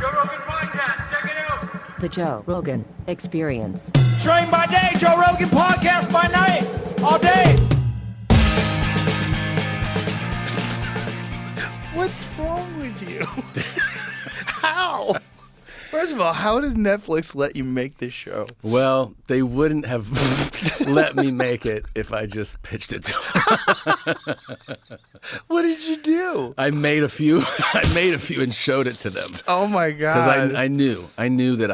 Joe Rogan Podcast. Check it out. The Joe Rogan Experience. Train by day, Joe Rogan Podcast by night, all day. What's wrong with you? How? First of all, how did Netflix let you make this show? Well, they wouldn't have let me make it if I just pitched it to them. What did you do? I made a few and showed it to them. Oh my god! Because I knew that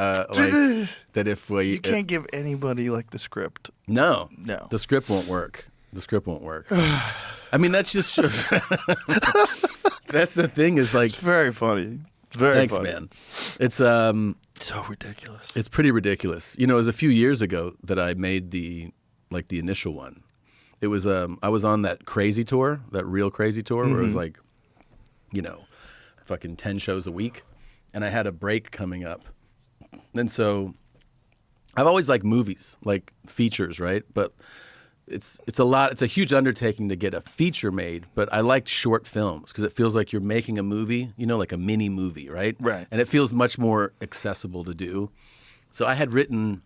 that if we you can't give anybody like the script. No, the script won't work. The script won't work. I mean, that's just that's the thing is like it's very funny. Very thanks, funny. man. It's so ridiculous. It's pretty ridiculous. You know, it was a few years ago that I made the initial one. It was I was on that crazy tour, that real crazy tour, where it was like, you know, fucking 10 shows a week, and I had a break coming up, and so I've always liked movies, like features, right? But it's a huge undertaking to get a feature made, but I liked short films because it feels like you're making a movie, you know, like a mini movie, right? Right. And it feels much more accessible to do. So I had written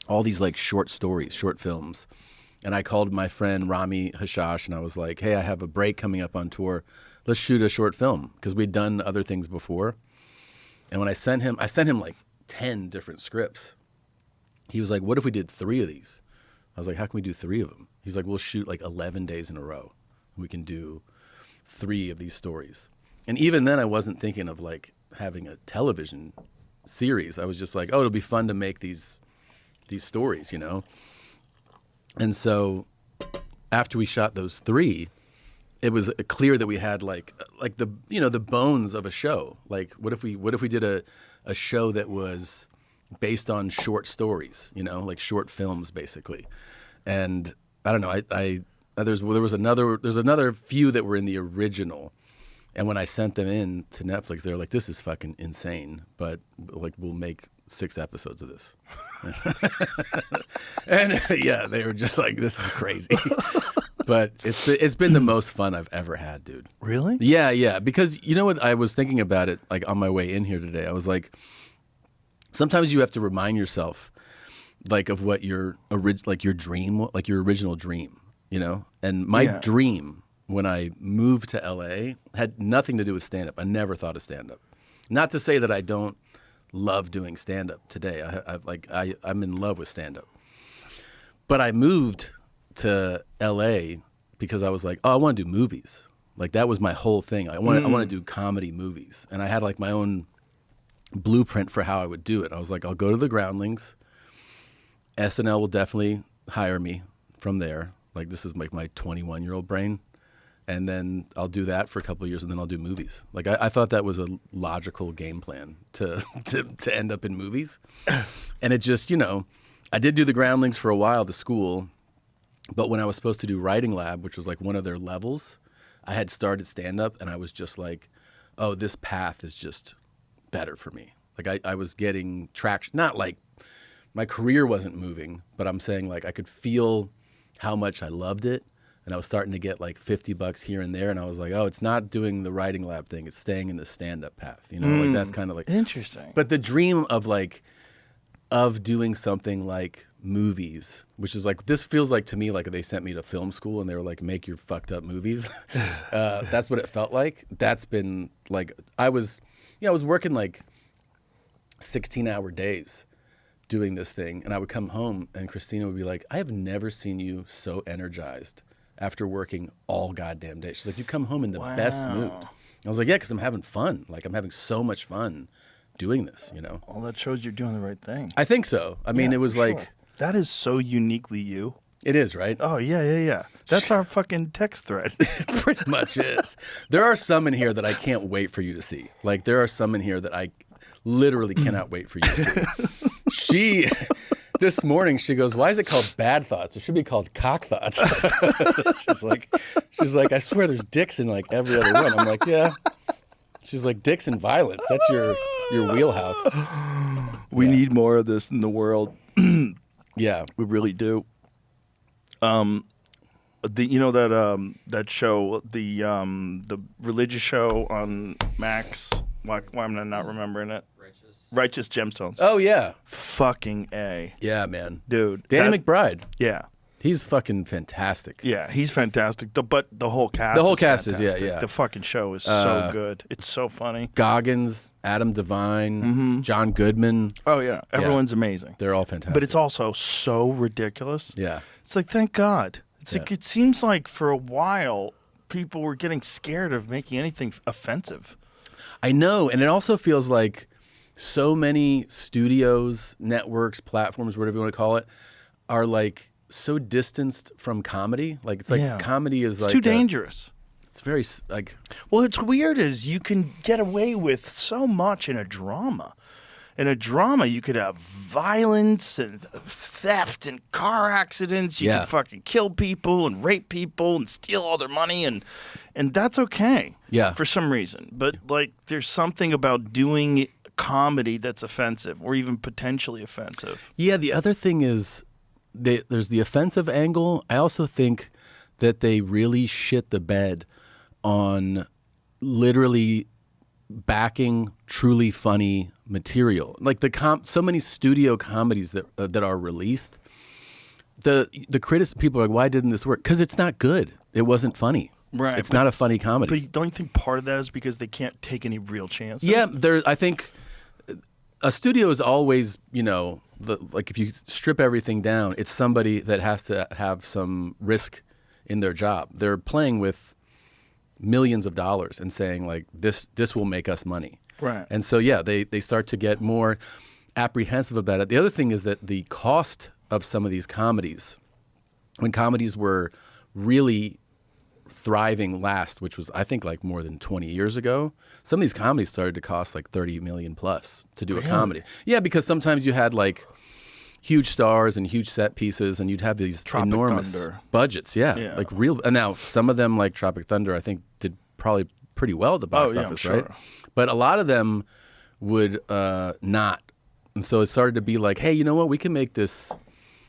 all these like short stories, short films, and I called my friend Rami Hashash and I was like, hey, I have a break coming up on tour. Let's shoot a short film because we'd done other things before. And when I sent him like 10 different scripts. He was like, what if we did 3 of these? I was like, how can we do 3 of them? He's like, we'll shoot like 11 days in a row. We can do 3 of these stories. And even then I wasn't thinking of like having a television series. I was just like, oh, it'll be fun to make these stories, you know? And so after we shot those 3, it was clear that we had like the, you know, the bones of a show. Like what if we did a show that was based on short stories, you know, like short films basically. And I don't know, there's another few that were in the original. And when I sent them in to Netflix, they were like, this is fucking insane, but like we'll make 6 episodes of this. And yeah, they were just like, this is crazy. But it's been the most fun I've ever had, dude. Really? Yeah, because you know what, I was thinking about it like on my way in here today. I was like, sometimes you have to remind yourself, like, of what your dream, like your original dream, you know. And my dream when I moved to LA had nothing to do with stand-up. I never thought of stand-up. Not to say that I don't love doing stand-up today. I'm in love with stand-up. But I moved to LA because I was like, oh, I want to do movies. Like that was my whole thing. I want to do comedy movies, and I had like my own blueprint for how I would do it. I was like, I'll go to the Groundlings. SNL will definitely hire me from there. Like this is like my 21-year-old brain. And then I'll do that for a couple of years and then I'll do movies. Like I thought that was a logical game plan to end up in movies. And it just, you know, I did do the Groundlings for a while, the school. But when I was supposed to do Writing Lab, which was like one of their levels, I had started stand-up and I was just like, oh, this path is just better for me. Like I was getting traction, not like my career wasn't moving, but I'm saying like I could feel how much I loved it, and I was starting to get like $50 here and there, and I was like, oh, it's not doing the Writing Lab thing, it's staying in the stand-up path, you know? Like that's kind of like interesting. But the dream of doing something like movies, which is like, this feels like to me like they sent me to film school and they were like, make your fucked up movies. That's what it felt like. That's been like, I was working like 16-hour days doing this thing, and I would come home and Christina would be like, I have never seen you so energized after working all goddamn day. She's like, you come home in the best mood. I was like, yeah, because I'm having fun. Like I'm having so much fun doing this, you know? Well, that shows you're doing the right thing. I think so. I mean, it was like... Sure. That is so uniquely you. It is, right? Oh, yeah. That's our fucking text thread. It pretty much is. There are some in here that I can't wait for you to see. Like, there are some in here that I literally cannot wait for you to see. This morning, she goes, why is it called Bad Thoughts? It should be called Cock Thoughts. she's like, I swear there's dicks in like every other one. I'm like, yeah. She's like, dicks and violence. That's your wheelhouse. We need more of this in the world. Yeah. We really do. That show, the religious show on Max, Why am I not remembering it? Righteous Gemstones. Oh yeah, Fucking A. yeah, man, Dude. Danny McBride. Yeah. He's fucking fantastic. Yeah, he's fantastic. But the whole cast The whole is cast is, fantastic. yeah. The fucking show is so good. It's so funny. Goggins, Adam Devine, John Goodman. Oh, yeah. Everyone's amazing. They're all fantastic. But it's also so ridiculous. Yeah. It's like, thank God. It's like, it seems like for a while, people were getting scared of making anything offensive. I know, and it also feels like so many studios, networks, platforms, whatever you want to call it, are like so distanced from comedy. Like it's like comedy is it's too dangerous. It's very like. Well, it's weird is you can get away with so much in a drama. In a drama, you could have violence and theft and car accidents. You could fucking kill people and rape people and steal all their money, and that's okay. Yeah. For some reason, but like, there's something about doing comedy that's offensive or even potentially offensive. Yeah. The other thing is, there's the offensive angle. I also think that they really shit the bed on literally backing truly funny material. Like so many studio comedies that are released, the people are like, why didn't this work? Because it's not good. It wasn't funny. Right. It's not a funny comedy. But don't you think part of that is because they can't take any real chances? Yeah, I think a studio is always, like if you strip everything down, it's somebody that has to have some risk in their job. They're playing with millions of dollars and saying like this will make us money. Right. And so they start to get more apprehensive about it. The other thing is that the cost of some of these comedies, when comedies were really thriving last, which was I think like more than 20 years ago, some of these comedies started to cost like 30 million plus to do a comedy. Yeah, because sometimes you had like huge stars and huge set pieces, and you'd have these Tropic enormous Thunder. budgets. Yeah, like real. And now some of them, like Tropic Thunder, I think did probably pretty well at the box office, right? But a lot of them would not, and so it started to be like, hey, you know what? We can make this.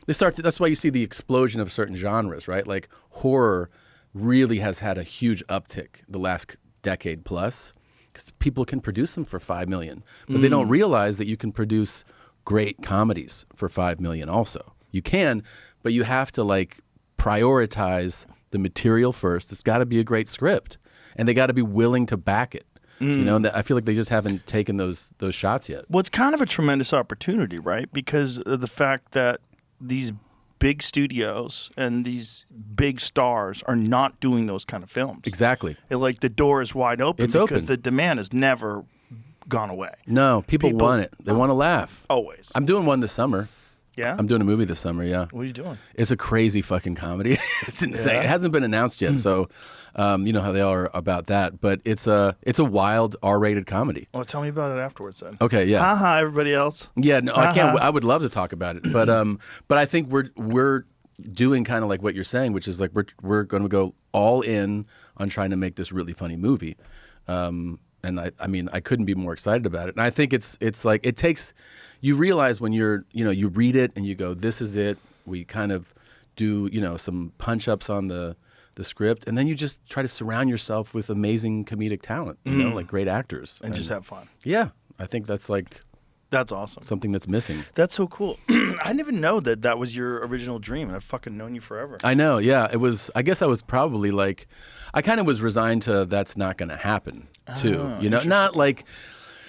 That's why you see the explosion of certain genres, right? Like horror really has had a huge uptick the last decade plus, because people can produce them for $5 million, but they don't realize that you can produce great comedies for $5 million also. You can, but you have to like prioritize the material first. It's got to be a great script, and they got to be willing to back it. And I feel like they just haven't taken those shots yet. Well, it's kind of a tremendous opportunity, right? Because of the fact that these big studios and these big stars are not doing those kind of films. Exactly. Like the door is wide open It's because open. the demand has never gone away. No, people want it. They want to laugh. Always. I'm doing one this summer. Yeah? I'm doing a movie this summer, yeah. What are you doing? It's a crazy fucking comedy. It's insane. Yeah? It hasn't been announced yet, so you know how they are about that. But it's a wild R-rated comedy. Well, tell me about it afterwards then. Okay, yeah. Haha, everybody else. Yeah, no, I can't. I would love to talk about it, but I think we're doing kind of like what you're saying, which is like we're going to go all in on trying to make this really funny movie. And I mean, I couldn't be more excited about it. And I think it's like it takes. You realize when you read it and you go, this is it. We kind of do some punch ups on the script, and then you just try to surround yourself with amazing comedic talent, like great actors, And just have fun. Yeah, I think that's like That's awesome. something that's missing. That's so cool. I didn't even know that was your original dream, and I've fucking known you forever. I know, yeah. It was. I guess I was probably like, I kind of was resigned to that's not going to happen too. Not like.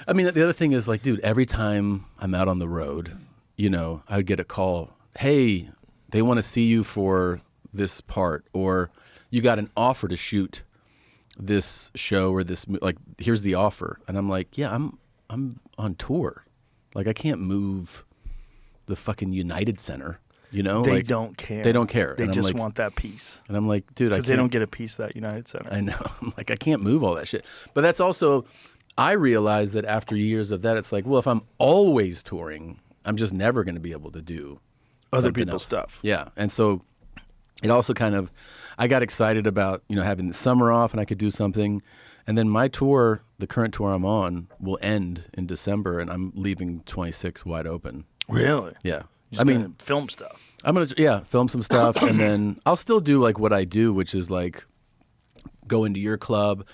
I mean, the other thing is like, dude, every time I'm out on the road, I would get a call. Hey, they want to see you for this part, or you got an offer to shoot this show or this. Like, here's the offer, and I'm like, yeah, I'm on tour. Like, I can't move the fucking United Center. They like, don't care. They don't care. They And I'm just like, want that piece. And I'm like, dude, I can't. Because they don't get a piece of that United Center. I know. I'm like, I can't move all that shit. But that's also, I realized that after years of that, it's like, well, if I'm always touring, I'm just never going to be able to do Other something people's else. stuff. Yeah. And so it also kind of, I got excited about, having the summer off and I could do something. And then my tour, the current tour I'm on, will end in December, and I'm leaving 26 wide open. Really? Yeah. You're just gonna film stuff. I'm going to, film some stuff, and then I'll still do like what I do, which is like go into your club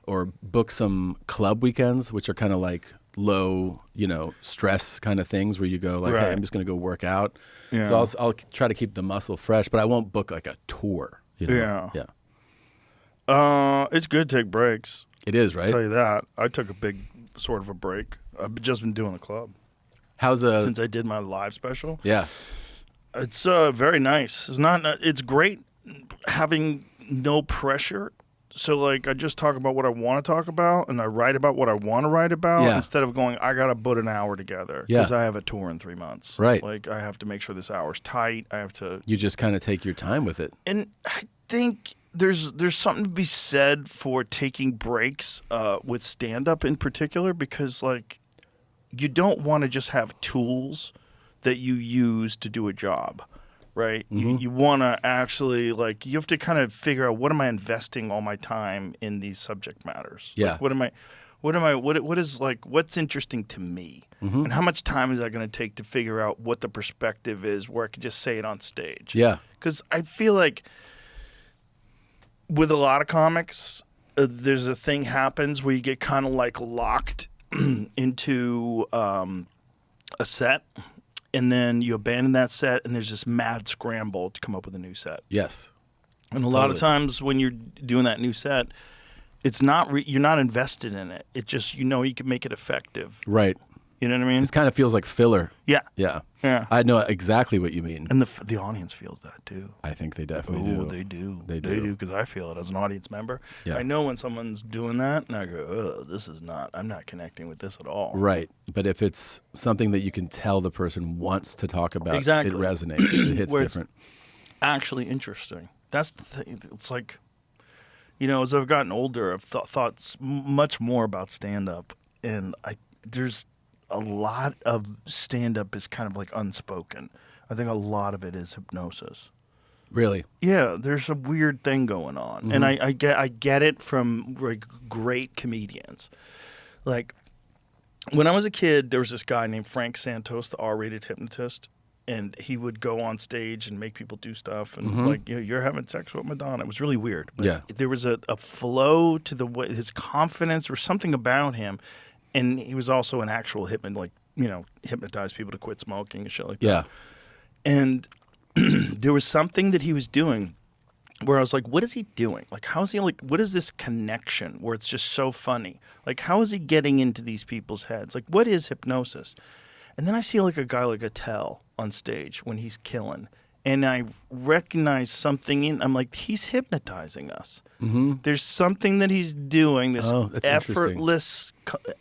or book some club weekends, which are kind of like low, stress kind of things where you go like, hey, I'm just going to go work out. Yeah. So I'll try to keep the muscle fresh, but I won't book like a tour. Yeah. Yeah. It's good to take breaks. It is, right? I'll tell you that. I took a big sort of a break. I've just been doing the club since I did my live special. Yeah. It's very nice. It's great having no pressure. So like I just talk about what I want to talk about, and I write about what I want to write about instead of going, I got to put an hour together because I have a tour in 3 months. Right. Like I have to make sure this hour's tight. I have to. You just kind of take your time with it. And I think there's something to be said for taking breaks with stand-up in particular, because like you don't want to just have tools that you use to do a job. Right. Mm-hmm. You want to actually you have to kind of figure out, what am I investing all my time in these subject matters? Yeah. Like, what's interesting to me, and how much time is that going to take to figure out what the perspective is where I can just say it on stage? Yeah. Because I feel like with a lot of comics, there's a thing happens where you get kind of like locked into a set. And then you abandon that set, and there's this mad scramble to come up with a new set. Yes. And a lot of times when you're doing that new set, it's not you're not invested in it. It's just you can make it effective. Right. You know what I mean? It kind of feels like filler. Yeah. Yeah. Yeah. I know exactly what you mean. And the audience feels that too. I think they definitely do. They do. They They do, because I feel it as an audience member. Yeah. I know when someone's doing that, and I go, I'm not connecting with this at all. Right. But if it's something that you can tell the person wants to talk about, Exactly. it resonates. It hits Where it's different. actually interesting. That's the thing. It's like, as I've gotten older, I've thought much more about stand-up, and there's a lot of stand-up is kind of like unspoken. I think a lot of it is hypnosis. Really? Yeah, there's a weird thing going on, and I get it from like great comedians. Like when I was a kid, there was this guy named Frank Santos, the R-rated hypnotist, and he would go on stage and make people do stuff, and you're having sex with Madonna. It was really weird. But there was a flow to the way his confidence or something about him. And he was also an actual hypnotize people to quit smoking and shit like that. Yeah. And there was something that he was doing where I was like, what is he doing? Like, how is he what is this connection where it's just so funny? Like, how is he getting into these people's heads? Like, what is hypnosis? And then I see like a guy like Attell on stage when he's killing. And I recognize something I'm like, he's hypnotizing us. Mm-hmm. There's something that he's doing, this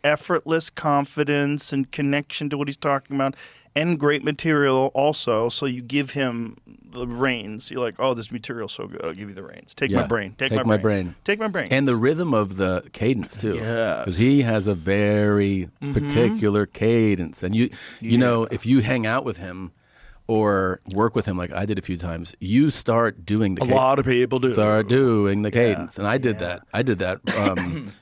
effortless confidence and connection to what he's talking about, and great material also. So you give him the reins. You're like, oh, this material's so good. I'll give you the reins. Take my brain. Take my brain. Take my brain. And the rhythm of the cadence too. Yes. Because he has a very particular cadence. And you know, if you hang out with him or work with him like I did a few times, you start doing the cadence. A lot of people do. Start doing the cadence. And I did that. I did that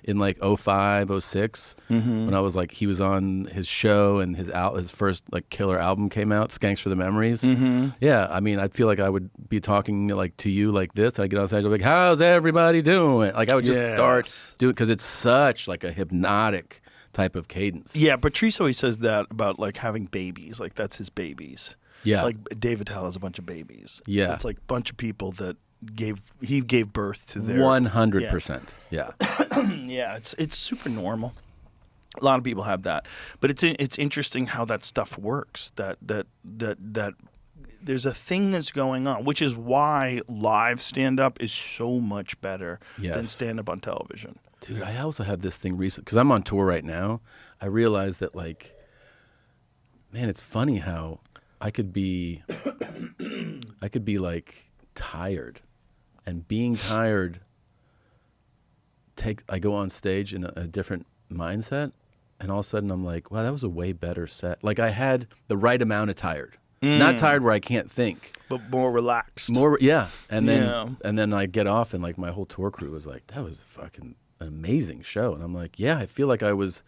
in like 05, 06 when I was like, he was on his show and his first like killer album came out, Skanks for the Memories. Yeah, I mean, I feel like I would be talking like to you like this, and I get on stage, I'd be like, how's everybody doing? Like I would just start doing, because it's such like a hypnotic type of cadence. Yeah, Patrice always says that about like having babies. Like that's his babies. Yeah. Like Dave Attell has a bunch of babies. Yeah. It's like a bunch of people that he gave birth to their 100%. Yeah. Yeah, it's super normal. A lot of people have that. But it's interesting how that stuff works. That there's a thing that's going on, which is why live stand-up is so much better than stand-up on television. Dude, I also have this thing recently, because I'm on tour right now. I realized that, like, man, it's funny how I could be like tired, and being tired, I go on stage in a different mindset, and all of a sudden I'm like, wow, that was a way better set. Like I had the right amount of tired. Not tired where I can't think, but more relaxed. And then I get off, and like my whole tour crew was like, that was fucking an amazing show. And I'm like, yeah, I feel like I was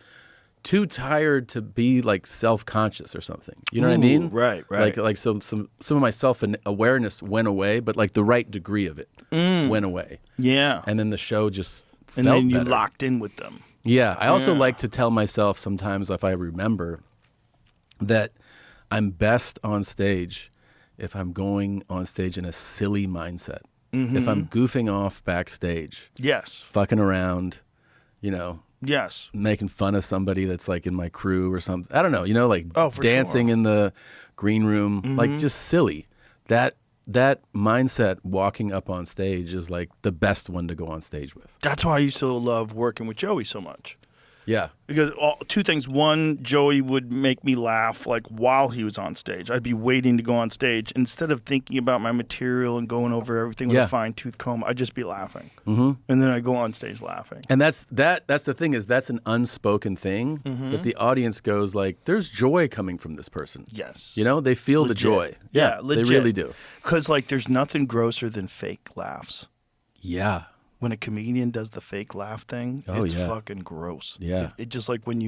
too tired to be like self-conscious or something. You know what I mean? Right. Like so some of my self-awareness went away, but like the right degree of it went away. Yeah. And then the show just and felt then you better. locked in with them. Yeah, I also like to tell myself sometimes, if I remember, that I'm best on stage if I'm going on stage in a silly mindset. If I'm goofing off backstage, Yes. fucking around, Yes. making fun of somebody that's like in my crew or something. I don't know, like Oh, for dancing sure. in the green room, like just silly. That mindset walking up on stage is like the best one to go on stage with. That's why I used to love working with Joey so much. Yeah. Because two things. One, Joey would make me laugh like while he was on stage. I'd be waiting to go on stage. Instead of thinking about my material and going over everything with a fine-tooth comb, I'd just be laughing. And then I'd go on stage laughing. And that's the thing, is that's an unspoken thing that the audience goes like, there's joy coming from this person. Yes. They feel Legit. the joy. Yeah, they legit. really do. Because like there's nothing grosser than fake laughs. Yeah. When a comedian does the fake laugh thing, it's fucking gross. Yeah. It just like when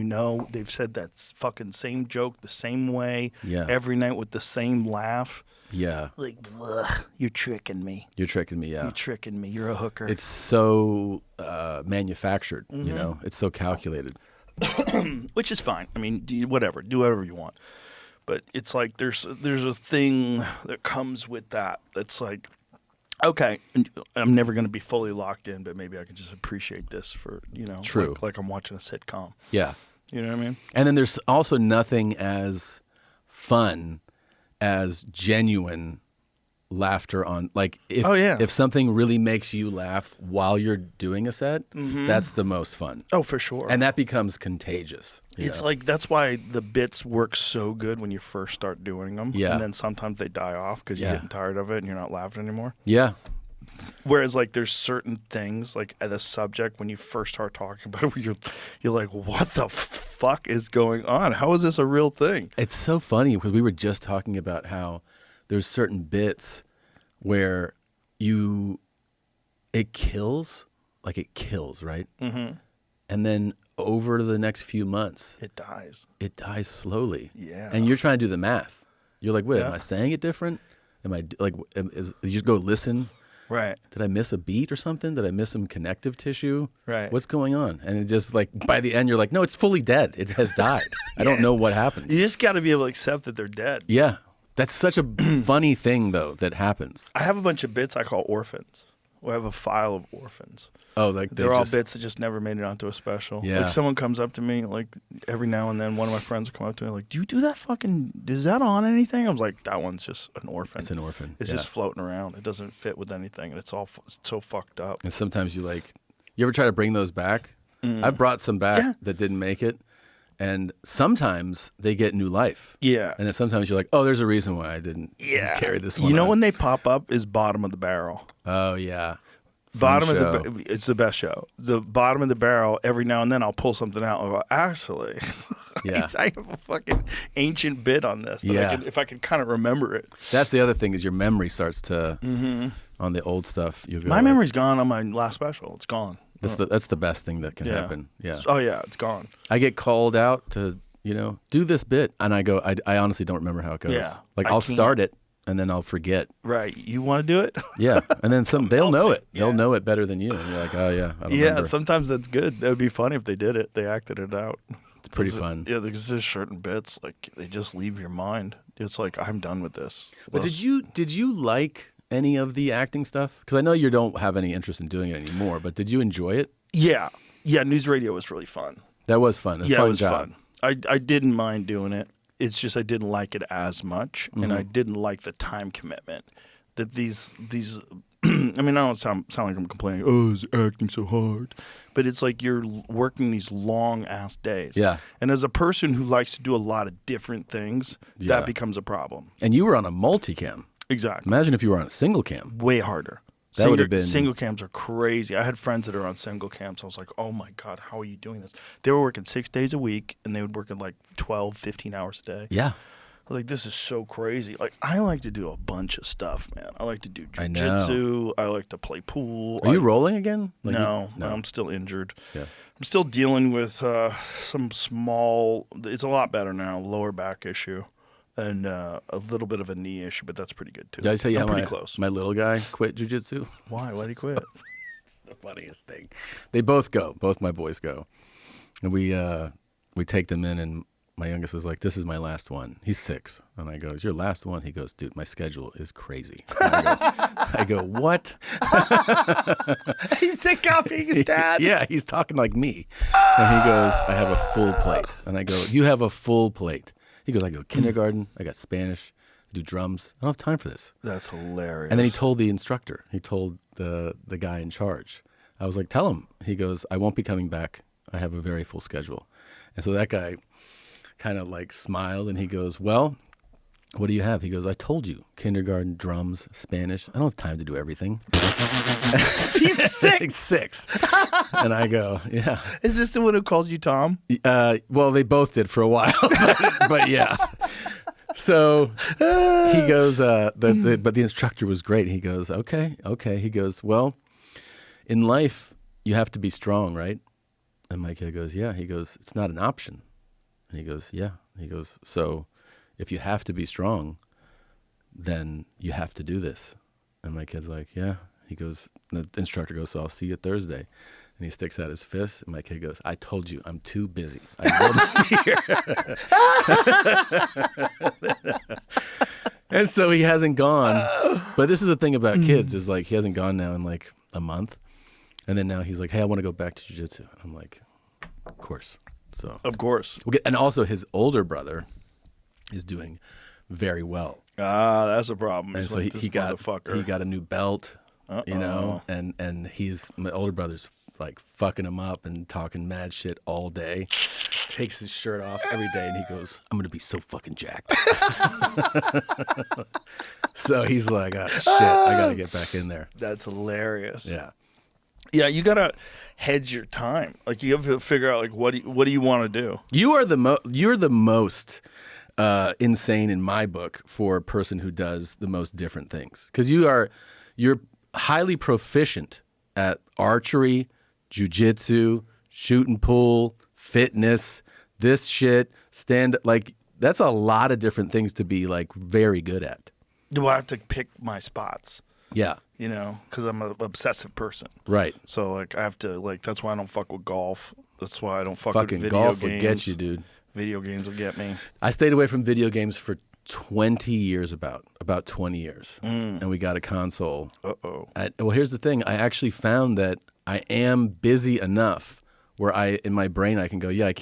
they've said that fucking same joke the same way every night with the same laugh. Yeah. Like, ugh, you're tricking me. You're tricking me, yeah. You're tricking me. You're a hooker. It's so manufactured, It's so calculated. Which is fine. I mean, do whatever you want. But it's like there's a thing that comes with that. That's like, okay, I'm never going to be fully locked in, but maybe I can just appreciate this for, True. Like I'm watching a sitcom. Yeah. You know what I mean? And then there's also nothing as fun as genuine laughter on, like, if something really makes you laugh while you're doing a set, that's the most fun. Oh, for sure. And that becomes contagious. It's like, that's why the bits work so good when you first start doing them. Yeah. And then sometimes they die off because you're getting tired of it and you're not laughing anymore. Yeah. Whereas, like, there's certain things, like, at a subject, when you first start talking about it, where you're like, what the fuck is going on? How is this a real thing? It's so funny because we were just talking about how there's certain bits where it kills, right? Mm-hmm. And then over the next few months, It dies. it dies slowly. Yeah. And you're trying to do the math. You're like, wait, am I saying it different? Am I like, you just go listen? Right. Did I miss a beat or something? Did I miss some connective tissue? Right. What's going on? And it just like, by the end, you're like, no, it's fully dead. It has died. I don't know what happened. You just got to be able to accept that they're dead. Yeah. That's such a funny thing, though, that happens. I have a bunch of bits I call orphans. I have a file of orphans. Oh, like They're all bits that just never made it onto a special. Yeah. Like someone comes up to me, like every now and then, one of my friends will come up to me, like, "Do you do that fucking? Is that on anything?" I was like, "That one's just an orphan. It's an orphan. It's yeah. just floating around. It doesn't fit with anything, and it's so fucked up." And sometimes you ever try to bring those back? I brought some back that didn't make it. And sometimes they get new life. Yeah. And then sometimes you're like, oh, there's a reason why I didn't carry this one. You know on. when they pop up is bottom of the barrel. Oh, yeah. Fun Bottom show. of it's the best show. The bottom of the barrel. Every now and then I'll pull something out and go, actually, Yeah. I have a fucking ancient bit on this. That Yeah. if I can kind of remember it. That's the other thing is your memory starts to, on the old stuff, you go. My memory's gone on my last special. It's gone. That's the best thing that can happen. Yeah. Oh yeah, it's gone. I get called out to, do this bit. And I go, I honestly don't remember how it goes. Yeah. Like I I'll can't. start it and then I'll forget. Right. You want to do it? Yeah. And then they'll know it. Yeah. They'll know it better than you. And you're like, oh yeah, I don't Yeah. remember. Sometimes that's good. That would be funny if they did it. They acted it out. It's pretty fun. Yeah, because there's certain bits like they just leave your mind. It's like I'm done with this. But did you like any of the acting stuff? Because I know you don't have any interest in doing it anymore. But did you enjoy it? Yeah. News radio was really fun. That was fun. Yeah, Fun it was job. fun. I didn't mind doing it. It's just I didn't like it as much, and I didn't like the time commitment. That these I mean, I don't sound like I'm complaining. Oh, is acting so hard? But it's like you're working these long ass days. Yeah. And as a person who likes to do a lot of different things, Yeah. that becomes a problem. And you were on a multicam. Exactly. Imagine if you were on a single cam. Way harder. That would have been- Single cams are crazy. I had friends that are on single cams. I was like, oh my God, how are you doing this? They were working 6 days a week, and they would work at like 12, 15 hours a day. Yeah. I was like, this is so crazy. Like, I like to do a bunch of stuff, man. I like to do I know. jujitsu. I like to play pool. Are you rolling again? Like No, no. I'm still injured. Yeah. I'm still dealing with some small, it's a lot better now, lower back issue. And a little bit of a knee issue, but that's pretty good too. Did I tell you I'm how pretty close. my little guy quit jujitsu? Why? Why'd he quit? the funniest thing. They both go. Both my boys go, and we take them in, and my youngest is like, "This is my last one." He's 6, and I go, "Is your last one?" He goes, "Dude, my schedule is crazy." I go, "What?" He's copying his dad. Yeah, he's talking like me, and he goes, "I have a full plate," and I go, "You have a full plate." He goes, "I go kindergarten. I got Spanish. I do drums. I don't have time for this." That's hilarious. And then he told the instructor. He told the guy in charge. I was like, "Tell him." He goes, "I won't be coming back. I have a very full schedule." And so that guy kind of like smiled, and he goes, "Well, what do you have?" He goes, "I told you, kindergarten, drums, Spanish. I don't have time to do everything." He's 6. 6. And I go, "Yeah." Is this the one who calls you Tom? Well, they both did for a while, but yeah. So he goes, but the instructor was great. He goes, okay. He goes, "Well, in life, you have to be strong, right?" And my kid goes, "Yeah." He goes, "It's not an option." And he goes, "Yeah." He goes, "So if you have to be strong, then you have to do this." And my kid's like, "Yeah." He goes, the instructor goes, "So I'll see you Thursday." And he sticks out his fist, and my kid goes, "I told you, I'm too busy. I will not be here." And so he hasn't gone. But this is the thing about kids, is like he hasn't gone now in like a month. And then now he's like, "Hey, I want to go back to jiu-jitsu." And I'm like, "Of course." So Of course. and also his older brother is doing very well. That's a problem. And He's so like, this he got a new belt, you know, and my older brother's like fucking him up and talking mad shit all day. Takes his shirt off every day, and he goes, "I'm gonna be so fucking jacked." So he's like, "Oh shit, I gotta get back in there." That's hilarious. Yeah. Yeah, you gotta hedge your time. Like you have to figure out like what do you want to do. You're the most insane in my book for a person who does the most different things, because you're highly proficient at archery, jiu-jitsu, shooting pool, fitness, this shit, like that's a lot of different things to be like very good at. Do I have to pick my spots? Yeah. You know, because I'm an obsessive person. Right. So like I have to like that's why I don't fuck with golf. That's why I don't fuck Fucking with video golf games. will get you, dude. Video games will get me. I stayed away from video games for 20 years, about 20 years, and we got a console. Well, here's the thing. I actually found that I am busy enough where in my brain I can go, yeah, I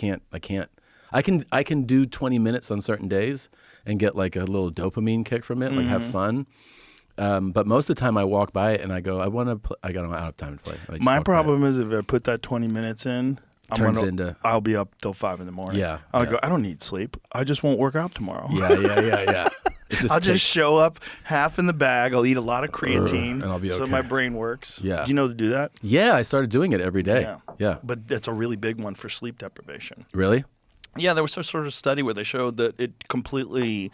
can do 20 minutes on certain days and get like a little dopamine kick from it, like have fun. But most of the time I walk by it and I go, I don't have time to play. My problem is if I put that 20 minutes in, I'll be up till 5 in the morning. Yeah. I'll go, I don't need sleep. I just won't work out tomorrow. Yeah. I'll just show up half in the bag. I'll eat a lot of creatine. And I'll be okay. So my brain works. Yeah. Do you know to do that? Yeah, I started doing it every day. Yeah. But it's a really big one for sleep deprivation. Really? Yeah, there was some sort of study where they showed that it completely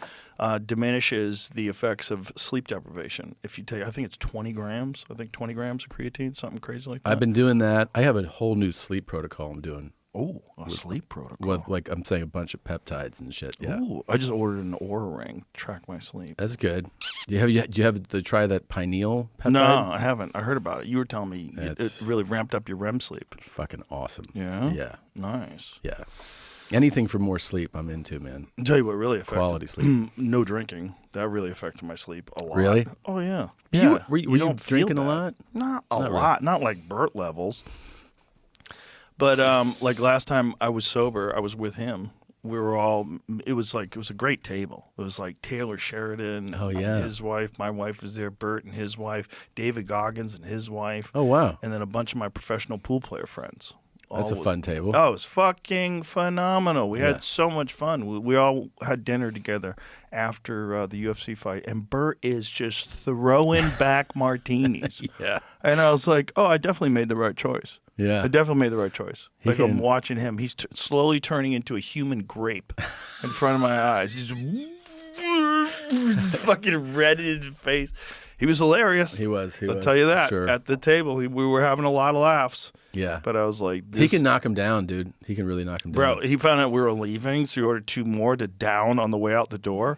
diminishes the effects of sleep deprivation. If you take, I think it's 20 grams. I think 20 grams of creatine, something crazy like that. I've been doing that. I have a whole new sleep protocol I'm doing. Oh, a sleep protocol. With, like, I'm saying a bunch of peptides and shit. Yeah. Ooh, I just ordered an Oura ring to track my sleep. That's good. Do you have to try that pineal peptide? No, I haven't. I heard about it. You were telling me it really ramped up your REM sleep. Fucking awesome. Yeah? Yeah. Nice. Yeah. Anything for more sleep, I'm into, man. I'll tell you what really affected quality sleep. No drinking. That really affected my sleep a lot. Really? Oh yeah. Were you drinking a lot? Not a lot. Not like Bert levels. But like last time I was sober, I was with him. We were all. It was a great table. It was like Taylor Sheridan. Oh yeah. His wife. My wife was there. Bert and his wife. David Goggins and his wife. Oh wow. And then a bunch of my professional pool player friends. That's a fun table. Oh, it was fucking phenomenal. We had so much fun. We all had dinner together after the UFC fight, and Bert is just throwing back martinis. Yeah. And I was like, oh, I definitely made the right choice. Yeah. I definitely made the right choice. I'm watching him. He's slowly turning into a human grape in front of my eyes. He's fucking red in his face. He was hilarious. He was. I'll tell you that. Sure. At the table, we were having a lot of laughs. Yeah. But I was like, he can knock him down, dude. He can really knock him down. Bro, he found out we were leaving, so he ordered 2 more to down on the way out the door.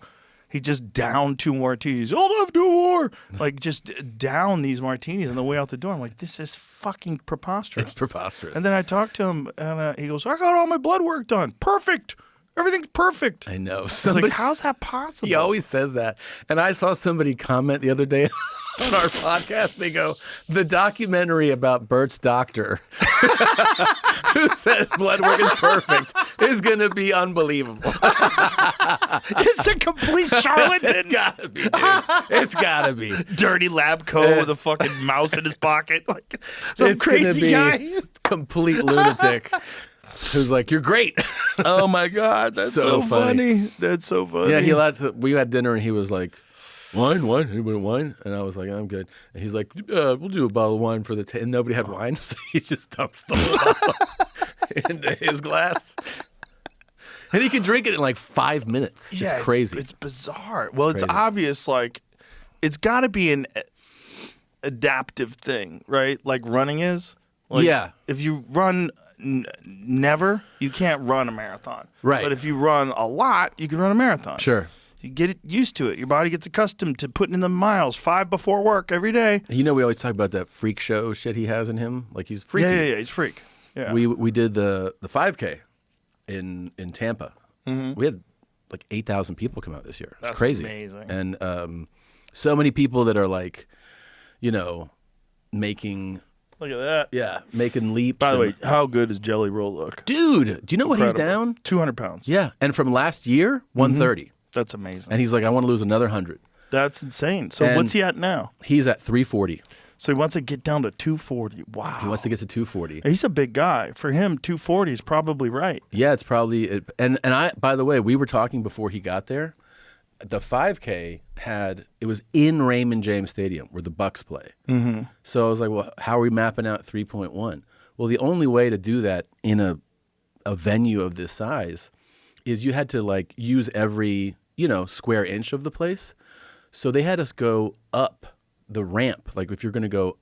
He just downed 2 martinis. I'll have 2 more. Like, just down these martinis on the way out the door. I'm like, this is fucking preposterous. It's preposterous. And then I talked to him, and he goes, I got all my blood work done. Perfect. Everything's perfect. I know. I was like, how's that possible? He always says that. And I saw somebody comment the other day on our podcast. They go, the documentary about Bert's doctor who says blood work is perfect is going to be unbelievable. It's a complete charlatan. It's got to be, dude. It's got to be. Dirty lab coat with a fucking mouse in his pocket. Like some It's gonna crazy be guy. Complete lunatic who's like, you're great. Oh, my God. That's so funny. That's so funny. Yeah, we had dinner and he was like, wine? Anybody want wine? And I was like, I'm good. And he's like, we'll do a bottle of wine for the and nobody had wine, so he just dumps the bottle into his glass. And he can drink it in like 5 minutes. It's crazy. It's bizarre. Well, it's obvious, like, it's got to be an adaptive thing, right? Like running is. Like, yeah. If you run never, you can't run a marathon. Right. But if you run a lot, you can run a marathon. Sure. You get it used to it. Your body gets accustomed to putting in the miles 5 before work every day. You know, we always talk about that freak show shit he has in him. Like he's freaky. Yeah, he's freak. Yeah. We did the 5K in Tampa. Mm-hmm. We had like 8,000 people come out this year. It's That's crazy. amazing. And so many people that are like, you know, making Look at that. making leaps. By the way, how good does Jelly Roll look? Dude, do you know what he's Incredible. down? 200 pounds. Yeah, and from last year, 130. That's amazing. And he's like, I want to lose another 100. That's insane. So And what's he at now? He's at 340. So he wants to get down to 240. Wow. He wants to get to 240. He's a big guy. For him, 240 is probably right. Yeah, it's probably and I. By the way, we were talking before he got there. The 5K it was in Raymond James Stadium where the Bucks play. Mm-hmm. So I was like, well, how are we mapping out 3.1? Well, the only way to do that in a venue of this size is you had to like use every square inch of the place. So they had us go up the ramp. Like if you're going to go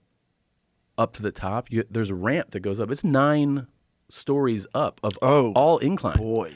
up to the top, there's a ramp that goes up. It's 9 stories up of all incline. Boy.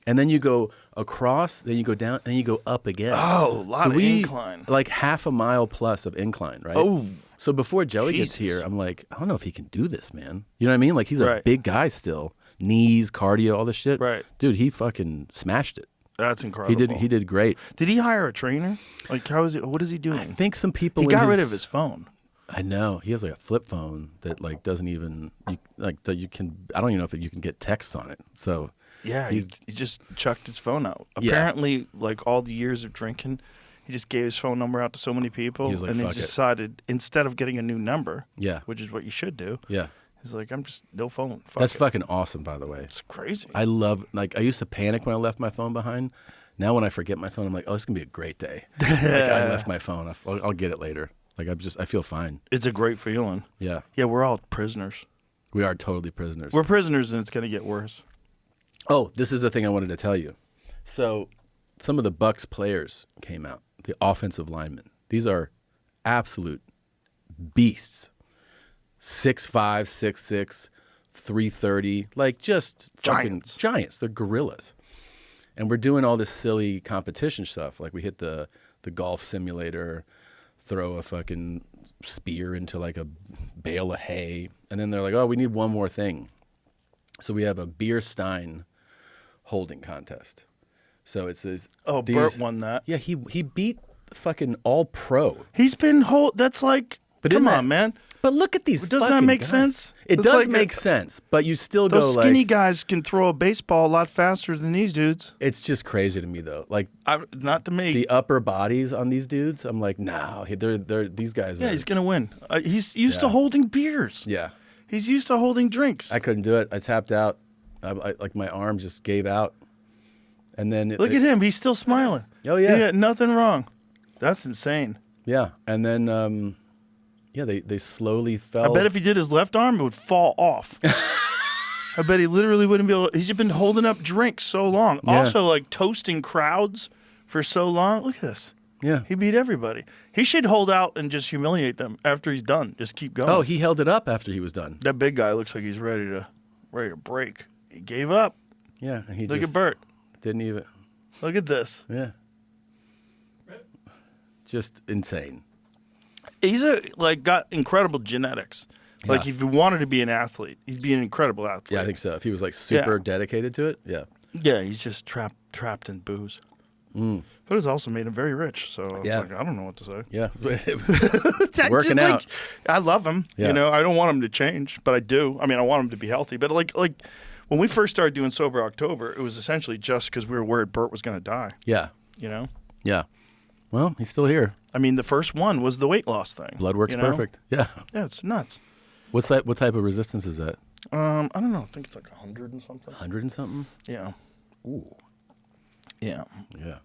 And then you go across, then you go down, and then you go up again. Oh, a lot of incline. Like half a mile plus of incline, right? Oh. So before Jelly gets here, I'm like, I don't know if he can do this, man. You know what I mean? Like he's a big guy still. Knees, cardio, all this shit. Right. Dude, he fucking smashed it. That's incredible. He did great. Did he hire a trainer? Like how is it? What is he doing? I think some people he got rid of his phone. I know. He has like a flip phone that like doesn't even that you can. I don't even know if you can get texts on it. So yeah, he just chucked his phone out. Apparently, like all the years of drinking, he just gave his phone number out to so many people, like, and he fuck it. decided instead of getting a new number, Yeah. which is what you should do. Yeah. He's like, I'm just no phone. Fuck That's it. fucking awesome, by the way. It's crazy. I love, like, I used to panic when I left my phone behind. Now when I forget my phone, I'm like, oh, it's going to be a great day. Like, I left my phone. I'll get it later. Like, I feel fine. It's a great feeling. Yeah. Yeah, we're all prisoners. We are totally prisoners. We're prisoners, and it's going to get worse. Oh, this is the thing I wanted to tell you. So some of the Bucks players came out, the offensive linemen. These are absolute beasts. 6'5", 6'6", 330, like just fucking giants. They're gorillas. And we're doing all this silly competition stuff. Like we hit the golf simulator, throw a fucking spear into like a bale of hay. And then they're like, oh, we need one more thing. So we have a beer stein holding contest. So it's this. Oh, Bert won that. Yeah, he beat fucking all pro. He's been That's like, come on, man. But look at these. Doesn't that make sense? It does make sense, but you still go like. Those skinny guys can throw a baseball a lot faster than these dudes. It's just crazy to me though. Like, not to me. The upper bodies on these dudes, I'm like, no, they're these guys. Yeah, he's gonna win. He's used to holding beers. Yeah, he's used to holding drinks. I couldn't do it. I tapped out. I like my arm just gave out, and then look at him. He's still smiling. Oh yeah, he got nothing wrong. That's insane. Yeah, and then yeah, they slowly fell. I bet if he did his left arm, it would fall off. I bet he literally wouldn't be able to. He's been holding up drinks so long. Yeah. Also, like toasting crowds for so long. Look at this. Yeah. He beat everybody. He should hold out and just humiliate them after he's done. Just keep going. Oh, he held it up after he was done. That big guy looks like he's ready to break. He gave up. Yeah. And he Look just at Bert. Didn't even. Look at this. Yeah. just insane. He's got incredible genetics. Like if he wanted to be an athlete, he'd be an incredible athlete. Yeah, I think so. If he was like super dedicated to it, yeah. Yeah, he's just trapped in booze. But it's also made him very rich. So I was like, I don't know what to say. Yeah, Working out. Like, I love him. Yeah. You know, I don't want him to change, but I do. I mean, I want him to be healthy. But like when we first started doing Sober October, it was essentially just because we were worried Bert was going to die. Yeah. You know? Yeah. Well, he's still here. I mean, the first one was the weight loss thing. Blood works perfect. Yeah. Yeah, it's nuts. What type of resistance is that? I don't know. I think it's like 100 and something. 100 and something? Yeah. Ooh. Yeah. Yeah.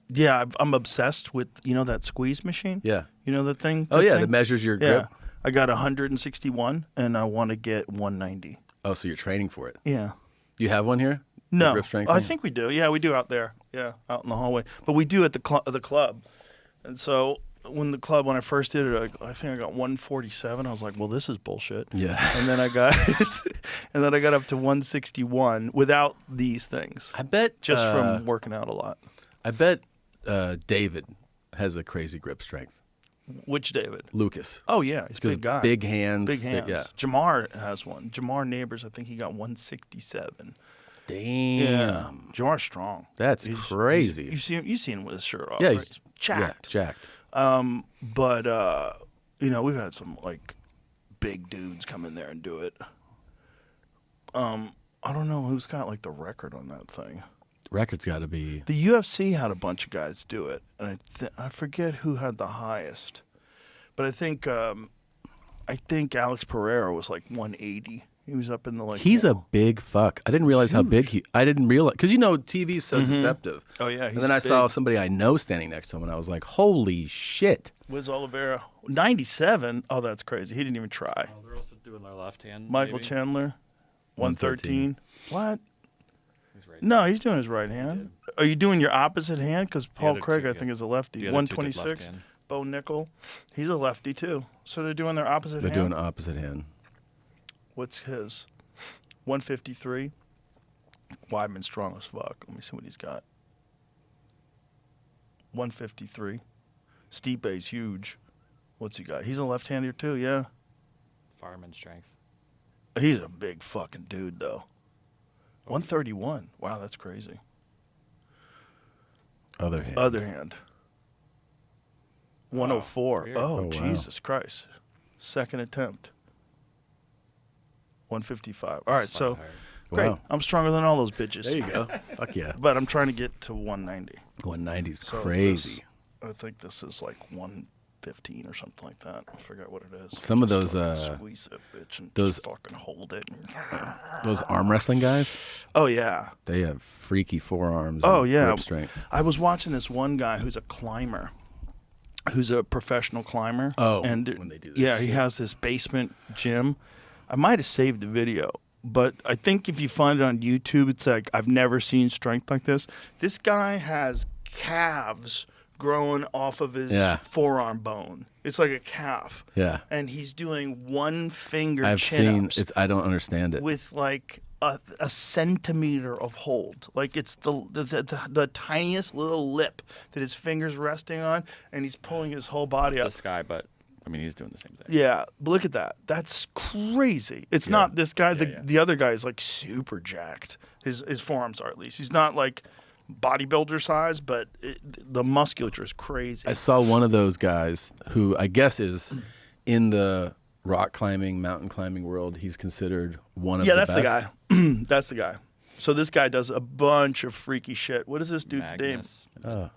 Yeah, I'm obsessed with, that squeeze machine? Yeah. You know that thing? Oh, yeah, that measures your grip? Yeah. I got 161, and I want to get 190. Oh, so you're training for it? Yeah. You have one here? No. The grip strength I thing? think we do. Yeah, we do out there. Yeah, out in the hallway. But we do at the club. And so when I first did it, I think I got 147. I was like, well, this is bullshit. Yeah. And then I got up to 161 without these things. I bet Just from working out a lot. I bet David has a crazy grip strength. Which David? Lucas. Oh, yeah. He's a big guy. Big hands. Big hands. Yeah. Jamar has one. Jamar Neighbors, I think he got 167. Damn. Yeah. Jamar's strong. That's crazy. You've seen him with his shirt off. Yeah, right? he's jacked. Yeah, jacked. But we've had some like big dudes come in there and do it. I don't know who's got like the record on that thing. Record's got to be. The UFC had a bunch of guys do it, and I forget who had the highest, but I think Alex Pereira was like 180. He was up in the like. He's a big fuck. I didn't realize how big I didn't realize because TV is so deceptive. Oh yeah. And then I saw somebody I know standing next to him, and I was like, "Holy shit!" Wiz Oliveira, 97. Oh, that's crazy. He didn't even try. Oh, they're also doing their left hand. Michael maybe? Chandler, 113. What? He's right. No, he's doing his right hand. Are you doing your opposite hand? Because Paul other Craig, two, I think, is a lefty. The other two did 126. left hand. Bo Nickel, he's a lefty too. So they're doing their opposite They're hand. doing opposite hand. What's his? 153. Weidman's strong as fuck. Let me see what he's got. 153. Stipe's huge. What's he got? He's a left-hander too, yeah. Fireman strength. He's a big fucking dude though. 131. Wow, that's crazy. Other hand. Other hand. 104. weird. Oh, Oh, wow. Jesus Christ. Second attempt. 155. All right, so Fire. great. Wow. I'm stronger than all those bitches. There you go. Fuck yeah. But I'm trying to get to 190. 190's So crazy. I think this is like 115 or something like that. I forget what it is. Some of Just those, fucking squeeze it, bitch, and those- just fucking hold it. Those arm wrestling guys, Oh yeah. they have freaky forearms. Oh and yeah. grip strength. I was watching this one guy who's a climber, who's a professional climber. Oh, and when they do that yeah, he shit. has this basement gym. I might have saved the video, but I think if you find it on YouTube, it's like I've never seen strength like this. This guy has calves growing off of his Yeah. forearm bone. It's like a calf. Yeah. And he's doing one finger I've seen. chin-ups I don't understand it. with like a centimeter of hold. Like it's the tiniest little lip that his finger's resting on, and he's pulling his whole body up. This guy, but I mean, he's doing the same thing. Yeah, but look at that. That's crazy. It's not this guy. The other guy is like super jacked. His forearms are at least. He's not like bodybuilder size, but the musculature is crazy. I saw one of those guys who I guess is in the rock climbing, mountain climbing world. He's considered one of the that's best. the guy. That's the guy. So this guy does a bunch of freaky shit. What is this dude's name? Magnus.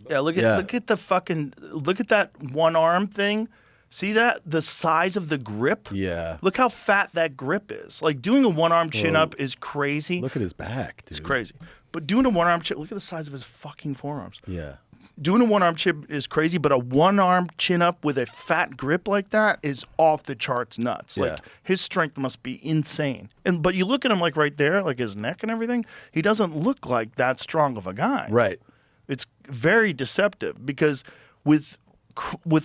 Yeah, look at the fucking look at that one arm thing. See that? The size of the grip? Yeah. Look how fat that grip is. Like doing a one arm chin up is crazy. Look at his back, dude. It's crazy. But doing a one arm chin, look at the size of his fucking forearms. Yeah. Doing a one arm chin is crazy, but a one arm chin up with a fat grip like that is off the charts nuts. Yeah. Like his strength must be insane. But you look at him like right there, like his neck and everything, he doesn't look like that strong of a guy. Right. It's very deceptive because with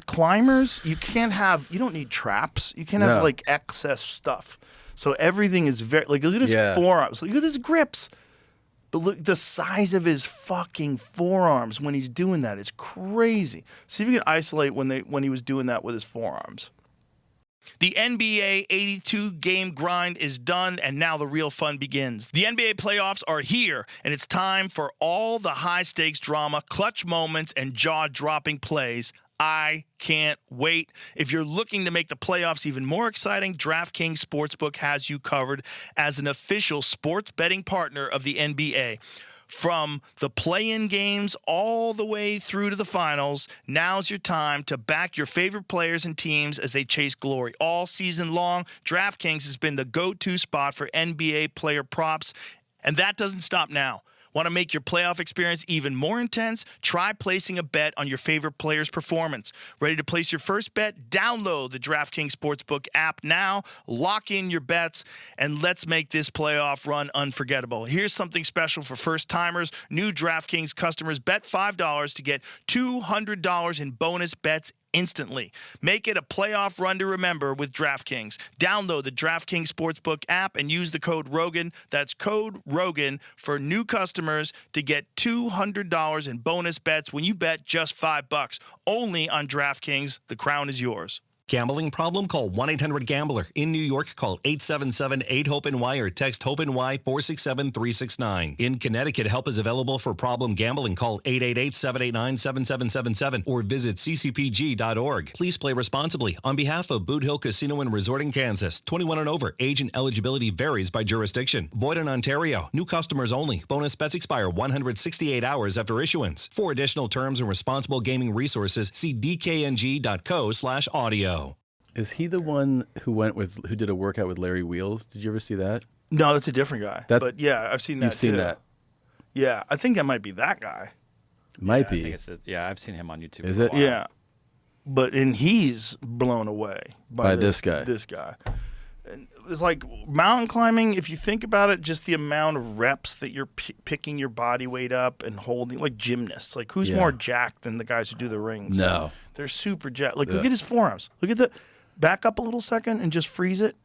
climbers, you don't need traps. You can't have No. like excess stuff. So everything is very like look at his forearms. Look at his grips. But look, the size of his fucking forearms when he's doing that is crazy. See if you can isolate when he was doing that with his forearms. The NBA 82 game grind is done, and now the real fun begins. The NBA playoffs are here, and it's time for all the high stakes drama, clutch moments, and jaw dropping plays. I can't wait. If you're looking to make the playoffs even more exciting, DraftKings Sportsbook has you covered as an official sports betting partner of the NBA. From the play-in games all the way through to the finals, now's your time to back your favorite players and teams as they chase glory. All season long, DraftKings has been the go-to spot for NBA player props, and that doesn't stop now. Want to make your playoff experience even more intense? Try placing a bet on your favorite player's performance. Ready to place your first bet? Download the DraftKings Sportsbook app now, lock in your bets, and let's make this playoff run unforgettable. Here's something special for first-timers. New DraftKings customers bet $5 to get $200 in bonus bets instantly. Make it a playoff run to remember with DraftKings. Download the DraftKings Sportsbook app and use the code ROGAN. That's code ROGAN for new customers to get $200 in bonus bets when you bet just $5. Only on DraftKings. The crown is yours. Gambling problem? Call 1-800-GAMBLER. In New York, call 877-8-HOPE-NY or text HOPE-NY 467-369. In Connecticut, help is available for problem gambling. Call 888-789-7777 or visit ccpg.org. Please play responsibly. On behalf of Boot Hill Casino and Resort in Kansas, 21 and over. Age and eligibility varies by jurisdiction. Void in Ontario. New customers only. Bonus bets expire 168 hours after issuance. For additional terms and responsible gaming resources, see dkng.co/audio. Is he the one who did a workout with Larry Wheels? Did you ever see that? No, that's a different guy. But yeah, I've seen that You've seen too. that? Yeah, I think that might be that guy. Might I be. think I've seen him on YouTube. Is for a it? while. Yeah. And he's blown away by this guy. This guy. And it's like mountain climbing, if you think about it, just the amount of reps that you're picking your body weight up and holding, like gymnasts. Like, who's more jacked than the guys who do the rings? No. They're super jacked. Like, look at his forearms. Look at back up a little second and just freeze it.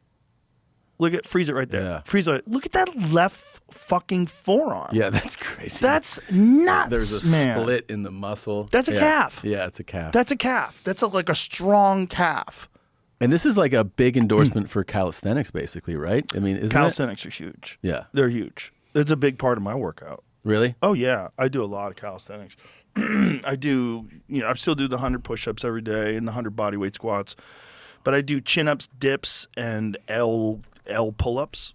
Freeze it right there. Yeah. Freeze it. Look at that left fucking forearm. Yeah, that's crazy. That's nuts, There's a split in the muscle. That's a calf. Yeah, it's a calf. That's a calf. That's like a strong calf. And this is like a big endorsement for calisthenics, basically, right? I mean, isn't Calisthenics are huge. Yeah. They're huge. It's a big part of my workout. Really? Oh, yeah. I do a lot of calisthenics. I still do the 100 push-ups every day and the 100 body weight squats. But I do chin-ups, dips, and L pull-ups.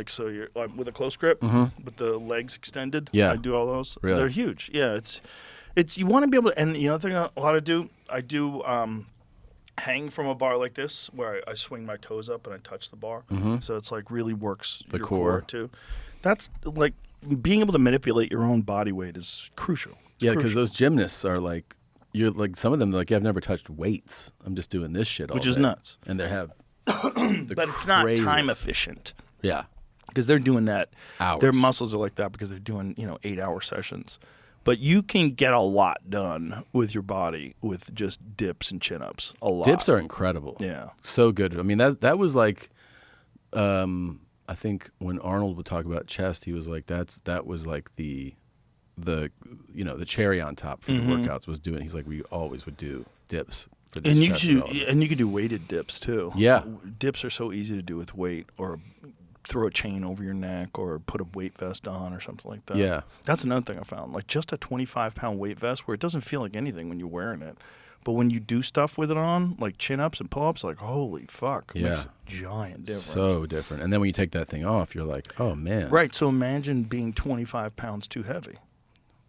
So you're like with a close grip, with the legs extended. Yeah. I do all those. Really? They're huge. Yeah, it's you want to be able to, and the other thing a lot of do, I do hang from a bar like this where I swing my toes up and I touch the bar. So it's like really works The your core. too. That's like being able to manipulate your own body weight is crucial. It's Yeah, because crucial. those gymnasts are like, you're like, some of them, like, I've never touched weights. I'm just doing this shit all Which is day. nuts. And they have But it's not craziest- time efficient. Yeah. Because they're doing that. Hours. Their muscles are like that because they're doing 8-hour sessions. But you can get a lot done with your body with just dips and chin-ups. A lot. Dips are incredible. Yeah. So good. I mean, that was like, I think when Arnold would talk about chest, he was like, that was like the cherry on top for the workouts was doing. He's like, we always would do dips. For this And chest development. you can do weighted dips too. Yeah. Dips are so easy to do with weight, or throw a chain over your neck, or put a weight vest on or something like that. Yeah. That's another thing I found. Like just a 25-pound weight vest where it doesn't feel like anything when you're wearing it. But when you do stuff with it on, like chin-ups and pull-ups, like, holy fuck. It makes a giant difference. So different. And then when you take that thing off, you're like, oh, man. Right, so imagine being 25 pounds too heavy.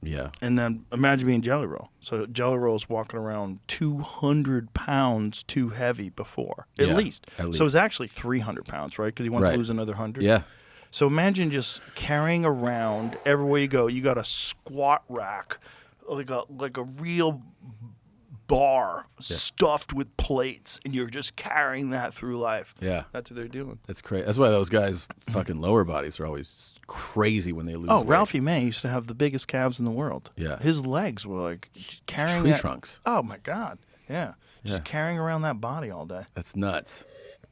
Yeah. And then imagine being Jelly Roll. So Jelly Roll's walking around 200 pounds too heavy before, at Yeah, least. at least. So it's actually 300 pounds, right? Because he wants Right. to lose another 100. Yeah. So imagine just carrying around everywhere you go. You got a squat rack, like a real bar stuffed with plates, and you're just carrying that through life. Yeah. That's what they're doing. That's crazy. That's why those guys' fucking lower bodies are always crazy when they lose Oh, weight. Ralphie May used to have the biggest calves in the world. Yeah. His legs were like carrying Tree that- trunks. Oh my God. Yeah. Just Yeah. carrying around that body all day. That's nuts.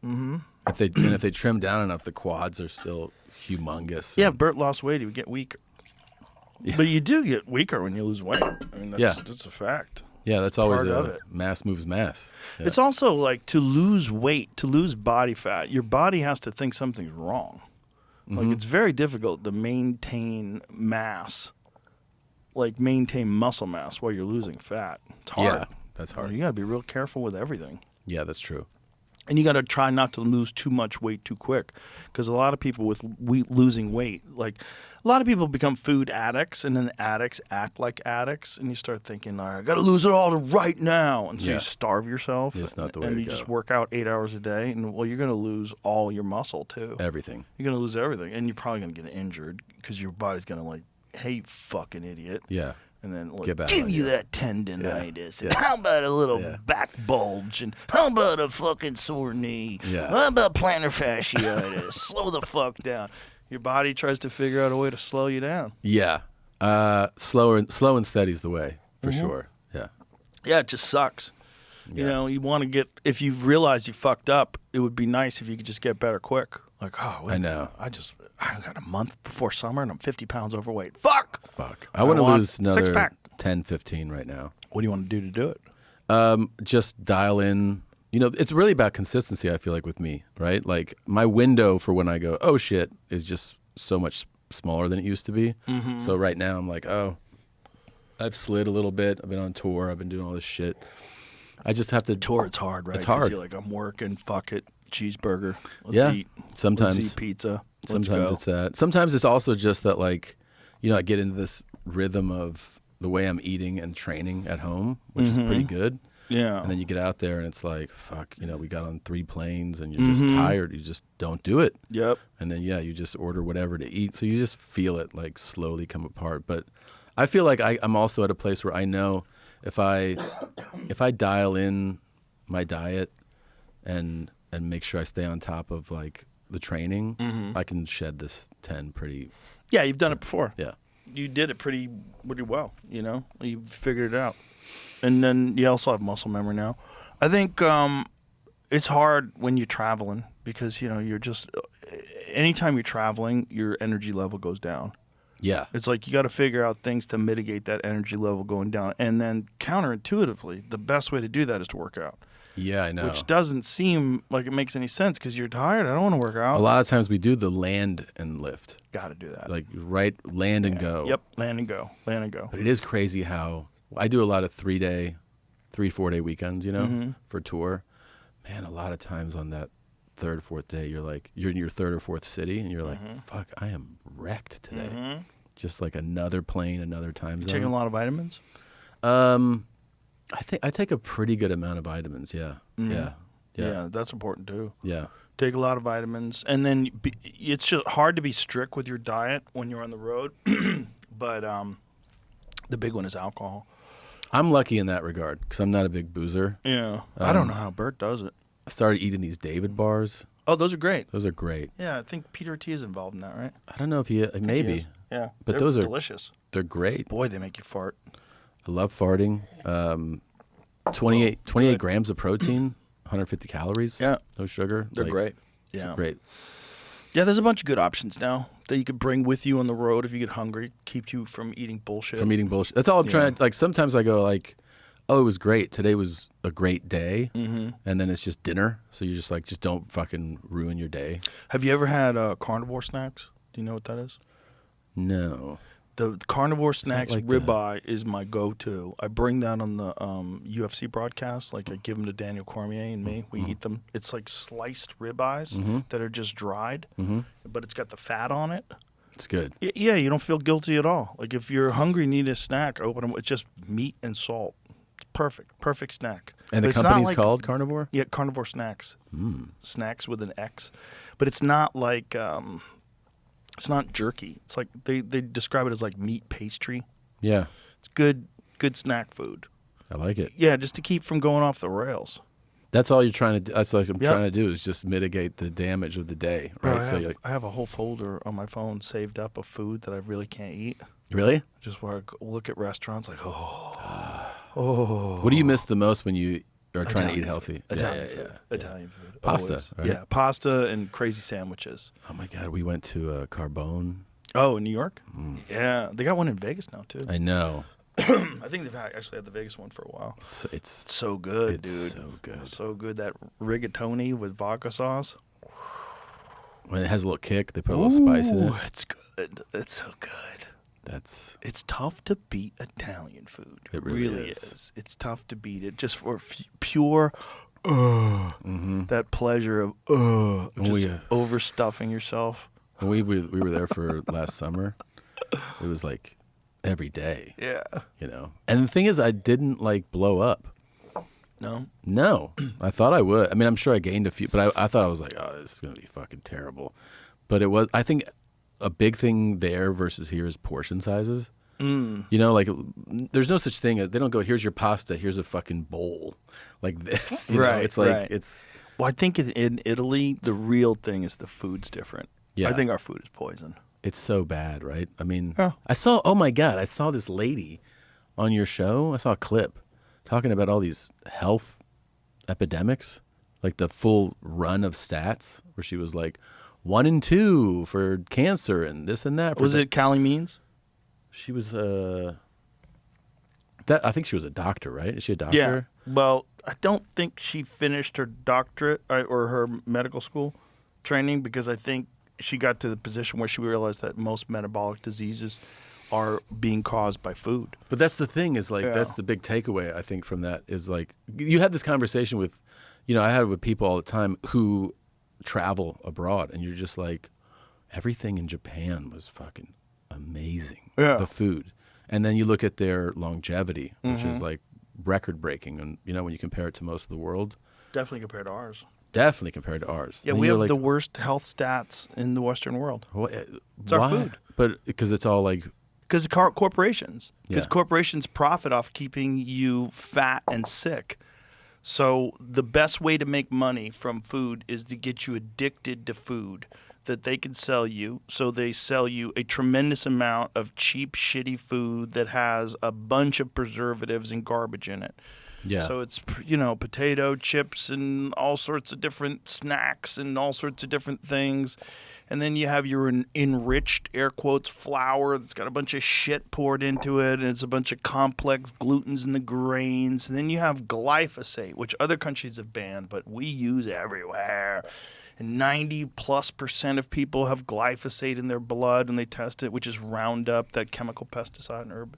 Mm-hmm. If they trim down enough, the quads are still humongous. Yeah, and- if Bert lost weight, he would get weaker. Yeah. But you do get weaker when you lose weight. I mean, that's a fact. Yeah, that's always part of a it. mass moves mass. Yeah. It's also like to lose weight, to lose body fat, your body has to think something's wrong. Like it's very difficult to maintain mass, like maintain muscle mass while you're losing fat. It's hard. Yeah, that's hard. You got to be real careful with everything. Yeah, that's true. And you got to try not to lose too much weight too quick, because a lot of people with losing weight, like a lot of people become food addicts, and then the addicts act like addicts, and you start thinking, all right, I got to lose it all right now, and so Yeah. you starve yourself. It's not the way and to you go. just work out 8 hours a day, and well, you're going to lose all your muscle too. Everything. You're going to lose everything, and you're probably going to get injured because your body's going to like, hey, you fucking idiot. Yeah. And then like, Get back give on you you. that tendinitis. And Yeah. how about a little Yeah. back bulge? And how about a fucking sore knee? Yeah. How about plantar fasciitis? Slow the fuck down. Your body tries to figure out a way to slow you down. Yeah. Slow and steady's the way, for sure. Yeah. Yeah, it just sucks. You know, you want to get, if you've realized you fucked up, it would be nice if you could just get better quick. Like, oh, wait, I know. I got a month before summer and I'm 50 pounds overweight. Fuck! I want to want lose another six-pack. 10, 15 right now. What do you want to do it? Just dial in. You know, it's really about consistency, I feel like, with me, right? Like, my window for when I go, oh, shit, is just so much smaller than it used to be. Mm-hmm. So right now I'm like, oh, I've slid a little bit. I've been on tour. I've been doing all this shit. I just have to Tour, it's hard, right? It's 'Cause hard. You're like, I'm working, fuck it, cheeseburger. Let's Yeah. eat. Sometimes- Let's eat pizza. Let's Sometimes go. it's that. Sometimes it's also just that, like, you know, I get into this rhythm of the way I'm eating and training at home, which is pretty good. Yeah. And then you get out there and it's like, fuck, you know, we got on 3 planes and you're just tired. You just don't do it. Yep. And then, yeah, you just order whatever to eat. So you just feel it like slowly come apart. But I feel like I'm also at a place where I know if I dial in my diet and make sure I stay on top of like the training, I can shed this 10 pretty, Yeah, you've done it before. yeah. You did it pretty well, you know? You figured it out. And then you also have muscle memory now. I think it's hard when you're traveling because, you know, you're just, anytime you're traveling, your energy level goes down. Yeah. It's like you got to figure out things to mitigate that energy level going down. And then counterintuitively, the best way to do that is to work out. Yeah, I know. Which doesn't seem like it makes any sense because you're tired. I don't want to work out. A lot of times we do the land and lift. Got to do that. Like land and go. Yep, land and go. Land and go. But it is crazy how I do a lot of 3 to 4 day weekends, you know, for tour. Man, a lot of times on that 3rd, 4th day, you're in your 3rd or 4th city and you're like, fuck, I am wrecked today. Just like another plane, another time zone. Taking a lot of vitamins? I think I take a pretty good amount of vitamins. Yeah. Yeah. Yeah, that's important too. Yeah. Take a lot of vitamins. And then it's just hard to be strict with your diet when you're on the road. But the big one is alcohol. I'm lucky in that regard because I'm not a big boozer. Yeah. I don't know how Bert does it. I started eating these David bars. Oh, those are great. Those are great. Yeah, I think Peter T is involved in that, right? I don't know if he maybe. Yes. Yeah. But They're those are delicious. They're great. Boy, they make you fart. I love farting. 28 grams of protein, 150 calories. Yeah. No sugar. They're Like, great. It's Yeah. great. Yeah, there's a bunch of good options now that you could bring with you on the road if you get hungry. Keep you from eating bullshit. From eating bullshit. That's all I'm trying to, like, sometimes I go like, oh, it was great. Today was a great day. Mm-hmm. And then it's just dinner. So you're just like, just don't fucking ruin your day. Have you ever had carnivore snacks? Do you know what that is? No. The carnivore snacks like ribeye is my go-to. I bring that on the UFC broadcast. Like I give them to Daniel Cormier and me. We eat them. It's like sliced ribeyes that are just dried, but it's got the fat on it. It's good. Yeah, you don't feel guilty at all. Like if you're hungry, need a snack, open them. It's just meat and salt. Perfect snack. And But the it's not company's like- called Carnivore? Yeah, carnivore snacks. Snacks with an X, but it's not like it's not jerky. It's like they describe it as like meat pastry. Yeah. It's good snack food. I like it. Yeah, just to keep from going off the rails. That's all you're trying to do. That's like I'm Yep. trying to do is just mitigate the damage of the day, Bro, right? I have a whole folder on my phone saved up of food that I really can't eat. Really? Just where I look at restaurants like, What do you miss the most when you or trying to eat healthy. Italian food. Italian food. Pasta, Always. right? Yeah, pasta and crazy sandwiches. Oh my God, we went to Carbone. Oh, in New York? Yeah, they got one in Vegas now too. I know. I think they've actually had the Vegas one for a while. It's So good, it's dude. so good. So good. That rigatoni with vodka sauce. When it has a little kick, they put a little spice in it. Ooh, it's good. It's so good. It's tough to beat Italian food. It really is. is. It's tough to beat it just for pure that pleasure of just overstuffing yourself. When we were there for last summer. It was like every day. Yeah. You know. And the thing is, I didn't like blow up. No. I thought I would. I mean, I'm sure I gained a few, but I thought I was like, oh, this is gonna be fucking terrible. But it was. I think a big thing there versus here is portion sizes. You know, like there's no such thing as they don't go, here's your pasta, here's a fucking bowl like this. You know? It's like it's. Well, I think in Italy the real thing is the food's different. Yeah. I think our food is poison. It's so bad, right? I mean, Yeah. oh my God, I saw this lady on your show. I saw a clip talking about all these health epidemics, like the full run of stats, where she was like 1 in 2 for cancer and this and that. Was it Callie Means? She was I think she was a doctor, right? Is she a doctor? Yeah. Well, I don't think she finished her doctorate or her medical school training because I think she got to the position where she realized that most metabolic diseases are being caused by food. But that's the thing is like that's the big takeaway I think from that is like you had this conversation with, you know, I had it with people all the time who travel abroad and you're just like everything in Japan was fucking amazing. Yeah. The food. And then you look at their longevity, which is like record breaking and you know when you compare it to most of the world. Definitely compared to ours. Definitely compared to ours. Yeah, And we you're have like, the worst health stats in the Western world. it's our food. But because it's all like Because corporations. Because Yeah. corporations profit off keeping you fat and sick. So the best way to make money from food is to get you addicted to food that they can sell you. So they sell you a tremendous amount of cheap, shitty food that has a bunch of preservatives and garbage in it. yeah. So it's, you know, potato chips and all sorts of different snacks and all sorts of different things. And then you have your enriched, air quotes, flour that's got a bunch of shit poured into it. And it's a bunch of complex glutens in the grains. And then you have glyphosate, which other countries have banned, but we use everywhere. And 90+% of people have glyphosate in their blood when they test it, which is Roundup, that chemical pesticide and herb.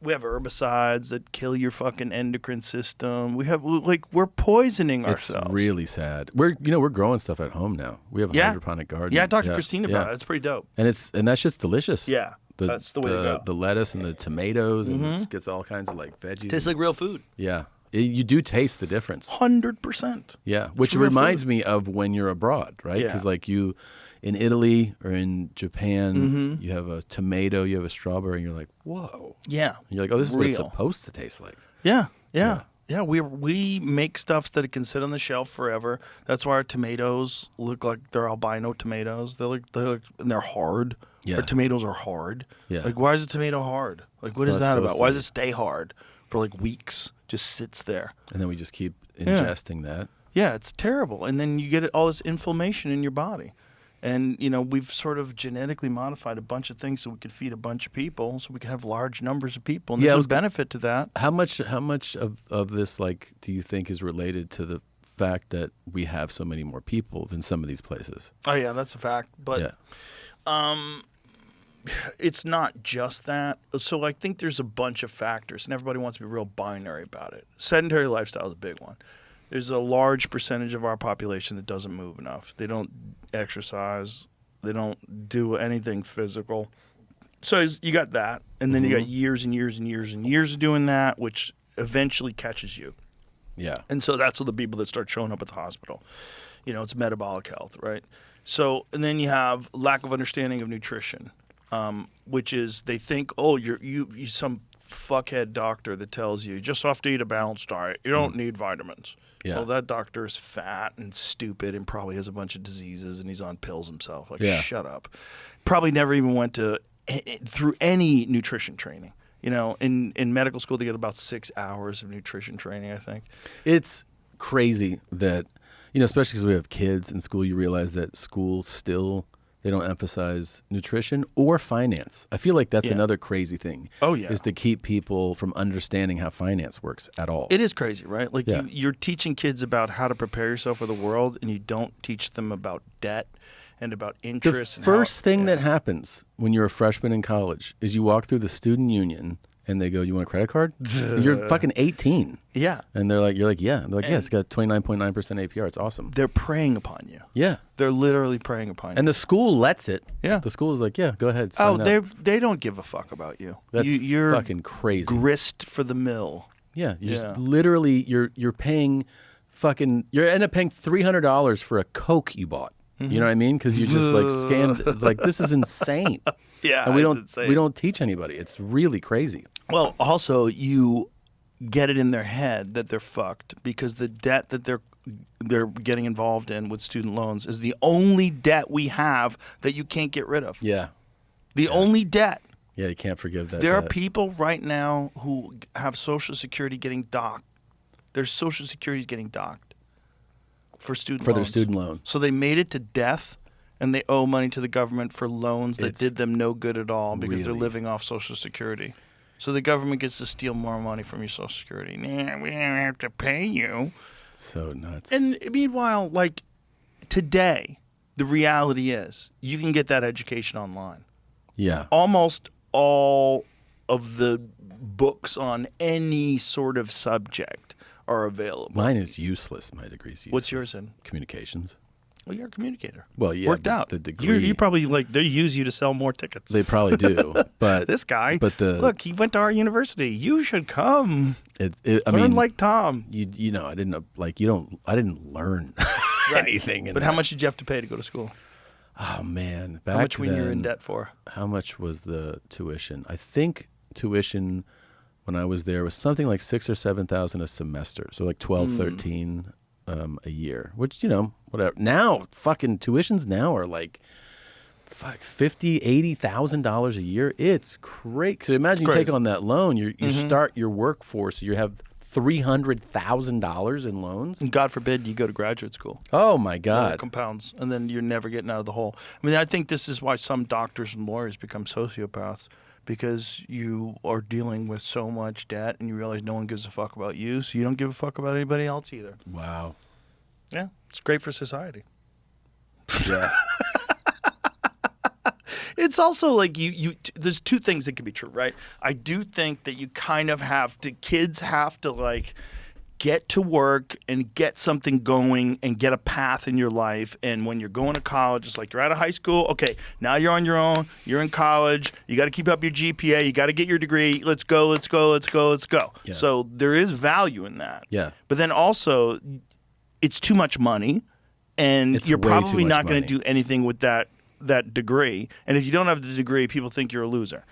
We have herbicides that kill your fucking endocrine system. We're poisoning It's ourselves. really sad. We're growing stuff at home now. We have a hydroponic garden. Yeah, I talked to Christina about it. It's pretty dope. And that's just delicious. Yeah, that's the way to go. The lettuce and the tomatoes and it gets all kinds of like veggies. Tastes like real food. Yeah. You do taste the difference. 100%. Yeah, which real reminds me of when you're abroad, right? Yeah. Because like you, in Italy or in Japan, you have a tomato, you have a strawberry, and you're like, whoa. Yeah. And you're like, oh, this is what it's Real. supposed to taste like. Yeah. We make stuff that it can sit on the shelf forever. That's why our tomatoes look like they're albino tomatoes. And they're hard. Yeah. Our tomatoes are hard. Yeah. Like, why is a tomato hard? Like, what It's is not that supposed about? to Why be. does it stay hard for like weeks? Just sits there. And then we just keep ingesting that. Yeah, it's terrible. And then you get all this inflammation in your body. And, you know, we've sort of genetically modified a bunch of things so we could feed a bunch of people, so we can have large numbers of people. And Yeah, I there's was a benefit to that. How much of this like do you think is related to the fact that we have so many more people than some of these places? Oh, yeah, that's a fact. But Yeah. it's not just that. So I think there's a bunch of factors, and everybody wants to be real binary about it. Sedentary lifestyle is a big one. There's a large percentage of our population that doesn't move enough. They don't exercise. They don't do anything physical. So you got that, and then you got years and years and years and years of doing that, which eventually catches you. Yeah. And so that's what the people that start showing up at the hospital. You know, it's metabolic health, right? So, and then you have lack of understanding of nutrition, which is they think, oh, you some fuckhead doctor that tells you just have to eat a balanced diet. You don't need vitamins. Yeah. Well, that doctor is fat and stupid and probably has a bunch of diseases and he's on pills himself. Like, Yeah. shut up. Probably never even went through any nutrition training. You know, in medical school, they get about 6 hours of nutrition training, I think. It's crazy that, especially because we have kids in school, you realize that school still, they don't emphasize nutrition or finance. I feel like that's another crazy thing. Oh, yeah. Is to keep people from understanding how finance works at all. It is crazy, right? Like Yeah. you're teaching kids about how to prepare yourself for the world, and you don't teach them about debt and about The interest. and first how, thing that happens when you're a freshman in college is you walk through the student union and they go, "You want a credit card?" You're fucking 18. Yeah. And you're like, yeah. They're like, yeah, it's got 29.9% APR. It's awesome. They're preying upon you. Yeah. They're literally preying upon you. And the school lets it. Yeah. The school is like, yeah, go ahead. Sign up. they don't give a fuck about you. That's You're fucking crazy. grist for the mill. Yeah. You're Yeah. just literally, you're paying you end up paying $300 for a Coke you bought. You know what I mean? Because you're just like scammed. Like, this is insane. Yeah, And we it's don't insane. we don't teach anybody. It's really crazy. Well, also you get it in their head that they're fucked because the debt that they're getting involved in with student loans is the only debt we have that you can't get rid of. Yeah. The only debt. Yeah, you can't forgive that. There are debt. people right now who have Social Security getting docked. Their Social Security is getting docked for student For their loans. student loan. So they made it to death, and they owe money to the government for loans that It's did them no good at all because they're really- living off Social Security. So the government gets to steal more money from your Social Security. Nah, we don't have to pay you. So nuts. And meanwhile, like today, the reality is you can get that education online. yeah. Almost all of the books on any sort of subject are available. Mine is useless. My degree's useless. What's yours in? Communications. Well, you're a communicator. Well, yeah. Worked but out. The degree. You probably they use you to sell more tickets. They probably do. But This guy. But look, he went to our university. You should come. I Learn mean, like Tom. you know, I didn't I didn't learn anything. In But how that. much did you have to pay to go to school? Oh man, back How much were you in then, debt for? How much was the tuition? I think tuition when I was there was something like $6,000 or $7,000 a semester. So like 12, 13 a year, which, whatever. Now fucking tuitions now are like $50,000, $80,000 a year. It's crazy. So imagine you take Crazy. on that loan, you start your workforce, you have $300,000 in loans. And God forbid you go to graduate school. Oh my It God. compounds, and then you're never getting out of the hole. I mean, I think this is why some doctors and lawyers become sociopaths, because you are dealing with so much debt and you realize no one gives a fuck about you, so you don't give a fuck about anybody else either. Wow. Yeah, it's great for society. Yeah. It's also like there's two things that can be true, right? I do think that you kind of kids have to like get to work and get something going and get a path in your life. And when you're going to college, it's like you're out of high school. Okay, now you're on your own. You're in college. You got to keep up your GPA. You got to get your degree. Let's go, let's go, let's go, let's go. Yeah. So there is value in that. Yeah. But then also, it's too much money, and It's you're way too probably much not going money. to do anything with that degree. And if you don't have the degree, people think you're a loser.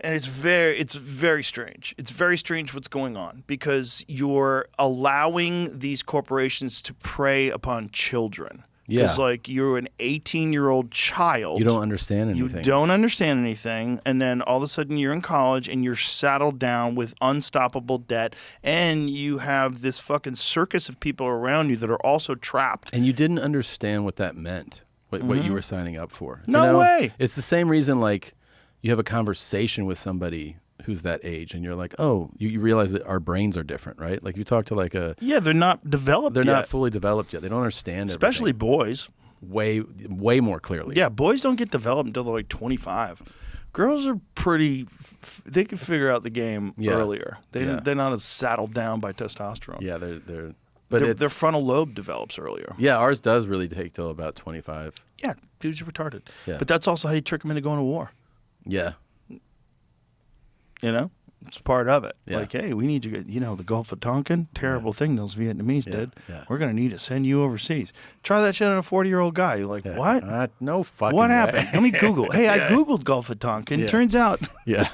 And it's very strange. It's very strange what's going on, because you're allowing these corporations to prey upon children. Yeah. Because like you're an 18-year-old child. You don't understand anything. You don't understand anything, and then all of a sudden you're in college and you're saddled down with unstoppable debt, and you have this fucking circus of people around you that are also trapped. And you didn't understand what that meant, what you were signing up for. No way. It's the same reason, like, you have a conversation with somebody who's that age, and you're like, oh, you realize that our brains are different, right? Like, you talk to like Yeah, they're not developed they're yet. not fully developed yet. They don't understand Especially boys. everything. way more clearly. Yeah, boys don't get developed until they're like 25. Girls are pretty. They can figure out the game Yeah. earlier. Yeah. They're not as saddled down by testosterone. Yeah, but Their frontal lobe develops earlier. yeah, ours does really take till about 25. Yeah, dudes are retarded. Yeah. But that's also how you trick them into going to war. Yeah. You know, it's part of it. Yeah. Like, hey, we need you. The Gulf of Tonkin, terrible thing those Vietnamese did. Yeah. We're gonna need to send you overseas. Try that shit on a 40-year-old guy. You're like, Yeah. what? No fucking What way. happened? Let me Google. Hey, I Googled Gulf of Tonkin. Yeah. Turns out Yeah.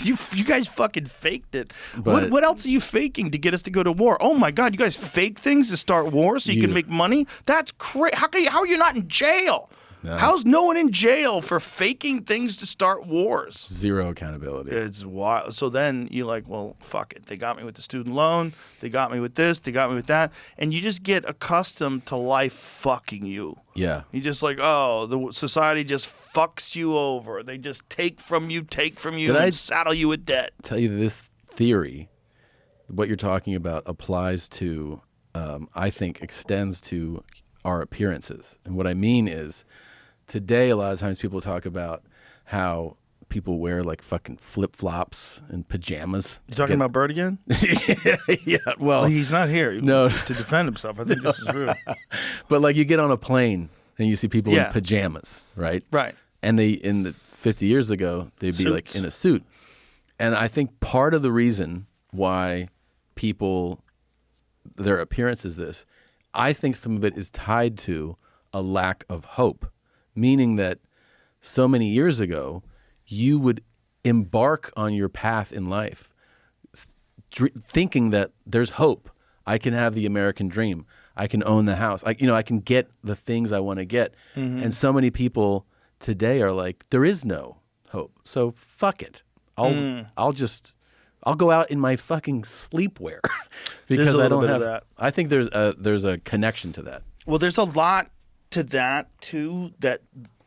you guys fucking faked it. But- What else are you faking to get us to go to war? Oh my God, you guys fake things to start war so you can You- make money? That's crazy. How are you not in jail? No. How's no one in jail for faking things to start wars? Zero accountability. It's wild. So then you're like, well, fuck it. They got me with the student loan. They got me with this. They got me with that. And you just get accustomed to life fucking you. Yeah. You just like, oh, the society just fucks you over. They just take from you, and saddle you with debt. Tell you this theory, what you're talking about applies to, I think, extends to our appearances. And what I mean is, today, a lot of times people talk about how people wear like fucking flip-flops and pajamas. You talking about Bert again? Yeah, well, He's not here. No. To defend himself. I think this is rude. but like you get on a plane and you see people Yeah. in pajamas, right? Right. And they, 50 years ago, they'd be like Suits. in a suit. And I think part of the reason why people, their appearance is this, I think some of it is tied to a lack of hope, meaning that so many years ago, you would embark on your path in life thinking that there's hope. I can have the American dream. I can own the house. I can get the things I want to get. Mm-hmm. And so many people today are like, there is no hope. So fuck it. I'll go out in my fucking sleepwear because a I little don't bit of have. that. I think there's a connection to that. Well, there's a lot to that too. That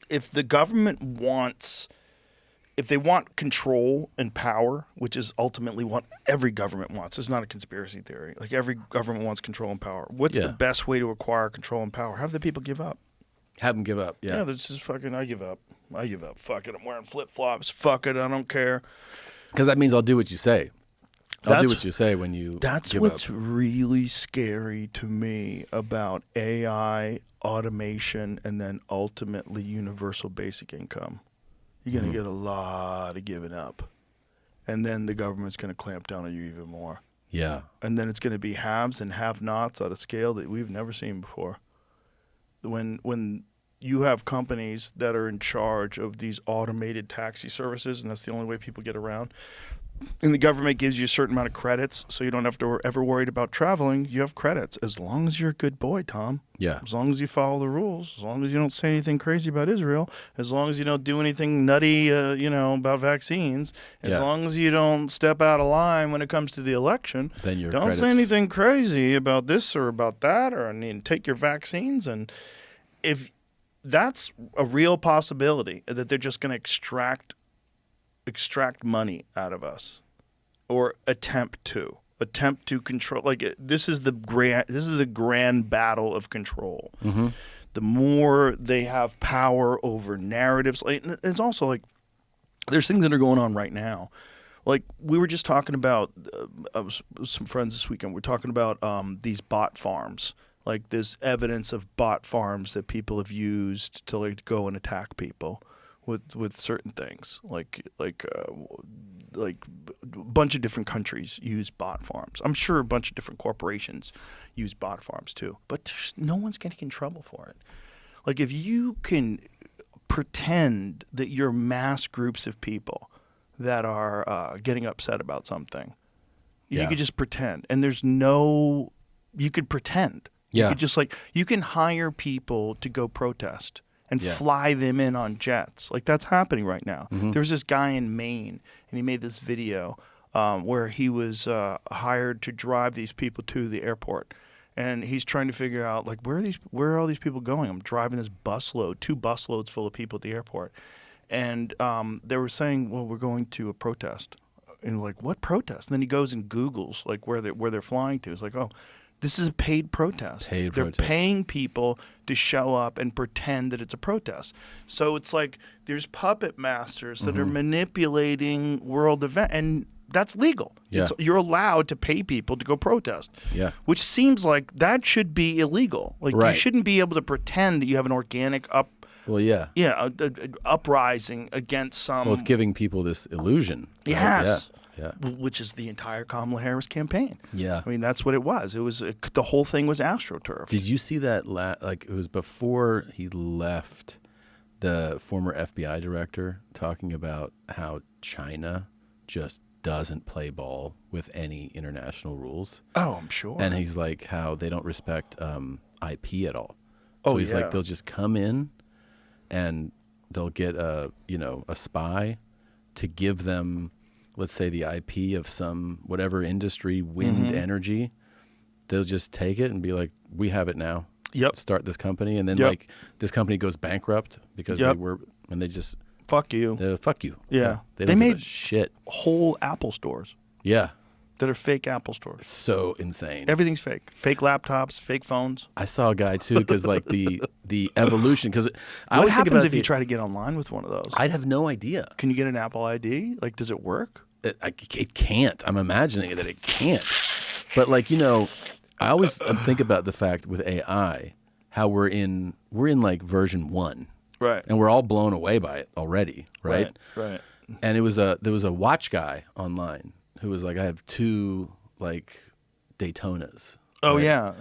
if the government wants, if they want control and power, which is ultimately what every government wants, it's not a conspiracy theory. Like every government wants control and power. What's the best way to acquire control and power? Have the people give up. Have them give up. Yeah. Yeah, that's just fucking. I give up. Fuck it. I'm wearing flip flops. Fuck it. I don't care. Because that means I'll do what you say. I'll do That's- what you say when you That's give what's up. really scary to me about AI, automation, and then ultimately universal basic income. You're going to get a lot of giving up. And then the government's going to clamp down on you even more. Yeah. And then it's going to be haves and have-nots at a scale that we've never seen before. When you have companies that are in charge of these automated taxi services, and that's the only way people get around, and the government gives you a certain amount of credits, so you don't have to ever worried about traveling. You have credits as long as you're a good boy, Tom. Yeah. As long as you follow the rules, as long as you don't say anything crazy about Israel, as long as you don't do anything nutty, about vaccines, as Yeah. long as you don't step out of line when it comes to the election, Then your don't say credits- anything crazy about this or about that, or take your vaccines. And if that's a real possibility, that they're just going to extract money out of us, or attempt to control. Like this is the grand battle of control. Mm-hmm. The more they have power over narratives, it's also like there's things that are going on right now. Like we were just talking about, I was with some friends this weekend. We're talking about these bot farms. Like there's evidence of bot farms that people have used to like go and attack people with certain things. Like a bunch of different countries use bot farms. I'm sure a bunch of different corporations use bot farms too. But no one's getting in trouble for it. Like if you can pretend that you're mass groups of people that are getting upset about something, you could just pretend. And you could pretend. Yeah. You could just you can hire people to go protest and fly them in on jets. Like that's happening right now. Mm-hmm. There's this guy in Maine, and he made this video where he was hired to drive these people to the airport. And he's trying to figure out where are all these people going? I'm driving this busload, 2 busloads full of people at the airport. And they were saying, well, we're going to a protest. And like, what protest? And then he goes and Googles where they're flying to. It's like, oh, this is a paid protest. They're paying people to show up and pretend that it's a protest. So it's like there's puppet masters that are manipulating world events, and that's legal. Yeah. You're allowed to pay people to go protest. Yeah. Which seems like that should be illegal. Like you shouldn't be able to pretend that you have an organic uprising against some. Well, it's giving people this illusion. Right? Yes. Yeah. Which is the entire Kamala Harris campaign. Yeah. I mean, that's what it was. It was the whole thing was AstroTurf. Did you see that? It was before he left, the former FBI director talking about how China just doesn't play ball with any international rules. Oh, I'm sure. And he's like how they don't respect IP at all. So he's like they'll just come in and they'll get a spy to give them, let's say, the IP of some whatever industry, wind energy. They'll just take it and be like, we have it now. Yep. Start this company, and then Yep. like this company goes bankrupt because Yep. they just Fuck you. fuck you. Yeah. They They don't give a made- shit. Whole Apple stores Yeah, that are fake Apple stores. so insane. Everything's fake. Fake laptops, fake phones. I saw a guy too because like the evolution. Because I What always think happens about if you try to get online with one of those? I'd have no idea. Can you get an Apple ID? Like, does it work? It can't. I'm imagining that it can't. But like I always think about the fact with AI how we're in like version 1, Right. and we're all blown away by it already, right? Right. And there was a watch guy online who was like, I have 2 like Daytonas. Oh, right? yeah.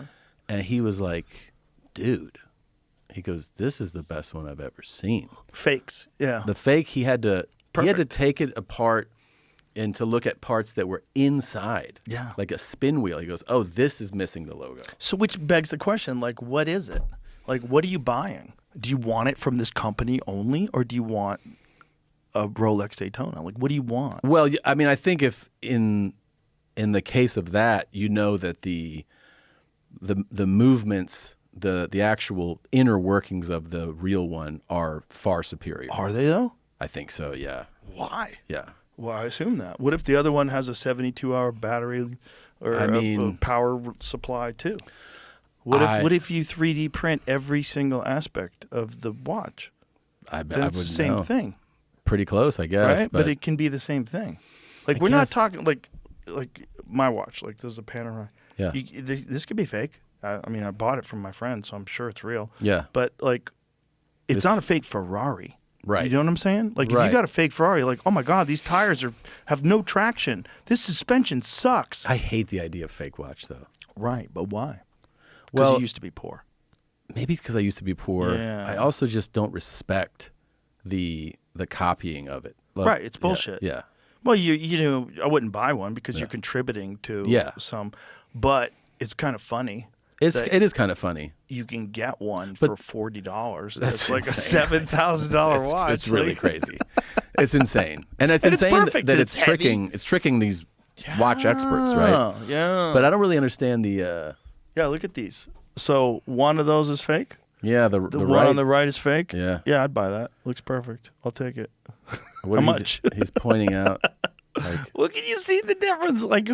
And he was like, dude, he goes, this is the best one I've ever seen. Fakes. Yeah. The fake, he had to Perfect. take it apart and to look at parts that were inside. Yeah. Like a spin wheel. He goes, oh, this is missing the logo. So which begs the question, like, what is it? Like, what are you buying? Do you want it from this company only, or do you want a Rolex Daytona? Like, what do you want? Well, I mean, I think if in the case of that, that the movements, the actual inner workings of the real one are far superior. Are they, though? I think so, yeah. Why? Yeah. Well, I assume that. What if the other one has a 72-hour battery or I mean- a power supply, too? What if you 3D print every single aspect of the watch? I bet Then I it's the wouldn't same know. thing, Pretty close, I guess. right? But it can be the same thing. Like, I we're not guess. talking, like my watch, like there's a panorama. Yeah. This could be fake. I mean, I bought it from my friend, so I'm sure it's real. Yeah. But, like, it's This- not a fake Ferrari. Right. You know what I'm saying? Like, if Right. you got a fake Ferrari, like, oh my God, these tires have no traction. This suspension sucks. I hate the idea of fake watch, though. Right, but why? Because Well, you used to be poor. maybe it's because I used to be poor. Yeah. I also just don't respect the copying of it. Like, Right, it's bullshit. Yeah. Well, I wouldn't buy one because you're contributing to Yeah. some, but it's kind of funny. It that is kind of funny. you can get one But- for $40. That's That's like insane. a $7,000 watch. It's really Like- crazy. It's insane, and it's And it's insane perfect, that and it's it's heavy. tricking. It's tricking these watch experts, right? Yeah. But I don't really understand the. Yeah, look at these. So one of those is fake. Yeah, the The one right. on the right is fake. Yeah. Yeah, I'd buy that. Looks perfect. I'll take it. What How are you much? He's pointing out. Like, Well, can you see the difference? Like,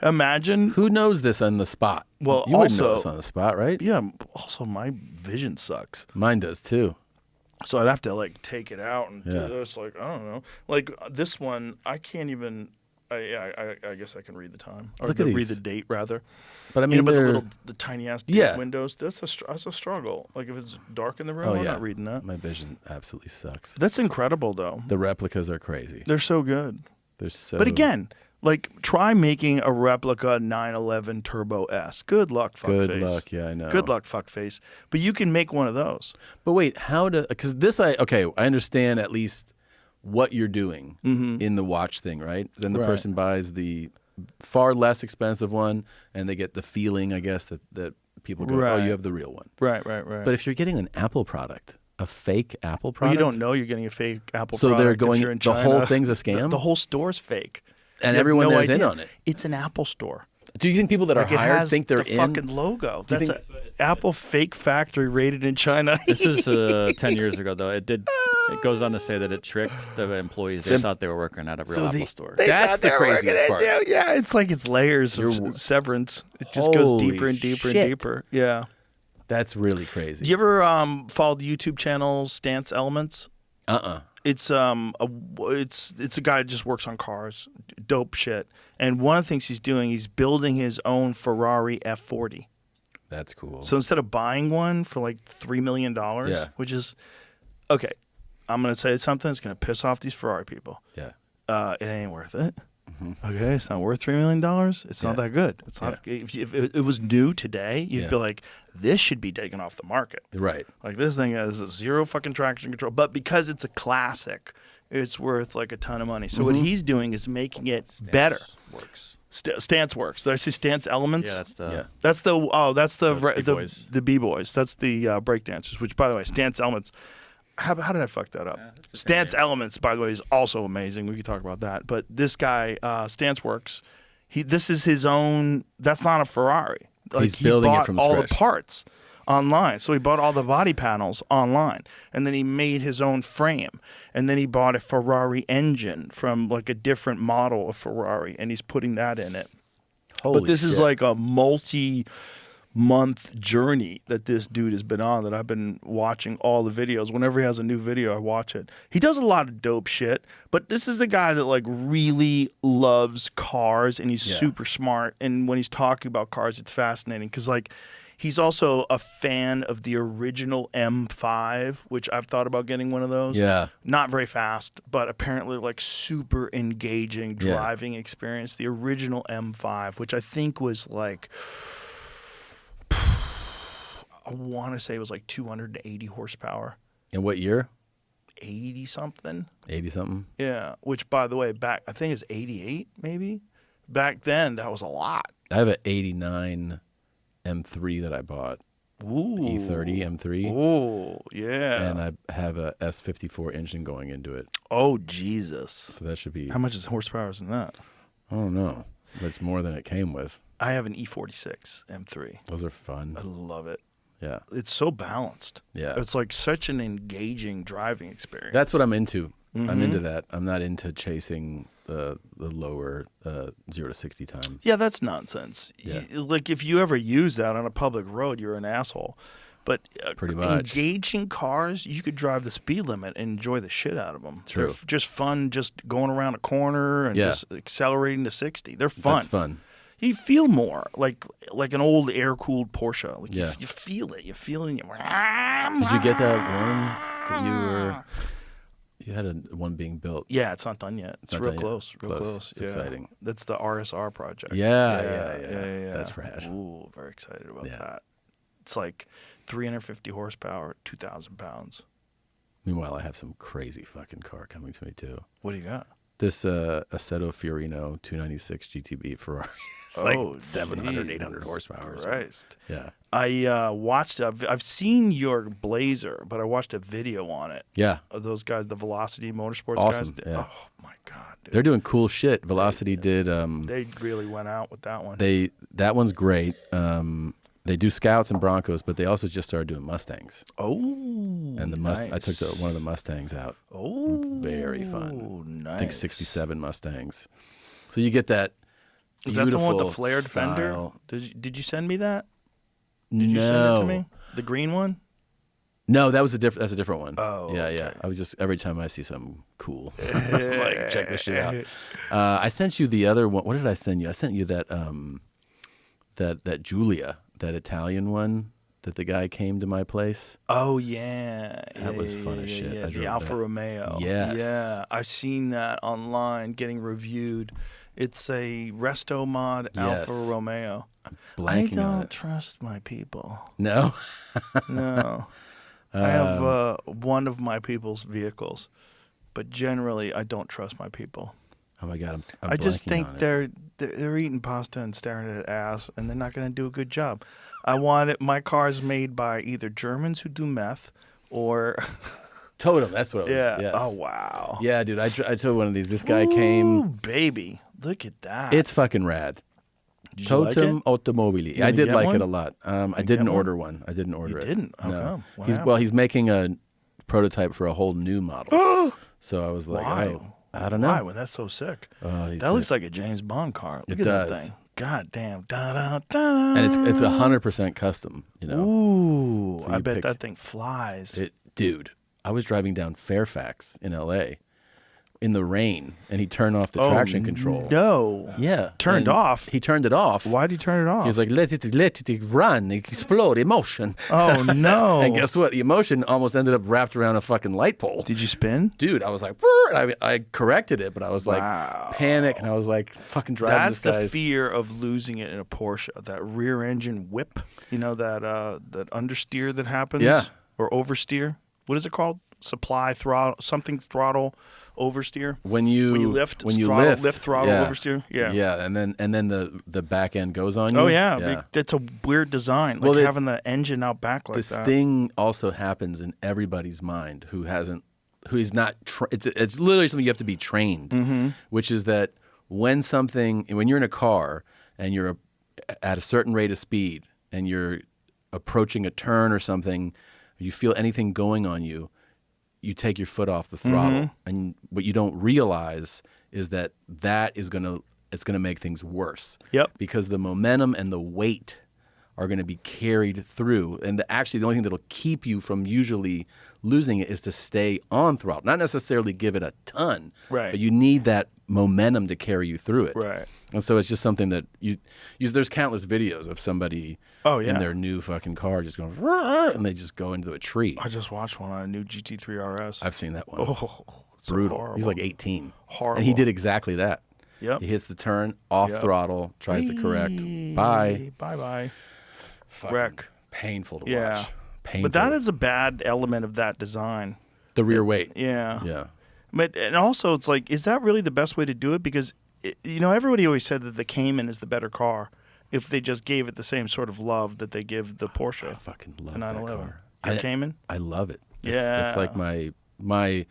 imagine. who knows this on the spot? Well, you wouldn't know also- this on the spot, right? Yeah. Also, my vision sucks. Mine does too. So I'd have to like take it out and Yeah. do this. Like, I don't know. Like this one, I can't even. I guess I can read the time or Look at read these. the date rather. But I mean, But they're- the tiny ass Yeah. windows. That's a struggle. Like if it's dark in the room, oh I'm yeah, not reading that. My vision absolutely sucks. That's incredible though. The replicas are crazy. They're so good. They're so. But again, like try making a replica 911 Turbo S. Good luck, fuckface. Good luck, yeah, I know. Good luck, fuckface. But you can make one of those. But wait, how to? Because this, I understand at least what you're doing in the watch thing, right? Then the Right. person buys the far less expensive one, and they get the feeling, I guess, that people go, "Oh, Right. you have the real one." Right. But if you're getting an Apple product, a fake Apple Well, product, you don't know you're getting a fake Apple So product. they're if going- you're in the whole China. thing's a scam? The whole store's fake. and You have everyone no there's in idea. on it. It's an Apple store. Do you think people that are Like it hired has think they're the in? fucking logo. Do you That's think- an Apple fake factory rated in China. This is 10 years ago, though. It goes on to say that it tricked the employees. They thought they were working at a real Apple store. They That's thought the they were craziest gonna part. do- Yeah, it's like it's layers of You're- severance. It just goes Holy deeper and deeper shit. and deeper. Yeah. That's really crazy. Do you ever follow the YouTube channel Stance Elements? It's it's a guy that just works on cars, dope shit. And one of the things he's doing, he's building his own Ferrari F40. That's cool. So instead of buying one for like $3 million, Yeah. which is okay, I'm gonna say something that's gonna piss off these Ferrari people. yeah. It ain't worth it. Okay, it's not worth $3 million. It's not Yeah. that good. It's not. If it was new today, you'd Yeah. be like, this should be taken off the market. Right. Like this thing has zero fucking traction control, but because it's a classic, it's worth like a ton of money. So what he's doing is making it better. Works. Stance works. Did I say Stance Elements? Yeah, that's the. Yeah. That's the The B-boys. the B-boys. That's the breakdancers. Which, by the way, Stance Elements. How did I fuck that up? Stance Elements, by the way, is also amazing. We could talk about that. But this guy, Stance Works, this is his own. That's not a Ferrari. Like, He's building it bought from all scratch. the parts online. So he bought all the body panels online, and then he made his own frame, and then he bought a Ferrari engine from like a different model of Ferrari, and he's putting that in it. But this is like a multi-month journey that this dude has been on, that I've been watching all the videos. Whenever he has a new video, I watch it. He does a lot of dope shit, but this is a guy that like really loves cars, and he's super smart. And when he's talking about cars, it's fascinating because like he's also a fan of the original M5, which I've thought about getting one of those. Yeah. Not very fast, but apparently like super engaging driving experience. The original M5, which I think was like, I want to say it was like 280 horsepower. In what year? 80 something. 80 something. Yeah. Which, by the way, back, I think it's 88 maybe. Back then, that was a lot. I have an 89 M3 that I bought. Ooh. E30 M3. Oh, yeah. And I have a S54 engine going into it. Oh, Jesus. So that should be. How much is horsepower is in that? I don't know. But it's more than it came with. I have an E46 M3. Those are fun. I love it. Yeah. It's so balanced. Yeah. It's like such an engaging driving experience. That's what I'm into. I'm into that. I'm not into chasing the lower 0 to 60 time. Yeah, that's nonsense. Yeah. Like if you ever use that on a public road, you're an asshole. But Pretty much. engaging cars, you could drive the speed limit and enjoy the shit out of them. True. They're just fun, just going around a corner and just accelerating to 60. They're fun. That's fun. You feel more like an old air-cooled Porsche. Like Yeah. you feel it. You feel it. In your... Did you get that one that you had one being built? Yeah, it's not done yet. It's Not real done yet. close. Real Close. close. It's Yeah. exciting. That's the RSR project. Yeah. That's rad. Ooh, very excited about Yeah. that. It's like 350 horsepower, 2,000 pounds. Meanwhile, I have some crazy fucking car coming to me too. What do you got? This Assetto Fiorino 296 GTB Ferrari. It's like 700, 800 horsepower. or something. Christ. Yeah. I watched, I've seen your Blazer, but I watched a video on it. Yeah. Of those guys, the Velocity Motorsports Awesome, guys. yeah. Oh, my God, dude. They're doing cool shit. Velocity did. They really went out with that one. That one's great. They do Scouts and Broncos, but they also just started doing Mustangs. Oh, And I took one of the Mustangs out. Oh, Very fun. Nice. I think 67 Mustangs. So you get that. Is that the one with the beautiful flared fender? style. Did you send me that? Did you No. send it to me? The green one? No, that's a different one. Oh, yeah. okay. I was just every time I see something cool, I'm like, check this shit out. I sent you the other one. What did I send you? I sent you that that Giulia, that Italian one that the guy came to my place. Oh yeah, That was fun as shit. Yeah, I the drove Alfa that. Romeo. Yes. Yeah, I've seen that online getting reviewed. It's a Restomod Alfa Yes. Romeo. Blanking I on don't it. trust my people. No. No, I have one of my people's vehicles, but generally I don't trust my people. Oh my god, I'm I just blanking think on it. they're eating pasta and staring at ass, and they're not going to do a good job. I want it. My car is made by either Germans who do meth, or Totem. That's what it was. yeah. Yes. Oh wow. Yeah, dude. I told one of these. This guy Ooh, came. baby, look at that. It's fucking rad. Did you like Totem it? Automobili. You I gonna did get like one? it a lot. I get didn't one? order one. I didn't order You it. didn't? How No. come? What He's making a prototype for a whole new model. So I was like, Why? oh, I don't know. Why? Well, that's so sick. He's That looks like a James Bond car. Look It at that does. thing. God damn. Da, da, da. and it's 100% custom. You know, Ooh, So I you bet pick- that thing flies. dude. I was driving down Fairfax in L.A. in the rain, and he turned off the Oh, traction control. No. Yeah, Turned and off? He turned it off. Why'd you turn it off? He was like, let it run, explode, emotion. oh no. And guess what? The emotion almost ended up wrapped around a fucking light pole. Did you spin? Dude, I was like, "Brr," and I corrected it, but I was like, Wow. panic, and I was like, fucking driving That's this the guy's. fear of losing it in a Porsche. That rear engine whip. You know that understeer that happens? Yeah. Or oversteer. What is it called? Supply throttle, something throttle, oversteer. When you lift, when you lift throttle, yeah. oversteer. Yeah. Yeah, and then the back end goes on you. Oh yeah, that's a weird design. Like having the engine out back like this that. This thing also happens in everybody's mind who is not. It's literally something you have to be trained, which is that when you're in a car and you're at a certain rate of speed and you're approaching a turn or something, you feel anything going on you, you take your foot off the throttle, and what you don't realize is that is gonna make things worse. Yep. Because the momentum and the weight are going to be carried through, and actually the only thing that'll keep you from usually losing it is to stay on throttle, not necessarily give it a ton, right? But you need that momentum to carry you through it, right? And so it's just something that there's countless videos of somebody in their new fucking car just going and they just go into a tree. I just watched one on a new GT3 RS. I've seen that one. Oh, it's brutal. Horrible. He's like 18. Horrible. And he did exactly that. Yep. He hits the turn, off throttle, tries to correct. Bye. Bye. Fucking Wreck. Painful to Yeah. watch. Painful. But that is a bad element of that design. The rear weight. Yeah. Yeah. But and also it's like, is that really the best way to do it? Because everybody always said that the Cayman is the better car if they just gave it the same sort of love that they give the Porsche. I fucking love the that 911. car. The Cayman? I love it. Yeah. It's like my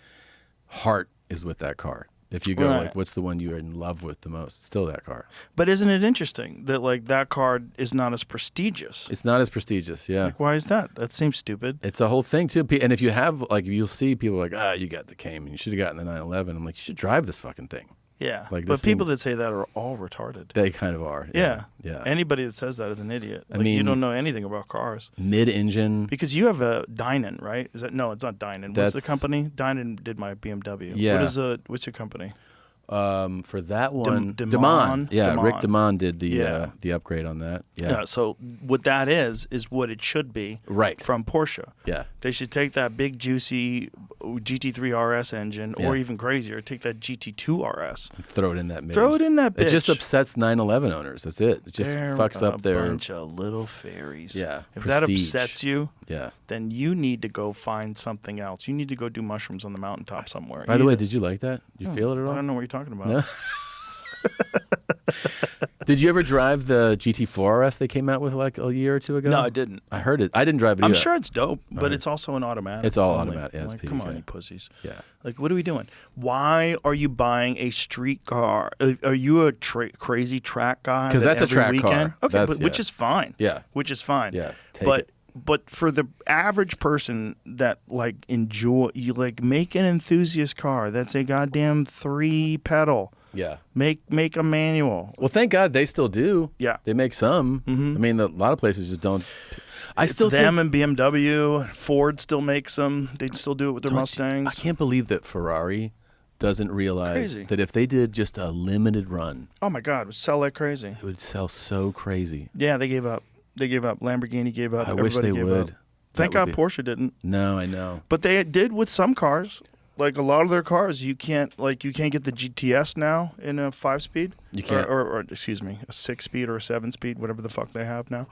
heart is with that car. If you go like, what's the one you're in love with the most? It's still that car. But isn't it interesting that like that car is not as prestigious? It's not as prestigious, yeah. Like, why is that? That seems stupid. It's a whole thing too. And if you have you'll see people like, you got the Cayman. You should have gotten the 911. I'm like, you should drive this fucking thing. Yeah. Like, but people that say that are all retarded. They kind of are. Yeah. Yeah. Anybody that says that is an idiot. I mean, you don't know anything about cars. Mid-engine. Because you have a Dynan, right? Is that no? It's not Dynan. What's the company? Dynan did my BMW. Yeah. What's your company? For that one, Damon. Yeah, Rick Damon did the upgrade on that. Yeah. So what that is what it should be. Right. From Porsche. Yeah. They should take that big juicy GT3 RS engine, or even crazier, take that GT2 RS. Throw it in that bitch. Throw it in that bitch. It just upsets 911 owners. That's it. It just fucks up their bunch of little fairies. Yeah. If prestige. that upsets you, yeah, then you need to go find something else. You need to go do mushrooms on the mountaintop somewhere. By the way, did you like that? Did you feel it at all? I don't know what you're talking about. No? Did you ever drive the GT4 RS they came out with like a year or two ago? No, I didn't. I heard it. I didn't drive it either. I'm sure it's dope, but it's also an automatic. It's all only. automatic. Yeah, it's like, come on, PDK. you pussies. Yeah. Like, what are we doing? Why are you buying a street car? Are you a crazy track guy? Because that's a track weekend? car. Okay, which is fine. Yeah. Which is fine. Yeah. But for the average person that like enjoy, you like make an enthusiast car that's a goddamn 3-pedal. Yeah. Make a manual. Well, thank God they still do. Yeah. They make some. I mean, a lot of places just don't. It's them and BMW. Ford still makes them. They still do it with their Mustangs. I can't believe that Ferrari doesn't realize that if they did just a limited run. Oh my God, it would sell like crazy. It would sell so crazy. Yeah, they gave up. Lamborghini gave up. I wish they would. Thank God Porsche didn't. No, I know. But they did with some cars. Like a lot of their cars, you can't get the GTS now in a 5-speed. You can't. Or excuse me, a 6-speed or a 7-speed, whatever the fuck they have now.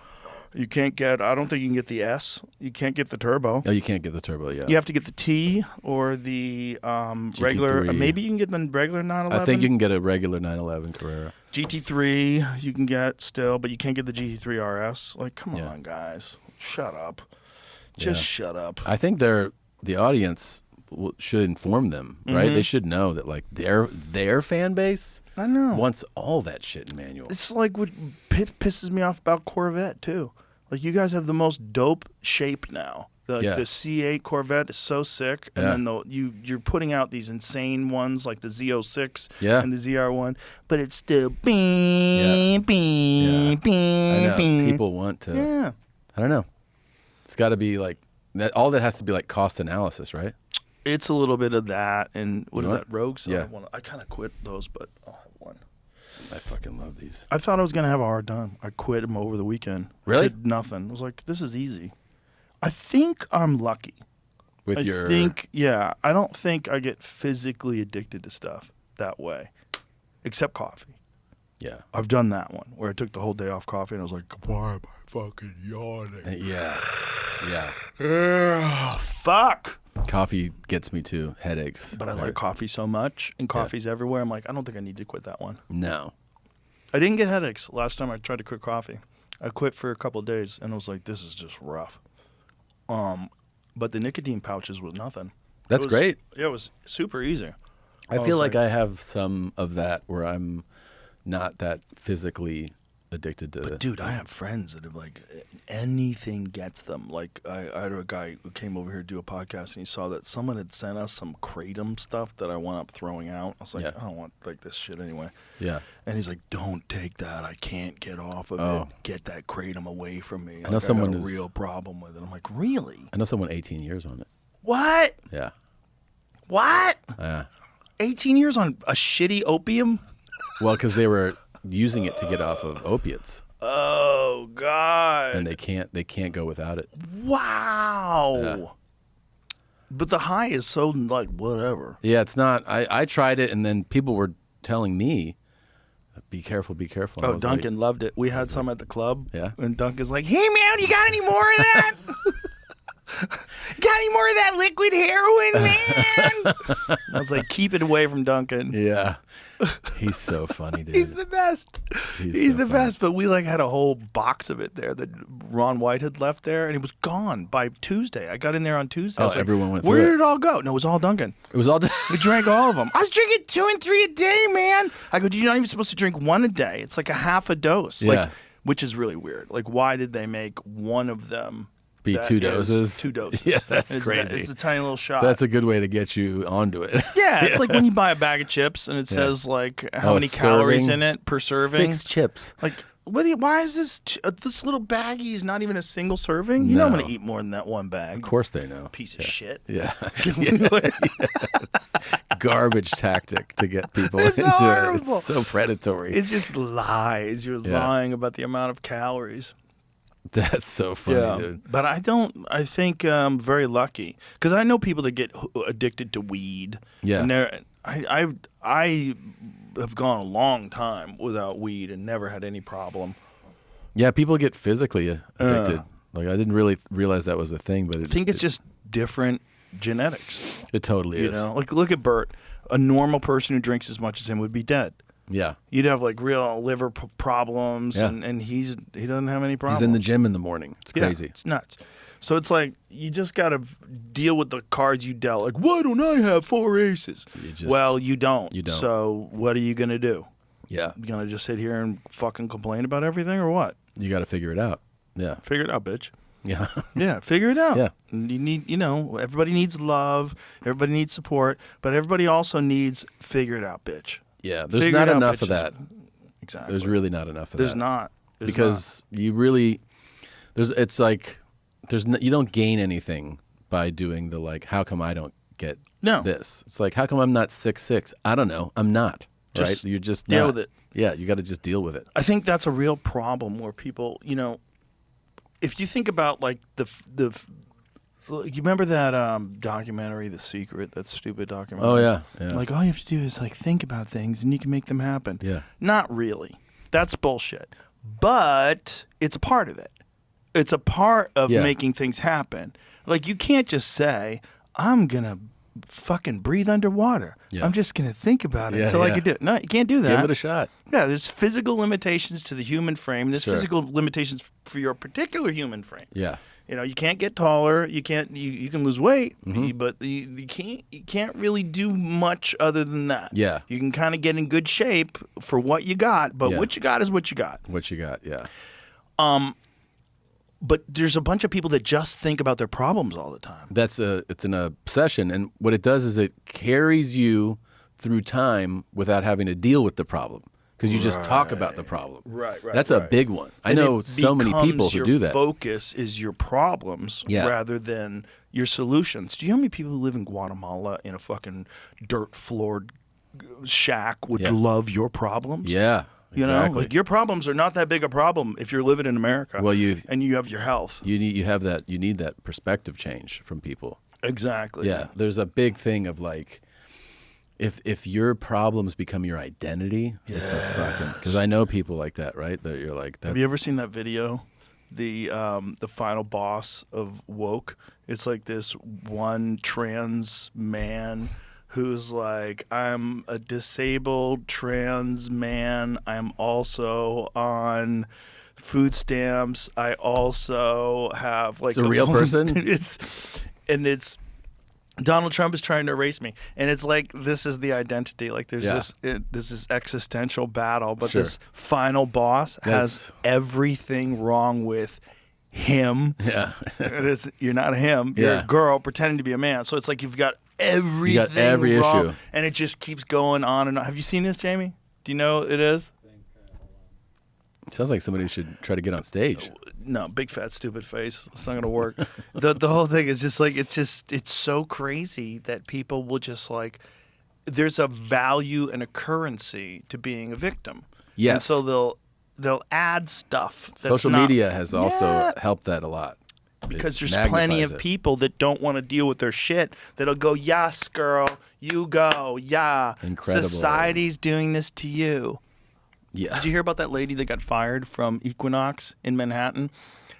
You can't get. I don't think you can get the S. You can't get the turbo. Oh, you can't get the turbo. Yeah. You have to get the T or the regular. Maybe you can get the regular 911. I think you can get a regular 911 Carrera. GT3 you can get still, but you can't get the GT3 RS. Like, come on, guys, shut up. Just shut up. I think the audience should inform them, right? They should know that like their fan base wants all that shit in manual. It's like what pisses me off about Corvette too. Like, you guys have the most dope shape now. The C8 Corvette is so sick, and then you're putting out these insane ones like the Z06 and the ZR1, but it's still beep. I know. People want to. Yeah. I don't know. It's got to be like that. All that has to be like cost analysis, right? It's a little bit of that, and what is that, Rogues? Yeah. I kind of quit those, but I'll have one. I fucking love these. I thought I was going to have a hard time. I quit them over the weekend. Really? I did nothing. I was like, this is easy. I think I'm lucky. I don't think I get physically addicted to stuff that way, except coffee. Yeah. I've done that one where I took the whole day off coffee, and I was like, why am I fucking yawning? Yeah. Fuck. Coffee gets me too. Headaches. But I like coffee so much, and coffee's everywhere. I'm like, I don't think I need to quit that one. No. I didn't get headaches last time I tried to quit coffee. I quit for a couple of days, and I was like, this is just rough. But the nicotine pouches was nothing. That's great. Yeah, it was super easy. I feel like I have some of that where I'm not that physically addicted to. But dude, I have friends that have like anything gets them. Like I had a guy who came over here to do a podcast, and he saw that someone had sent us some kratom stuff that I wound up throwing out. I was like, I don't want like this shit anyway. Yeah. And he's like, don't take that. I can't get off of it. Get that kratom away from me. I know someone I got a real problem with it. I'm like, really? I know someone 18 years on it. What? Yeah. What? Yeah. 18 years on a shitty opium? Well, because they were using it to get off of opiates. Oh God! And they can't go without it. Wow. Yeah. But the high is so like whatever. Yeah, it's not. I tried it, and then people were telling me, "Be careful, be careful." And Oh, Duncan loved it. We had some at the club. Yeah. And Duncan's like, "Hey man, you got any more of that? Got any more of that liquid heroin, man?" I was like, "Keep it away from Duncan." Yeah. He's so funny, dude. He's the best. He's so the funny. best. But we like had a whole box of it there that Ron White had left there, and it was gone by Tuesday. I got in there on Tuesday. I was like, everyone went Where through did it. it all go? No, it was all Duncan. It was all. We drank all of them. I was drinking 2 and 3 a day, man. I go, you're not even supposed to drink one a day. It's like a half a dose. Yeah. Like, which is really weird. Like, why did they make one of them Be that 2 is doses? 2 doses. Yeah, that's It's crazy. It's a tiny little shot. That's a good way to get you onto it. yeah, it's like when you buy a bag of chips and it says like how Oh, many a calories serving? in it per serving. 6 chips. Like, why is this little baggie is not even a single serving? You know I'm No. going to eat more than that one bag. Of course they know. Piece of shit. Yeah. Yes. Garbage tactic to get people It's into horrible. it. It's so predatory. It's just lies. You're lying about the amount of calories. That's so funny, dude. But I think I'm very lucky because I know people that get addicted to weed. Yeah. And I have gone a long time without weed and never had any problem. Yeah, people get physically addicted. Like I didn't really realize that was a thing, but I think it's just different genetics. it totally You is. know, like look at Bert. A normal person who drinks as much as him would be dead. Yeah. You'd have like real liver problems, Yeah. and he doesn't have any problems. He's in the gym in the morning. It's crazy. Yeah, it's nuts. So it's like you just got to deal with the cards you dealt. Like, why don't I have 4 aces? Well, you don't. You don't. So what are you gonna do? Yeah. You gonna just sit here and fucking complain about everything, or what? You got to figure it out. Yeah. Figure it out, bitch. Yeah. Yeah, figure it out. Yeah. And you need, everybody needs love. Everybody needs support, but everybody also needs figure it out, bitch. Yeah. There's Figure not it out, enough of bitches. that. Exactly. There's really not enough of There's that. not. Because you really it's like you don't gain anything by doing the like how come I don't get No. this. It's like how come I'm not 6'6"? I don't know. I'm not. Just right? You're just deal not. with it. Yeah, you got to just deal with it. I think that's a real problem where people, if you think about like you remember that documentary, The Secret, that stupid documentary? Oh yeah. Yeah. Like all you have to do is like think about things and you can make them happen. Yeah. Not really. That's bullshit. But it's a part of it. It's a part of Yeah. making things happen. Like you can't just say, I'm going to fucking breathe underwater. Yeah. I'm just going to think about it Yeah, until I yeah. can do it. No, you can't do that. Give it a shot. Yeah, there's physical limitations to the human frame. There's Sure. physical limitations for your particular human frame. Yeah. You can't get taller. You can't. You can lose weight, Mm-hmm. but you can't really do much other than that. Yeah. You can kind of get in good shape for what you got, but Yeah. what you got is what you got. What you got? Yeah. But there's a bunch of people that just think about their problems all the time. It's an obsession, and what it does is it carries you through time without having to deal with the problem because you just talk about the problem. Right, That's a big one. I know so many people who do that. Your focus is your problems Yeah. rather than your solutions. Do you know how many people who live in Guatemala in a fucking dirt floored shack would Yeah. love your problems? Yeah. You Exactly. know, like your problems are not that big a problem if you're living in America. Well, and you have your health. you need that perspective change from people. Exactly. Yeah, there's a big thing of like, if your problems become your identity, it's a fucking. Because I know people like that, right? That you're like. That, Have you ever seen that video? The final boss of woke It's like this one trans man who's like, I'm a disabled trans man. I'm also on food stamps. I also have like It's a real person? It's Donald Trump is trying to erase me. And it's like, this is the identity. Like there's this is existential battle, but Sure. this final boss has everything wrong with him. Yeah. You're not a him. You're Yeah. a girl pretending to be a man. So it's like you've got everything You got every wrong, issue. and it just keeps going on and on. Have you seen this, Jamie? Do you know what it is? Sounds like somebody should try to get on stage. No, big fat stupid face. It's not gonna work. the whole thing is just like it's so crazy that people will just like. There's a value and a currency to being a victim. Yes. And so they'll add stuff. That's Social not- media has also Yeah. helped that a lot. Because It there's plenty magnifies of it. people that don't want to deal with their shit that'll go, yes, girl, you go, yeah. Incredible. Society's doing this to you. Yeah. Did you hear about that lady that got fired from Equinox in Manhattan?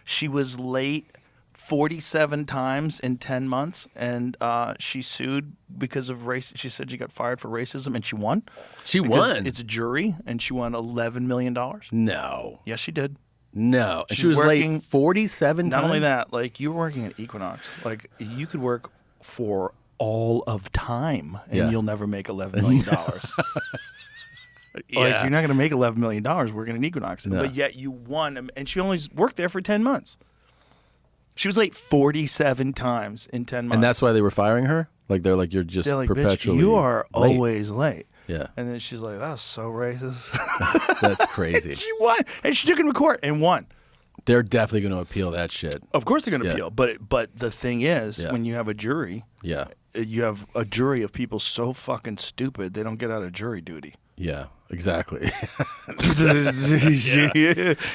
She was late 47 times in 10 months, and she sued because of race. She said she got fired for racism, and she won. She Because won? It's a jury, and she won $11 million. No. Yes, she did. No. And She's she was working- late 47 times? Not only that, like you were working at Equinox, like you could work for all of time and Yeah. you'll never make $11 million. Like you're not going to make $11 million working at Equinox, No. but yet you won, and she only worked there for 10 months. She was late 47 times in 10 months. And that's why they were firing her? Like they're like, you're just they're like, perpetually bitch, you are late. always late. Yeah. And then she's like, that's so racist. That's crazy. She won, and she took him to court and won. They're definitely going to appeal that shit. Of course they're going to Yeah. appeal, but the thing is, Yeah. when you have a jury, Yeah. you have a jury of people so fucking stupid they don't get out of jury duty. Yeah. Exactly.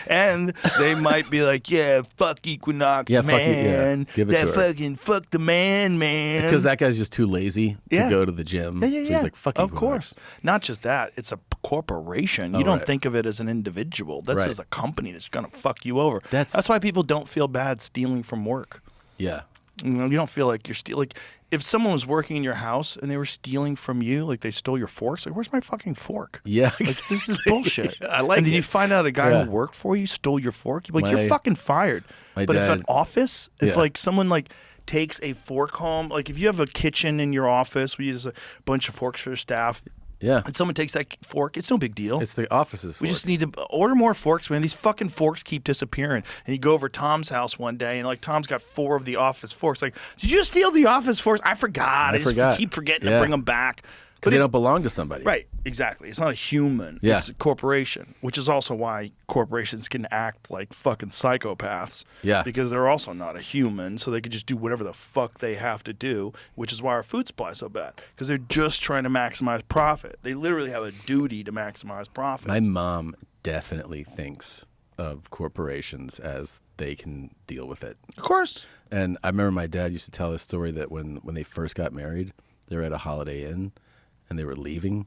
And they might be like, yeah, fuck Equinox, Yeah, fuck it, yeah. man. Give it that to her. fucking fuck the man. Because that guy's just too lazy Yeah. to go to the gym. Yeah, yeah, So yeah. he's like, fuck Of Equinox. course. Not just that. It's a corporation. Oh, You don't right. think of it as an individual. That's Right. just a company that's going to fuck you over. That's why people don't feel bad stealing from work. Yeah. You know, you don't feel like you're stealing. Like, if someone was working in your house and they were stealing from you, like they stole your forks, like, where's my fucking fork? Yeah. Like, this is bullshit. I like and then it. you find out a guy Yeah. who worked for you stole your fork. You're like, My- you're fucking fired. my But if an dad- office, if Yeah. like someone like takes a fork home, like if you have a kitchen in your office, we use a bunch of forks for the staff, Yeah. and someone takes that fork, it's no big deal. It's the office's We fork. just need to order more forks, man. These fucking forks keep disappearing. And you go over Tom's house one day, and like Tom's got 4 of the office forks. Like, did you steal the office forks? I forgot. I just forgot. keep forgetting to Yeah. bring them back. Because But they if- don't belong to somebody. Right, exactly. It's not a human. Yeah. It's a corporation, which is also why corporations can act like fucking psychopaths. Yeah. Because they're also not a human, so they could just do whatever the fuck they have to do, which is why our food supply is so bad. Because they're just trying to maximize profit. They literally have a duty to maximize profit. My mom definitely thinks of corporations as they can deal with it. Of course. And I remember my dad used to tell this story that when they first got married, they were at a Holiday Inn and they were leaving.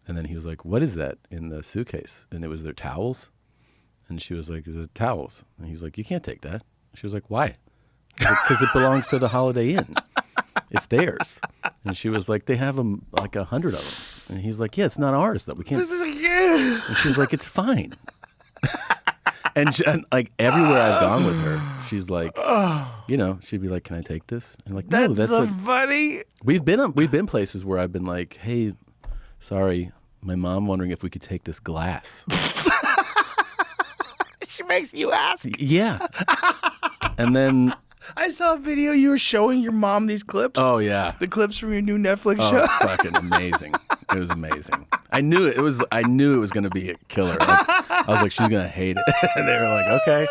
And then he was like, what is that in the suitcase? And it was their towels. And she was like, the towels. And he's like, you can't take that. She was like, why? Because it belongs to the Holiday Inn. It's theirs. And she was like, they have them like 100 of them. And he's like, yeah, it's not ours though. We can't. And she's like, it's fine. And like everywhere I've gone with her, she's like, you know, she'd be like, "Can I take this?" And like, no, that's so like, funny. we've been places where I've been like, "Hey, sorry, my mom wondering if we could take this glass." She makes you ask. Yeah. And then, I saw a video you were showing your mom these clips. oh yeah, The clips from your new Netflix oh show. fucking amazing! It was amazing. I knew it was going to be a killer. Like, I was like, she's gonna hate it. And they were like, okay.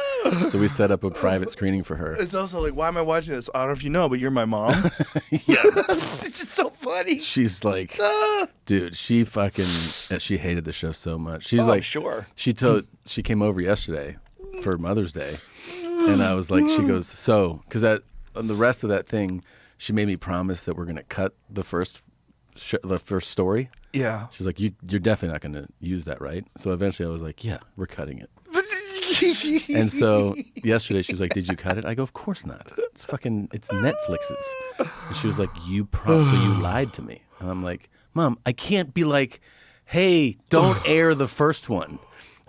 So we set up a private screening for her. It's also like, why am I watching this? I don't know if you know, but you're my mom. Yeah. It's just so funny. She's like, dude, she hated the show so much. She's Oh, like, I'm sure. She came over yesterday for Mother's Day, and I was like, she goes, so, because on the rest of that thing, she made me promise that we're gonna cut the first story. Yeah. She's like, you're definitely not gonna use that, right? So eventually, I was like, yeah, we're cutting it. And so yesterday she's like, "Did you cut it?" I go, "Of course not. It's Netflix's." And she was like, so you lied to me." And I'm like, "Mom, I can't be like, hey, don't air the first one."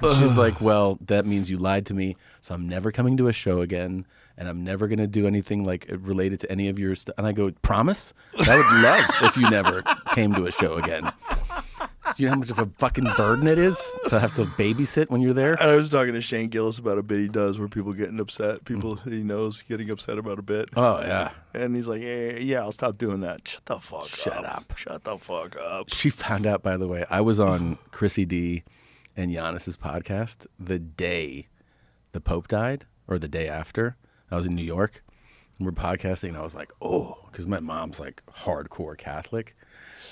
And she's like, "Well, that means you lied to me, so I'm never coming to a show again, and I'm never going to do anything like related to any of your stuff." And I go, "Promise? I would love if you never came to a show again." Do you know how much of a fucking burden it is to have to babysit when you're there? I was talking to Shane Gillis about a bit he does where people getting upset, people he knows getting upset about a bit. Oh, yeah. And he's like, yeah, I'll stop doing that. Shut the fuck Shut up. Shut the fuck up. She found out, by the way, I was on Chrissy D and Giannis's podcast the day the Pope died, or the day after. I was in New York, and we're podcasting, and I was like, oh, because my mom's like hardcore Catholic.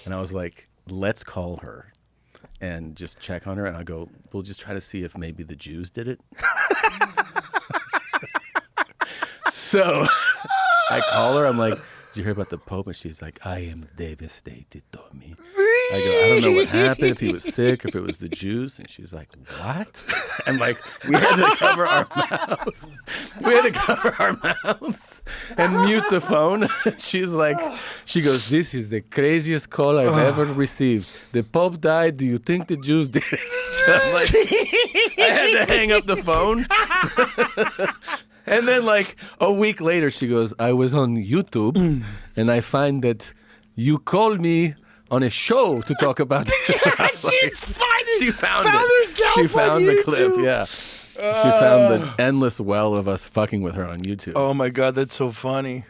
And I was like, let's call her and just check on her. And I go, we'll just try to see if maybe the Jews did it. So I call her. I'm like, "Did you hear about the Pope?" And she's like, "I am devastated, Tommy." I go, "I don't know what happened, if he was sick, if it was the Jews." And she's like, "What?" And like, we had to cover our mouths. We had to cover our mouths and mute the phone. She goes, "This is the craziest call I've ever received. The Pope died. Do you think the Jews did it?" I'm like, I had to hang up the phone. And then like a week later, she goes, "I was on YouTube and I find that you called me on a show to talk about this." She found it. She found the clip, yeah. She found the endless well of us fucking with her on YouTube. Oh my God, that's so funny.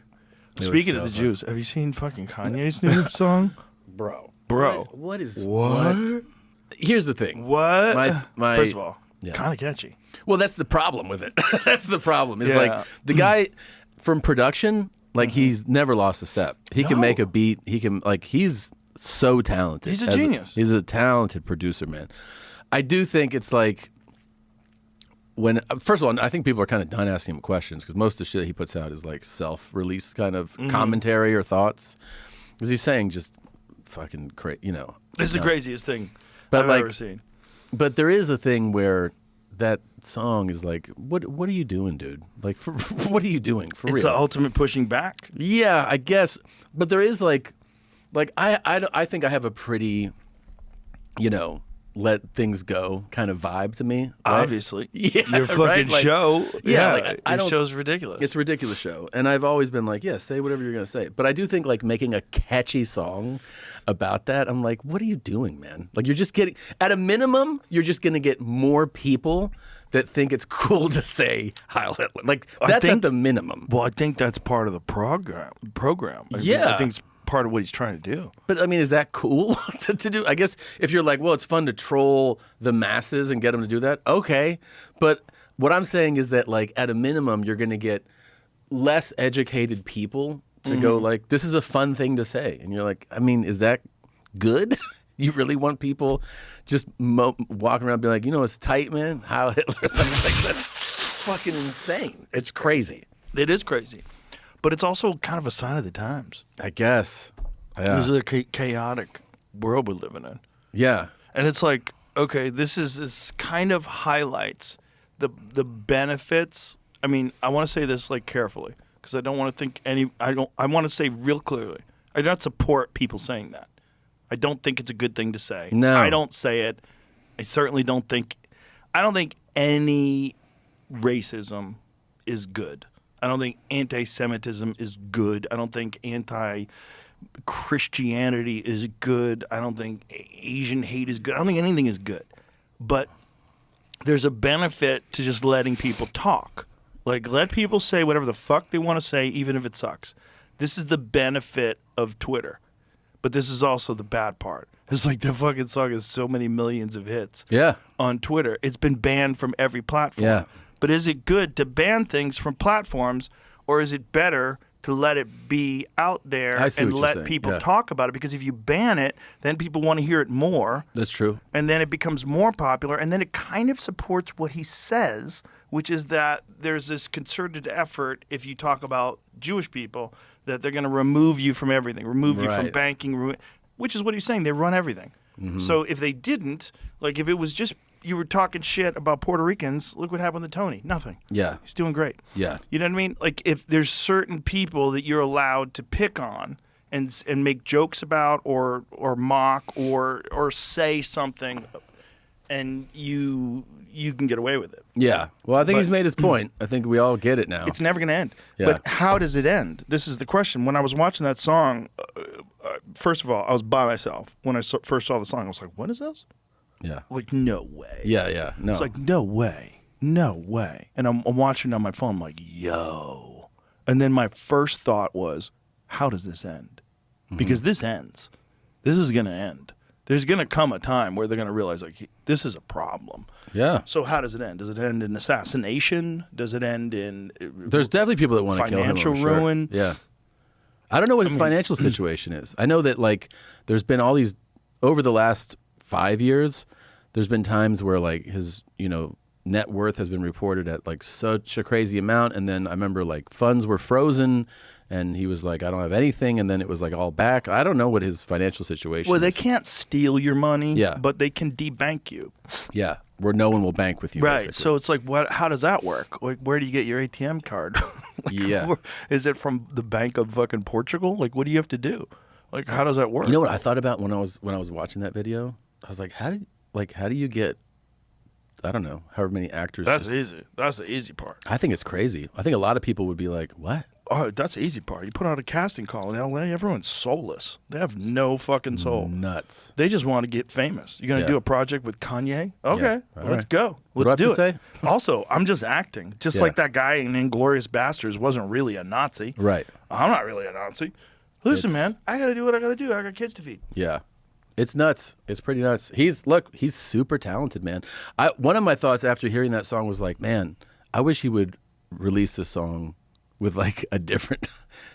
Speaking of the Jews, have you seen fucking Kanye's new song? Bro. What? Here's the thing. What? My First of all, Yeah. kind of catchy. Well, that's the problem with it. That's the problem. Is like the guy from production, like he's never lost a step. He can make a beat. He can he's so talented. He's a genius. He's a talented producer, man. I do think it's like first of all, I think people are kind of done asking him questions because most of the shit he puts out is like self-released kind of commentary or thoughts. Because he's saying just fucking crazy, This is the craziest thing But I've like- ever seen. But there is a thing where that song is like, what are you doing, dude? Like, what are you doing for It's real? the ultimate pushing back. Yeah, I guess. But there is like I think I have a pretty, let things go kind of vibe to me. Right? Obviously. Yeah, Your fucking right? Like, show. yeah, like, I your don't- show's ridiculous. It's a ridiculous show. And I've always been like, yeah, say whatever you're going to say. But I do think like making a catchy song about that, I'm like, what are you doing, man? Like you're just getting, at a minimum, you're just going to get more people that think it's cool to say Heil Hitler. Like that's at the minimum. Well, I think that's part of the program. Yeah. I think it's part of what he's trying to do. But I mean, is that cool to do? I guess if you're like, well, it's fun to troll the masses and get them to do that. Okay. But what I'm saying is that like at a minimum, you're going to get less educated people to go like, this is a fun thing to say. And you're like, I mean, is that good? You really want people just walking around being like, it's tight, man? Heil Hitler. Like, that's fucking insane. It's crazy. It is crazy. But it's also kind of a sign of the times. I guess. Yeah. This is a chaotic world we're living in. Yeah. And it's like, okay, this kind of highlights the benefits. I mean, I want to say this like carefully because I don't want to think I want to say real clearly. I don't support people saying that. I don't think it's a good thing to say. No. I don't say it. I certainly don't think any racism is good. I don't think anti-Semitism is good. I don't think anti-Christianity is good. I don't think Asian hate is good. I don't think anything is good. But there's a benefit to just letting people talk. Like, let people say whatever the fuck they want to say, even if it sucks. This is the benefit of Twitter. But this is also the bad part. It's like the fucking song has so many millions of hits on Twitter. It's been banned from every platform. Yeah. But is it good to ban things from platforms, or is it better to let it be out there and let people talk about it? Because if you ban it, then people want to hear it more. That's true. And then it becomes more popular, and then it kind of supports what he says, which is that there's this concerted effort, if you talk about Jewish people, that they're going to remove you from everything, remove you from banking, which is what he's saying. They run everything. Mm-hmm. So if they didn't, like if it was just you were talking shit about Puerto Ricans. Look what happened to Tony. Nothing. Yeah. He's doing great. Yeah. You know what I mean? Like if there's certain people that you're allowed to pick on and make jokes about or mock or say something, and you can get away with it. Yeah. Well, I think he's made his point. I think we all get it now. It's never going to end. Yeah. But how does it end? This is the question. When I was watching that song, first of all, I was by myself. When I first saw the song, I was like, what is this? Yeah. Like, no way. Yeah. No. It's like, no way. No way. And I'm watching it on my phone. I'm like, yo. And then my first thought was, how does this end? Because this ends. This is going to end. There's going to come a time where they're going to realize, like, this is a problem. Yeah. So how does it end? Does it end in assassination? Does it end in There's definitely people that want to kill him. financial I'm sure. ruin? Yeah. I don't know what his financial situation is. I know that, like, there's been all these, over the last 5 years, there's been times where, like, his, net worth has been reported at, like, such a crazy amount. And then I remember, like, funds were frozen. And he was like, I don't have anything. And then it was like all back. I don't know what his financial situation Well, is. they can't steal your money, Yeah. but they can debank you. Yeah. Where no one will bank with you. Right. Basically. So it's like, how does that work? Like, where do you get your ATM card? Yeah. Is it from the Bank of fucking Portugal? Like, what do you have to do? Like, how does that work? You know what I thought about when I was watching that video? I was like, how do you get, I don't know, however many actors? That's easy. That's the easy part. I think it's crazy. I think a lot of people would be like, what? Oh, that's the easy part. You put out a casting call in LA, everyone's soulless. They have no fucking soul. Nuts. They just want to get famous. You're going to Yeah. do a project with Kanye? Okay, All let's right. go. What do I Let's have do to it. say? Also, I'm just acting. Just Yeah. like that guy in Inglourious Basterds wasn't really a Nazi. Right. I'm not really a Nazi. Listen, man, I got to do what I got to do. I got kids to feed. Yeah. It's nuts. It's pretty nuts. He's super talented, man. One of my thoughts after hearing that song was like, man, I wish he would release this song with like a different,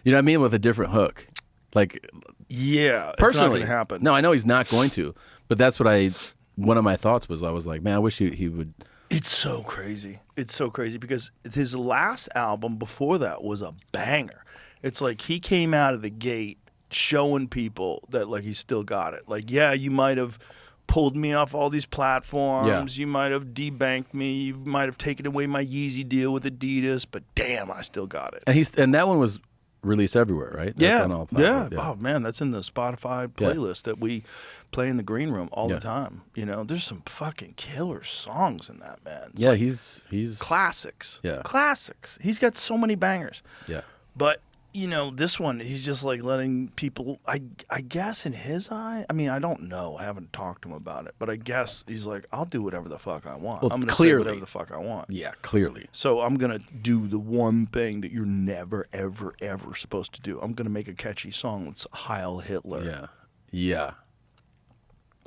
you know what I mean? With a different hook. Like, Yeah, it's not personally. going to happen. No, I know he's not going to, but that's what one of my thoughts was. I was like, man, I wish he would. It's so crazy. It's so crazy because his last album before that was a banger. It's like he came out of the gate showing people that like he still got it. Like, yeah, you might have pulled me off all these platforms. Yeah. You might have debanked me. You might have taken away my Yeezy deal with Adidas, but damn, I still got it. And that one was released everywhere, right? That's Yeah, on all yeah. platforms. Oh man, that's in the Spotify playlist that we play in the green room all Yeah. the time. You know, there's some fucking killer songs in that, man. It's Yeah, like he's classics. Yeah. Classics. He's got so many bangers. Yeah. But you know, this one, he's just like letting people, I guess in his eye, I mean, I don't know. I haven't talked to him about it. But I guess he's like, I'll do whatever the fuck I want. Well, I'm going to say clearly. whatever the fuck I want. Yeah, clearly. So I'm going to do the one thing that you're never, ever, ever supposed to do. I'm going to make a catchy song that's Heil Hitler. Yeah. Yeah.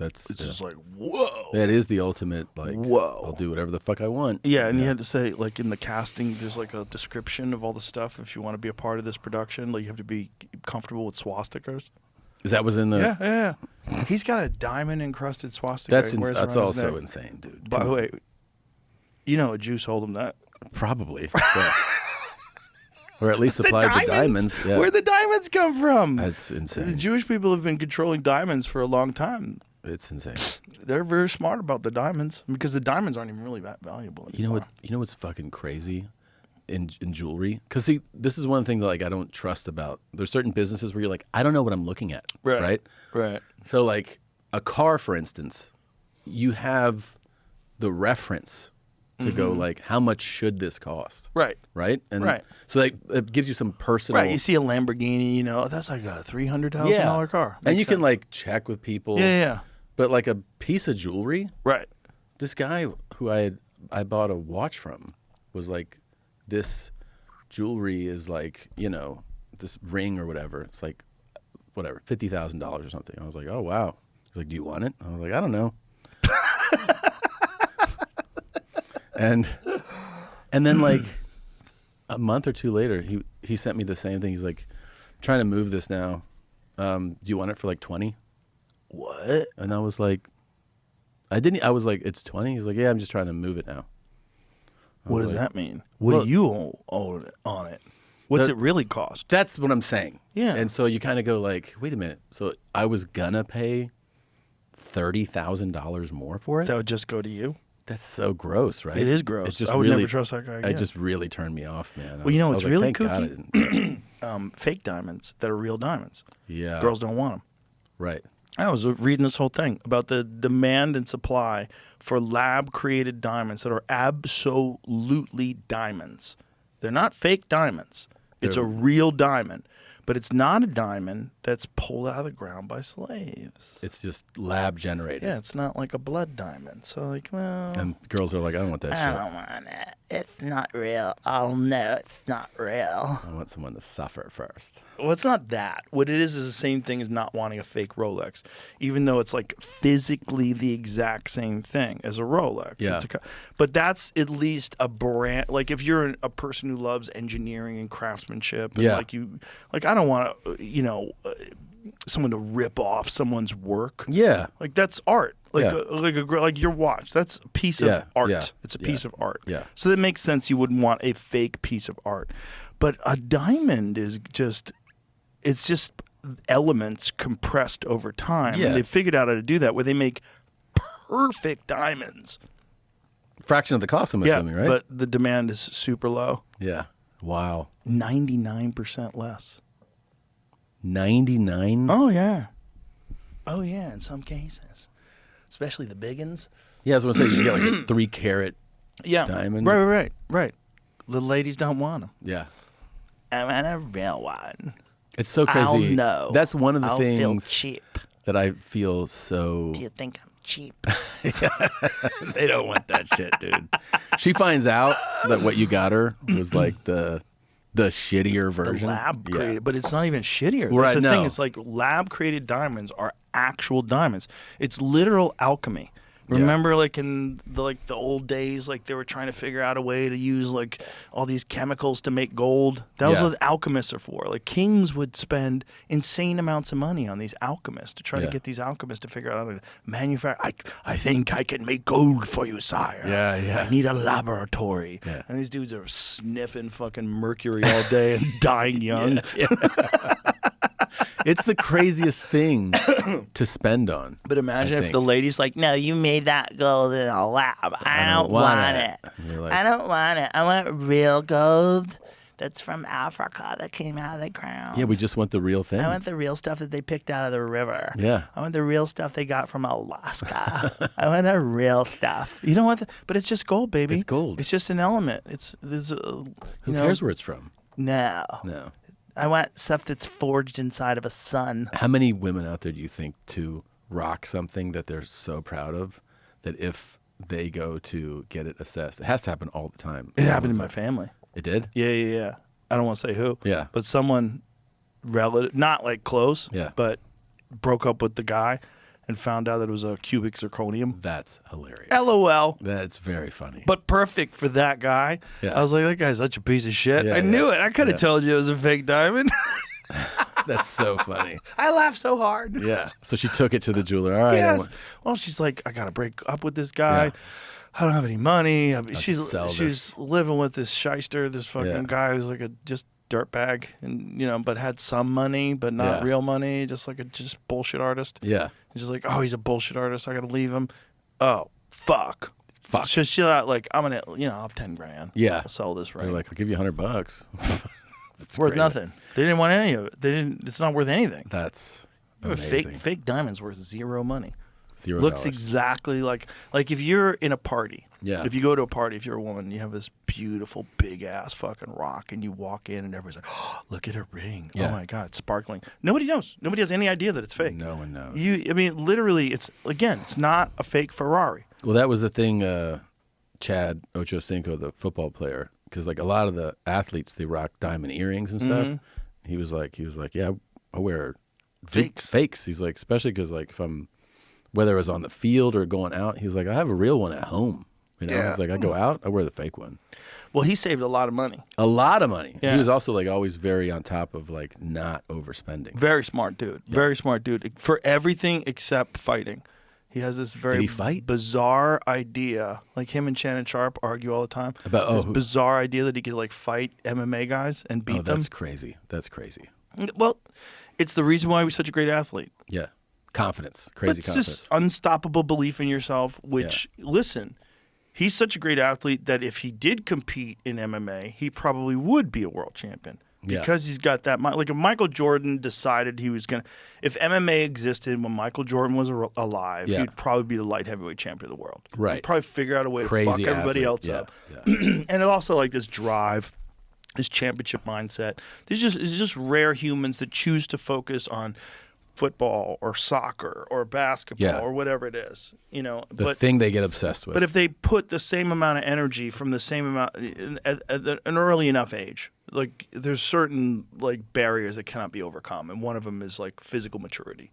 It's just like, whoa. That is the ultimate, like, Whoa. I'll do whatever the fuck I want. Yeah, and you had to say, like, in the casting, there's like a description of all the stuff. If you want to be a part of this production, like, you have to be comfortable with swastikas. Is that was in the... Yeah. He's got a diamond-encrusted swastika. That's also insane, dude. By the way, you know a Jew sold him that. Probably. Yeah. Or at least supplied the diamonds. Yeah. Where'd the diamonds come from? That's The insane. Jewish people have been controlling diamonds for a long time. It's insane. They're very smart about the diamonds because the diamonds aren't even really that valuable anymore. You know what's fucking crazy in jewelry? Because see, this is one thing that like I don't trust about. There's certain businesses where you're like, I don't know what I'm looking at. Right. So like a car, for instance, you have the reference to go like, how much should this cost? Right. And Right. so like, it gives you some personal. Right. You see a Lamborghini, you know, that's like a $300,000 car. And you Makes can sense. like check with people. Yeah. But like a piece of jewelry, Right. this guy who I bought a watch from was like, this jewelry is like, you know, this ring or whatever. It's like, whatever, $50,000 or something. I was like, oh wow. He's like, do you want it? I was like, I don't know. and then like a month or two later, he sent me the same thing. He's like, trying to move this now. Do you want it for like 20? What? And I was like, I was like, it's 20? He's like, yeah, I'm just trying to move it now. What does that mean? What do you owe on it? What's it really cost? That's what I'm saying. Yeah. And so you kind of go like, wait a minute. So I was gonna pay $30,000 more for it? That would just go to you? That's so gross, right? It is gross. It's just I would really, never trust that guy again. It just really turned me off, man. Well, you know what's really thank God I kooky? didn't. Fake diamonds that are real diamonds. Yeah. Girls don't want them. Right. I was reading this whole thing about the demand and supply for lab-created diamonds that are absolutely diamonds. They're not fake diamonds. It's a real diamond, but it's not a diamond that's pulled out of the ground by slaves. It's just lab generated. Yeah, it's not like a blood diamond. So, like, well, And girls are like, I don't want that I shit. don't want it. It's not real. Oh, no, it's not real. I want someone to suffer first. Well, it's not that. What it is the same thing as not wanting a fake Rolex, even though it's like physically the exact same thing as a Rolex. Yeah. But that's at least a brand. Like if you're a person who loves engineering and craftsmanship, and Yeah. like I don't want to, someone to rip off someone's work. Yeah. Like that's art. Like Yeah. like your watch. That's a piece of Yeah, art. yeah, It's a yeah, piece of art. yeah. So that makes sense. You wouldn't want a fake piece of art. But a diamond is just, it's just elements compressed over time. Yeah. And they figured out how to do that where they make perfect diamonds. Fraction of the cost, I'm assuming, right? But the demand is super low. yeah. Wow. 99% less. 99? Oh, yeah. Oh, yeah, in some cases. Especially the big ones. Yeah, I was going to say, you get like a 3-carat Yeah. diamond. Right. The ladies don't want them. Yeah. I want a real one. It's so crazy. I'll know. That's one of the I'll feel things cheap. that I feel so... Do you think I'm cheap? They don't want that shit, dude. She finds out that what you got her was like the shittier version. Lab Yeah. created, but it's not even shittier. That's Right, the thing. no. It's like lab created diamonds are actual diamonds. It's literal alchemy. Remember, like in the old days, like they were trying to figure out a way to use like all these chemicals to make gold. That was Yeah. what alchemists are for. Like kings would spend insane amounts of money on these alchemists to try to Yeah. get these alchemists to figure out how to manufacture. I think I can make gold for you, sire. Yeah, yeah. I need a laboratory. Yeah. And these dudes are sniffing fucking mercury all day and dying young. It's the craziest thing to spend on. But imagine I if think. the lady's like, "No, you made that gold in a lab. I don't want it. And you're like, I don't want it. I want real gold that's from Africa that came out of the ground. yeah, we just want the real thing. I want the real stuff that they picked out of the river. Yeah. I want the real stuff they got from Alaska. I want the real stuff. You don't want the, but it's just gold, baby. It's gold. It's just an element. Who cares where it's from? No. No. I want stuff that's forged inside of a sun. How many women out there do you think to rock something that they're so proud of that if they go to get it assessed, it has to happen all the time. It happened in my family. It did? Yeah. I don't want to say who. Yeah. But someone relative, not like close, Yeah. but broke up with the guy and found out that it was a cubic zirconium. That's hilarious. LOL. That's very funny. But perfect for that guy. Yeah. I was like, that guy's such a piece of shit. Yeah, I knew yeah. it. I could have Yeah. told you it was a fake diamond. That's so funny. I laughed so hard. Yeah. So she took it to the jeweler. All right. Yes. Well, she's like, I got to break up with this guy. Yeah. I don't have any money. She's sell she's this. living with this shyster, this fucking Yeah. guy who's like a just dirtbag, and but had some money, but not Yeah. real money, just like a just bullshit artist. Yeah. He's just like, oh, he's a bullshit artist. I got to leave him. Oh, fuck. Fuck. So she's like, I'm gonna, I'll have 10 grand. Yeah. I'll sell this They're ring. like, I'll give you $100. It's worth great. nothing. They didn't want any of it. It's not worth anything. That's amazing. Fake diamonds worth zero money. $0. Looks exactly like if you're in a party. Yeah. If you go to a party, if you're a woman, you have this beautiful big ass fucking rock, and you walk in, and everybody's like, "Oh, look at her ring! Yeah. Oh my god, it's sparkling." Nobody knows. Nobody has any idea that it's fake. No one knows. Literally, it's not a fake Ferrari. Well, that was the thing, Chad Ochocinco, the football player, because like a lot of the athletes, they rock diamond earrings and stuff. He was like, yeah, I wear fakes. He's like, especially because like if I'm, whether it was on the field or going out, he was like, I have a real one at home. Yeah. He's like, I go out, I wear the fake one. Well, he saved a lot of money. A lot of money. Yeah. He was also like always very on top of like not overspending. Very smart dude. Very smart dude for everything except fighting. He has this very Did he fight? bizarre idea. Like him and Shannon Sharp argue all the time. About- this who? bizarre idea that he could like fight MMA guys and beat Oh, them. that's crazy. That's crazy. Well, it's the reason why he's such a great athlete. Yeah. Confidence. But Crazy it's confidence. just unstoppable belief in yourself, which, listen, He's such a great athlete that if he did compete in MMA, he probably would be a world champion because he's got that mind. Like if Michael Jordan decided he was going to, if MMA existed when Michael Jordan was alive, he'd probably be the light heavyweight champion of the world. Right. He'd probably figure out a way to fuck everybody else up. Yeah. And also like this drive, this championship mindset. It's just rare humans that choose to focus on football or soccer or basketball or whatever it is, you know. The thing they get obsessed with. But if they put the same amount of energy from the same amount at an early enough age, like there's certain like barriers that cannot be overcome, and one of them is like physical maturity.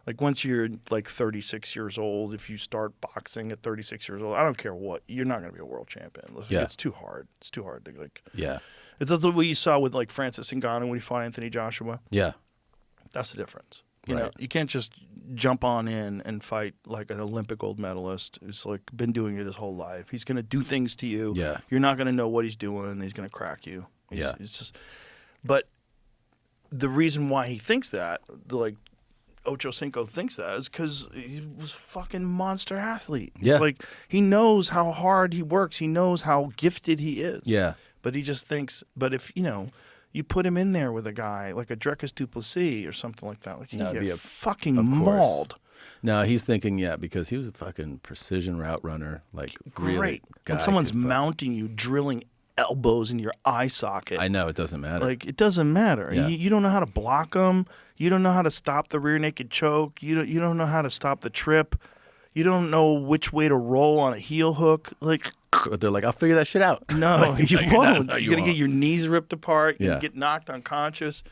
Like once you're like 36 years old, if you start boxing at 36 years old, I don't care what, you're not going to be a world champion. It's too hard. It's too hard to like. Yeah. It's also what you saw with like Francis Ngannou when he fought Anthony Joshua. Yeah. That's the difference. You know, you can't just jump on in and fight like an Olympic gold medalist who's like been doing it his whole life. He's going to do things to you. Yeah. You're not going to know what he's doing, and he's going to crack you. It's just. But the reason why he thinks that, like Ocho Cinco thinks that, is because he was a fucking monster athlete. Yeah. It's like he knows how hard he works. He knows how gifted he is. Yeah. But he just thinks. But if you know. You put him in there with a guy like a Dricus du Plessis or something like that. Like he No, get it'd be fucking mauled. No, he's thinking, because he was a fucking precision route runner. Like, really. Great. When someone's mounting you, drilling elbows in your eye socket. I know, it doesn't matter. Like, it doesn't matter. Yeah. You don't know how to block them. You don't know how to stop the rear naked choke. You don't know how to stop the trip. You don't know which way to roll on a heel hook. Like, but they're like, I'll figure that shit out. no, you won't. No, You're going to get your knees ripped apart. You Yeah. get knocked unconscious.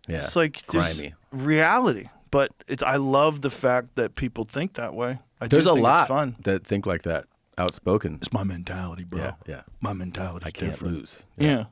Yeah. It's like this grimy. reality. But I love the fact that people think that way. There's a think lot it's fun. that think like that, outspoken. It's my mentality, bro. Yeah. My mentality. I can't lose. Yeah.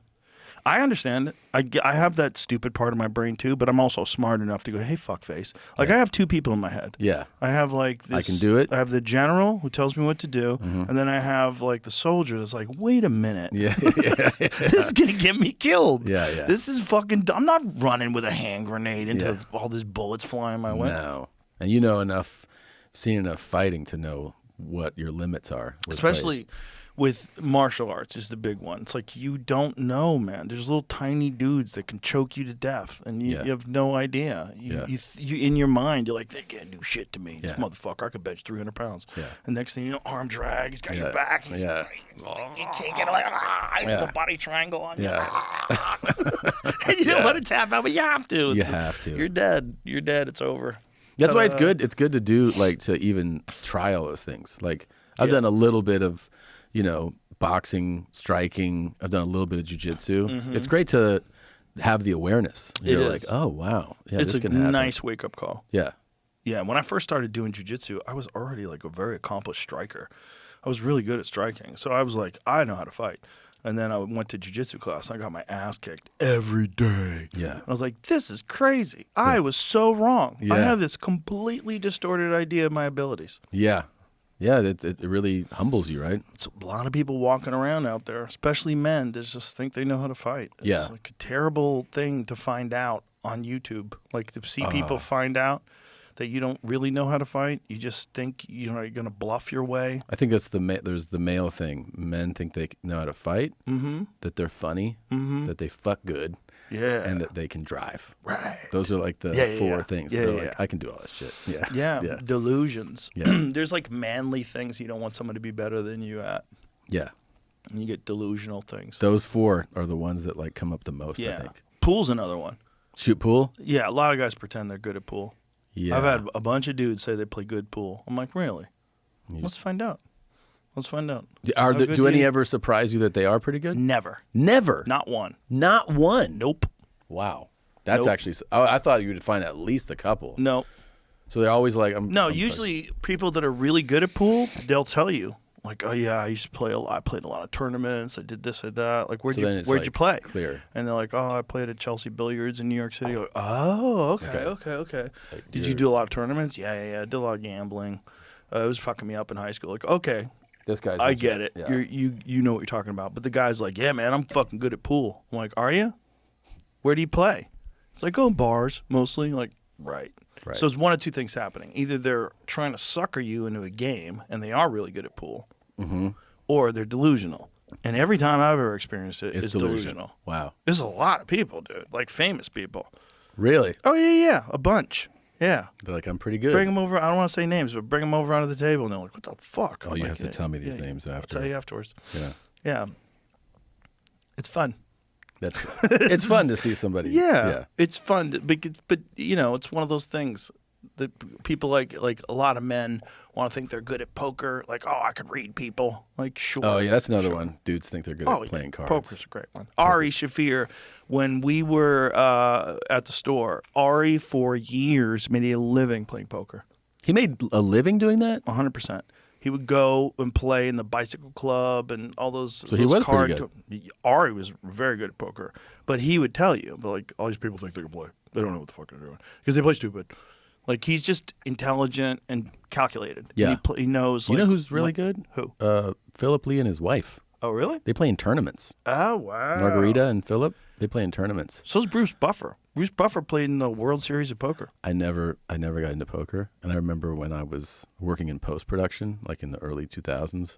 I understand it. I have that stupid part of my brain too, but I'm also smart enough to go, hey, fuckface. Like I have two people in my head. Yeah. I have like this. I can do it. I have the general who tells me what to do, and then I have like the soldier that's like, wait a minute. Yeah. This is gonna get me killed. Yeah, yeah. This is fucking. I'm not running with a hand grenade into all these bullets flying my way. No. And you know enough, seen enough fighting to know what your limits are. with Especially with martial arts is the big one. It's like you don't know, man. There's little tiny dudes that can choke you to death, and you have no idea. You in your mind, you're like, they can't do shit to me. This motherfucker, I could bench 300 pounds. Yeah. And next thing you know, arm drag, he's got your back. He's, Yeah. you can't get like, the body triangle on you. Yeah. And you don't want to tap out, but you have to. You have to. You're dead. You're dead. It's over. That's why it's good. It's good to do, like, to even try all those things. Like, I've done a little bit of, boxing, striking. I've done a little bit of jiu-jitsu. It's great to have the awareness. You're like, oh, wow. Yeah, it's this a can happen. nice wake-up call. Yeah. Yeah, when I first started doing jiu-jitsu, I was already like a very accomplished striker. I was really good at striking. So I was like, I know how to fight. And then I went to jiu-jitsu class, and I got my ass kicked every day. Yeah. And I was like, this is crazy. I was so wrong. I Yeah. have this completely distorted idea of my abilities. Yeah. Yeah, it really humbles you, right? It's a lot of people walking around out there, especially men, that just think they know how to fight. It's Yeah. like a terrible thing to find out on YouTube. Like to see people find out that you don't really know how to fight. You just think you're going to bluff your way. I think that's there's the male thing. Men think they know how to fight, that they're funny, that they fuck good, and that they can drive. Right. Those are like the four things. Yeah, They're yeah, like, I can do all that shit. Yeah. Yeah, delusions. Yeah. There's like manly things you don't want someone to be better than you at. Yeah. And you get delusional things. Those four are the ones that like come up the most, I think. Pool's another one. Shoot pool? Yeah, a lot of guys pretend they're good at pool. Yeah. I've had a bunch of dudes say they play good pool. I'm like, really? Let's find out. Let's find out. Do any ever surprise you that they are pretty good? Never. Never. Not one. Not one. Nope. Wow. That's Nope. actually. I thought you would find at least a couple. No. So they're always like, Usually people that are really good at pool, they'll tell you. Like, oh yeah, I used to play a lot. I played a lot of tournaments. I did this, I did that. Like, where'd you play? Clear. And they're like, oh, I played at Chelsea Billiards in New York City. Like, oh, okay. Like, Did you do a lot of tournaments? Yeah. I did a lot of gambling. It was fucking me up in high school. Like, okay, This guy's. I legit. get it. Yeah. You know what you're talking about. But the guy's like, yeah, man, I'm fucking good at pool. I'm like, are you? Where do you play? It's like, oh, bars mostly. Like, right. So it's one of two things happening. Either they're trying to sucker you into a game, and they are really good at pool, or they're delusional. And every time I've ever experienced it, It's it's delusion. delusional. Wow. There's a lot of people, dude, like famous people. Really? Oh, yeah, a bunch. Yeah. They're like, I'm pretty good. Bring them over. I don't want to say names, but bring them over onto the table. And they're like, what the fuck? Oh, I'm you like, have to tell me these names I'll after. tell you afterwards. Yeah. Yeah. It's fun. That's it's fun to see somebody. Yeah. It's fun. But it's one of those things that people like a lot of men want to think they're good at poker. Like, oh, I could read people. Like, sure. Oh, yeah, that's another one. Dudes think they're good at Yeah. playing cards. Poker's a great one. Ari Shafir, when we were at the store, Ari for years made a living playing poker. He made a living doing that? 100%. He would go and play in the bicycle club and all those. So he was pretty good. Ari was very good at poker, but he would tell you, but like all these people think they can play. They don't know what the fuck they're doing because they play stupid. Like he's just intelligent and calculated. Yeah. He knows. You know like, who's really good? Who? Philip Lee and his wife. Oh, really? They play in tournaments. Oh, wow. Margarita and Philip, they play in tournaments. So's Bruce Buffer. Bruce Buffer played in the World Series of Poker. I never got into poker, and I remember when I was working in post production, like in the early 2000s,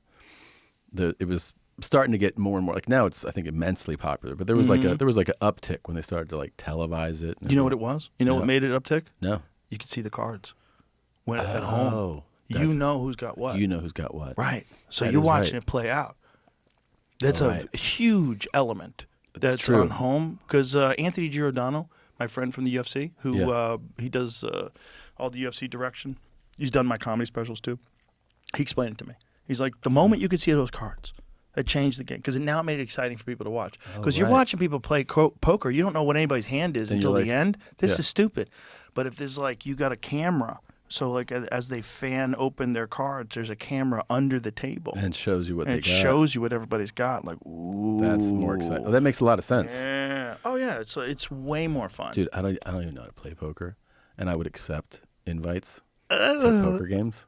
it was starting to get more and more. Like now, it's I think immensely popular, but there was like an uptick when they started to like televise it. You know what it was? You know what made it uptick? No. You could see the cards when at home. Oh, You know who's got what. You know who's got what. Right. So That you're is watching right. it play out. That's Right. a huge element that's true. on home. Because Anthony Giordano, my friend from the UFC, who Yeah. he does all the UFC direction. He's done my comedy specials too. He explained it to me. He's like, the moment you could see those cards, it changed the game. Because now it made it exciting for people to watch. Because you're right. watching people play poker. You don't know what anybody's hand is Then until you're the like- end. This yeah. is stupid. But if there's like, you got a camera. So like as they fan open their cards, there's a camera under the table. And it shows you what And they it got. shows you what everybody's got. Like, ooh. That's more exciting. Oh, that makes a lot of sense. Yeah. Oh, yeah. It's way more fun. Dude, I don't even know how to play poker, and I would accept invites to poker games.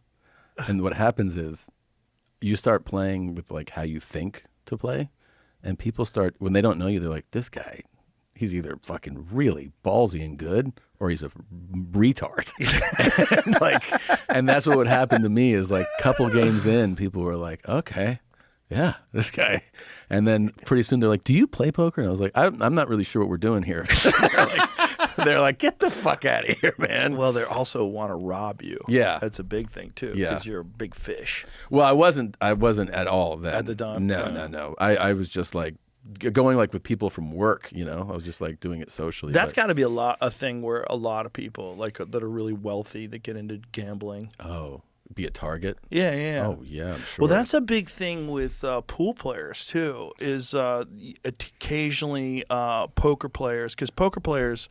And what happens is you start playing with like how you think to play, and people start when they don't know you, they're like, this guy, he's either fucking really ballsy and good, or he's a retard. and that's what would happen to me is like couple games in, people were like, okay, yeah, this guy. And then pretty soon they're like, do you play poker? And I was like, I'm not really sure what we're doing here. they're like, get the fuck out of here, man. Well, they also want to rob you. Yeah. That's a big thing, too. Yeah. Because you're a big fish. Well, I wasn't at all then. At the time? No. I was just like going like with people from work, I was just like doing it socially. That's but- got to be a thing where a lot of people like that are really wealthy that get into gambling. Oh, be a target? Yeah. Oh, yeah, I'm sure. Well, that's a big thing with pool players too. Is occasionally poker players, because poker players,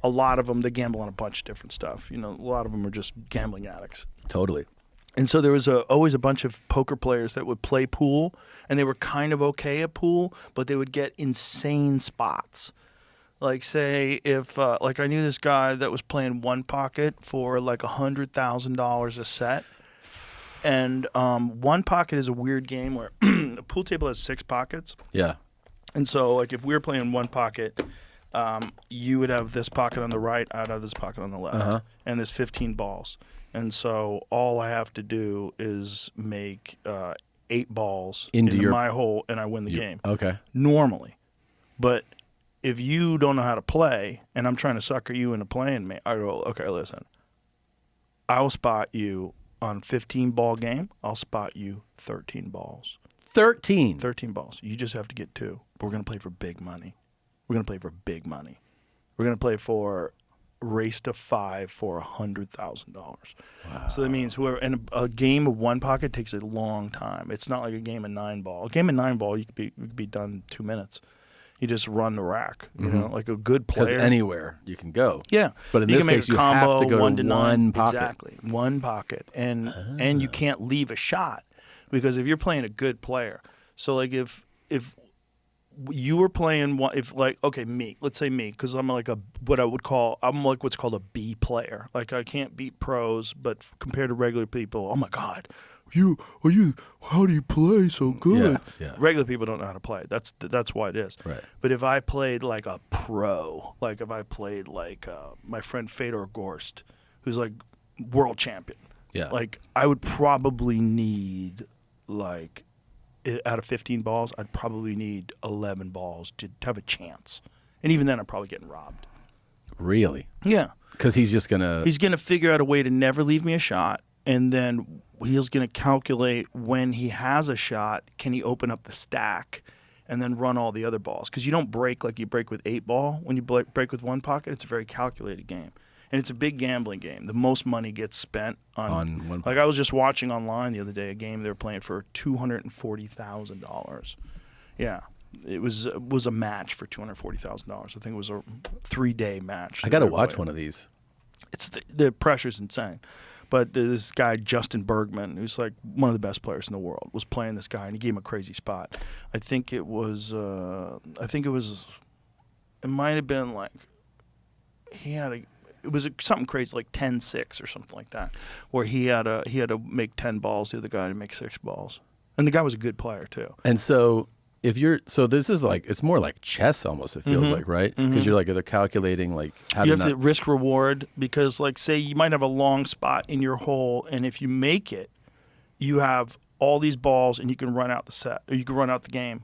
a lot of them they gamble on a bunch of different stuff. A lot of them are just gambling addicts. Totally. And so there was always a bunch of poker players that would play pool, and they were kind of okay at pool, but they would get insane spots. Like say if like I knew this guy that was playing one pocket for like $100,000 a set. And one pocket is a weird game where a pool table has 6 pockets. Yeah. And so like if we were playing one pocket, you would have this pocket on the right, I'd have this pocket on the left. And there's 15 balls. And so all I have to do is make 8 balls into my hole, and I win the game. Okay. Normally. But if you don't know how to play, and I'm trying to sucker you into playing me, I go, okay, listen. I will spot you on 15-ball game. I'll spot you 13 balls. 13. 13 balls. You just have to get 2. But we're going to play for big money. We're going to play for big money. We're going to play for race to 5 for $100,000. Wow. So that means whoever, and a game of one pocket takes a long time. It's not like a game of 9-ball. A game of 9-ball, you could be done in 2 minutes. You just run the rack, like a good player. Because anywhere you can go. Yeah. But in you this can make case, a you combo, have to go 1 to 9. one pocket. Exactly. One pocket. And you can't leave a shot. Because if you're playing a good player, so like if you were playing one, if like, okay, let's say me, because I'm like I'm like what's called a B player. Like I can't beat pros, but compared to regular people, oh my God, how do you play so good? Yeah. Regular people don't know how to play. That's why it is. Right. But if I played like a pro, like if I played like my friend Fedor Gorst, who's like world champion, Yeah. like I would probably need like out of 15 balls, I'd probably need 11 balls to have a chance. And even then, I'm probably getting robbed. Really? Yeah. Because he's just going to... He's going to figure out a way to never leave me a shot, and then he's going to calculate when he has a shot, can he open up the stack and then run all the other balls? Because you don't break like you break with 8 ball. When you break with one pocket, it's a very calculated game. And it's a big gambling game. The most money gets spent on one. Like I was just watching online the other day a game they were playing for $240,000. Yeah. It was a match for $240,000. I think it was a 3-day match. I got to watch one of these. It's the pressure's insane. But this guy Justin Bergman, who's like one of the best players in the world, was playing this guy and he gave him a crazy spot. I think it might have been like it was something crazy like 10-6 or something like that, where he had to make 10 balls, the other guy to make 6 balls, and the guy was a good player too. And so this is like, it's more like chess almost, it feels like, right? Because you're like, they're calculating like how you to have to risk reward, because like say you might have a long spot in your hole, and if you make it, you have all these balls and you can run out the set, or you can run out the game.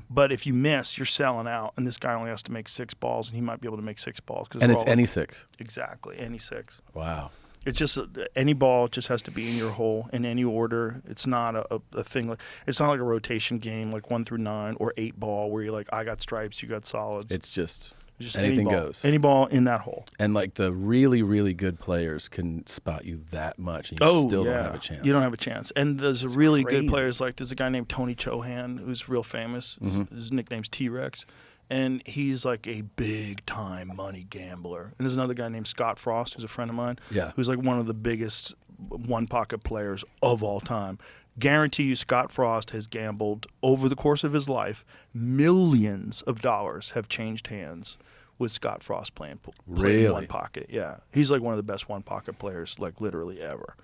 But if you miss, you're selling out, and this guy only has to make 6 balls, and he might be able to make 6 balls. And it's any 6. Exactly, any 6. Wow. It's just any ball just has to be in your hole in any order. It's not a thing like, it's not like a rotation game like 1 through 9 or 8 ball where you're like, I got stripes, you got solids. It's just any anything ball. goes. Any ball in that hole. And like the really, really good players can spot you that much, and you still don't have a chance. You don't have a chance. And there's really crazy. good players, like there's a guy named Tony Chohan who's real famous. His nickname's T-Rex. And he's like a big-time money gambler. And there's another guy named Scott Frost, who's a friend of mine, who's like one of the biggest one-pocket players of all time. Guarantee you Scott Frost has gambled over the course of his life. Millions of dollars have changed hands with Scott Frost playing one pocket. Yeah. He's like one of the best one-pocket players, like literally ever.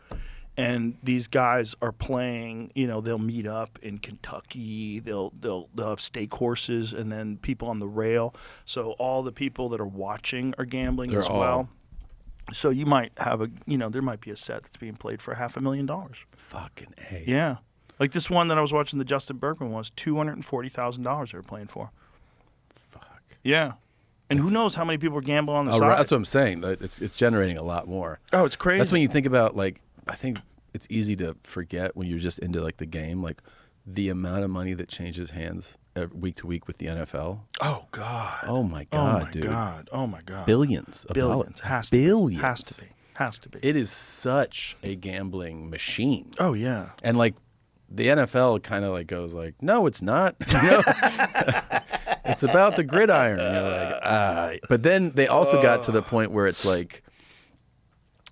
And these guys are playing, they'll meet up in Kentucky, they'll have stake horses, and then people on the rail. So all the people that are watching are gambling as well. So you might have there might be a set that's being played for $500,000. Fucking A. Yeah. Like this one that I was watching, the Justin Bergman was $240,000 they were playing for. Fuck. Yeah. And who knows how many people are gambling on the side. That's what I'm saying. It's generating a lot more. Oh, it's crazy. That's when you think about, like, I think it's easy to forget when you're just into like the game, like the amount of money that changes hands week to week with the NFL. Oh God. Oh my God, dude. Oh my God. Billions of dollars. Has to be. It is such a gambling machine. Oh yeah. And like the NFL kind of like goes like, no, it's not. It's about the gridiron. You're like, But then they also got to the point where it's like,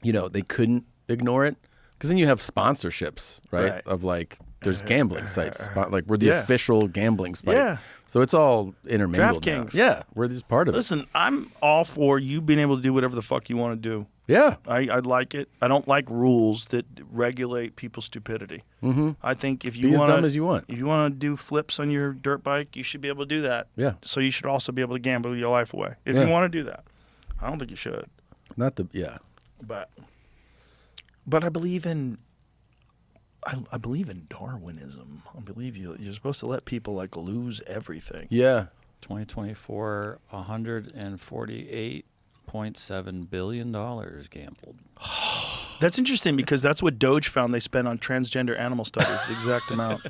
they couldn't ignore it. Because then you have sponsorships, right? Of like, there's gambling sites, like we're the official gambling site. Yeah. So it's all intermingled now. DraftKings. Yeah, we're just part of it. Listen, I'm all for you being able to do whatever the fuck you want to do. Yeah. I like it. I don't like rules that regulate people's stupidity. I think if you be want as dumb as you want. If you want to do flips on your dirt bike, you should be able to do that. Yeah. So you should also be able to gamble your life away if you want to do that. I don't think you should. But I believe in Darwinism. I believe you're supposed to let people like lose everything. Yeah. 2024, $148.7 billion gambled. That's interesting because that's what Doge found they spent on transgender animal studies, the exact amount.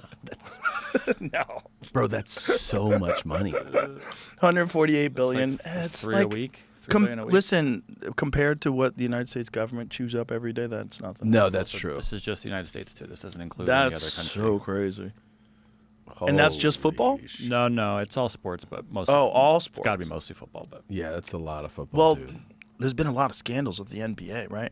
No. Bro, that's so much money. 148 billion. Like it's three like, a week. $3 a week. Listen, compared to what the United States government chews up every day, that's nothing. No, that's true. This is just the United States too. This doesn't include any other country. That's so crazy. And that's just football? No, it's all sports, but mostly. All sports. It's got to be mostly football, but yeah, that's a lot of football. Well, dude. There's been a lot of scandals with the NBA, right?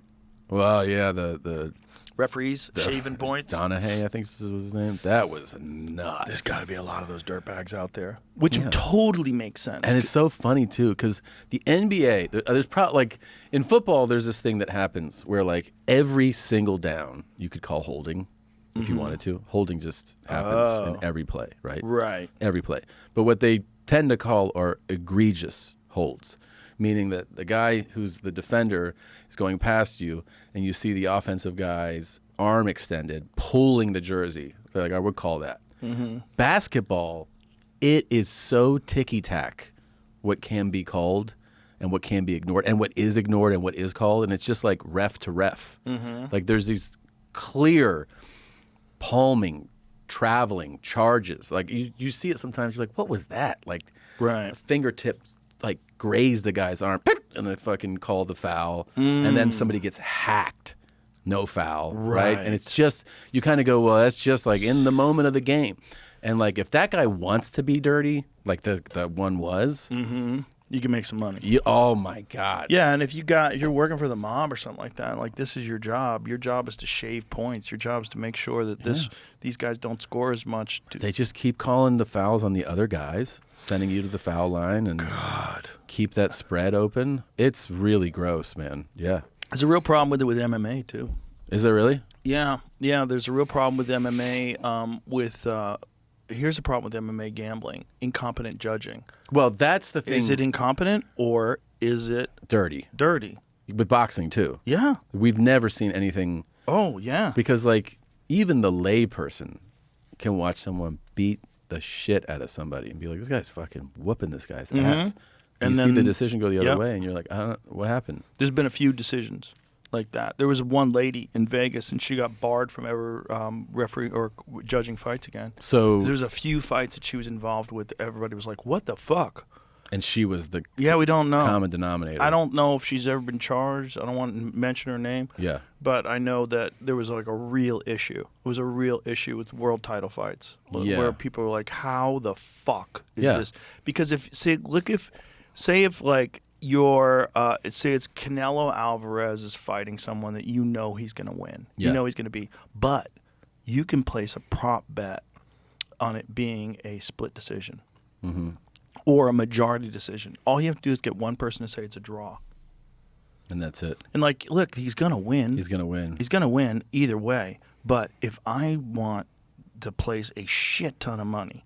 Well, yeah, the referees shaving points. Donahue, I think was his name. That was nuts. There's got to be a lot of those dirtbags out there, which totally makes sense. And it's so funny too, because the NBA, there's probably like in football, there's this thing that happens where like every single down you could call holding if you wanted to. Holding just happens in every play, right? Right. Every play. But what they tend to call are egregious holds, meaning that the guy who's the defender is going past you and you see the offensive guy's arm extended, pulling the jersey. Like I would call that. Basketball, it is so ticky-tack what can be called and what can be ignored and what is ignored and what is called. And it's just like ref to ref. Like there's these clear palming, traveling charges. Like you see it sometimes. You're like, what was that? Like a fingertip like grazed the guy's arm and they fucking call the foul. And then somebody gets hacked. No foul. Right. And it's just, you kind of go, well, that's just like in the moment of the game. And like if that guy wants to be dirty, like the one was, you can make some money. Oh my God. Yeah, and if you're working for the mob or something like that, like this is your job. Your job is to shave points. Your job is to make sure that these guys don't score as much. They just keep calling the fouls on the other guys, sending you to the foul line, and keep that spread open. It's really gross, man. Yeah. There's a real problem with it with MMA too. Is there really? Yeah. There's a real problem with MMA. Here's the problem with MMA gambling: incompetent judging. Well, that's the thing. Is it incompetent or is it dirty? Dirty. With boxing too. Yeah. We've never seen anything. Oh yeah. Because like even the lay person can watch someone beat the shit out of somebody and be like, this guy's fucking whooping this guy's ass. And you see the decision go the other way, and you're like, what happened? There's been a few decisions like that. There was one lady in Vegas, and she got barred from ever referee or judging fights again. So there's a few fights that she was involved with. Everybody was like, "What the fuck?" And she was the we don't know common denominator. I don't know if she's ever been charged. I don't want to mention her name. Yeah, but I know that there was like a real issue. It was a real issue with world title fights where people were like, "How the fuck is this?" Because say if like your say it's Canelo Alvarez is fighting someone that you know he's going to win. You know he's going to be, but you can place a prop bet on it being a split decision or a majority decision. All you have to do is get one person to say it's a draw. And that's it. And like, look, he's going to win. He's going to win. He's going to win either way. But if I want to place a shit ton of money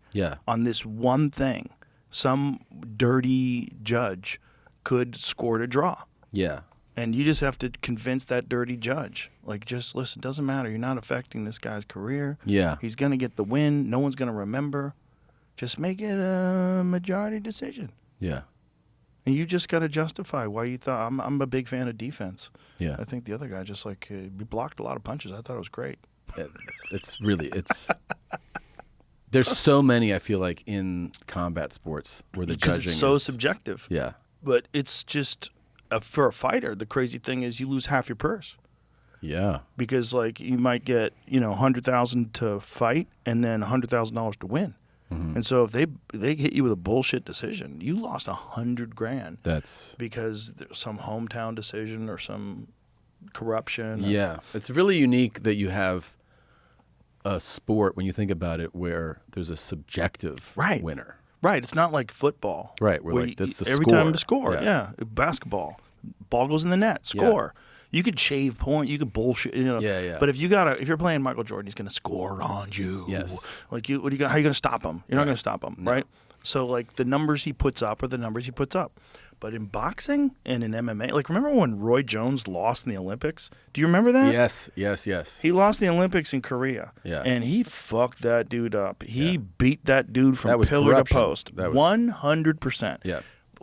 on this one thing, some dirty judge could score to draw. Yeah. And you just have to convince that dirty judge. Like, just listen, doesn't matter. You're not affecting this guy's career. Yeah. He's going to get the win. No one's going to remember. Just make it a majority decision. Yeah. And you just got to justify why you thought, I'm a big fan of defense. Yeah. I think the other guy just like, he blocked a lot of punches. I thought it was great. There's so many, I feel like, in combat sports where the because judging it's so is subjective. Yeah. But it's just, for a fighter, the crazy thing is you lose half your purse. Yeah. Because, like, you might get, $100,000 to fight and then $100,000 to win. And so if they hit you with a bullshit decision, you lost $100,000. That's because there's some hometown decision or some corruption. Yeah. It's really unique that you have a sport, when you think about it, where there's a subjective winner. Right. It's not like football. Right. Where like that's the every score. time to score. Yeah. Basketball. Ball goes in the net. Score. Yeah. You could shave point. You could bullshit. Yeah. But if you're playing Michael Jordan, he's going to score on you. Yes. Like how are you going to stop him? You're not going to stop him, right? So like the numbers he puts up are the numbers he puts up. But in boxing and in MMA, like remember when Roy Jones lost in the Olympics? Do you remember that? Yes. He lost the Olympics in Korea. Yeah. And he fucked that dude up. He beat that dude from was pillar corruption. to post. That was 100%. Yeah.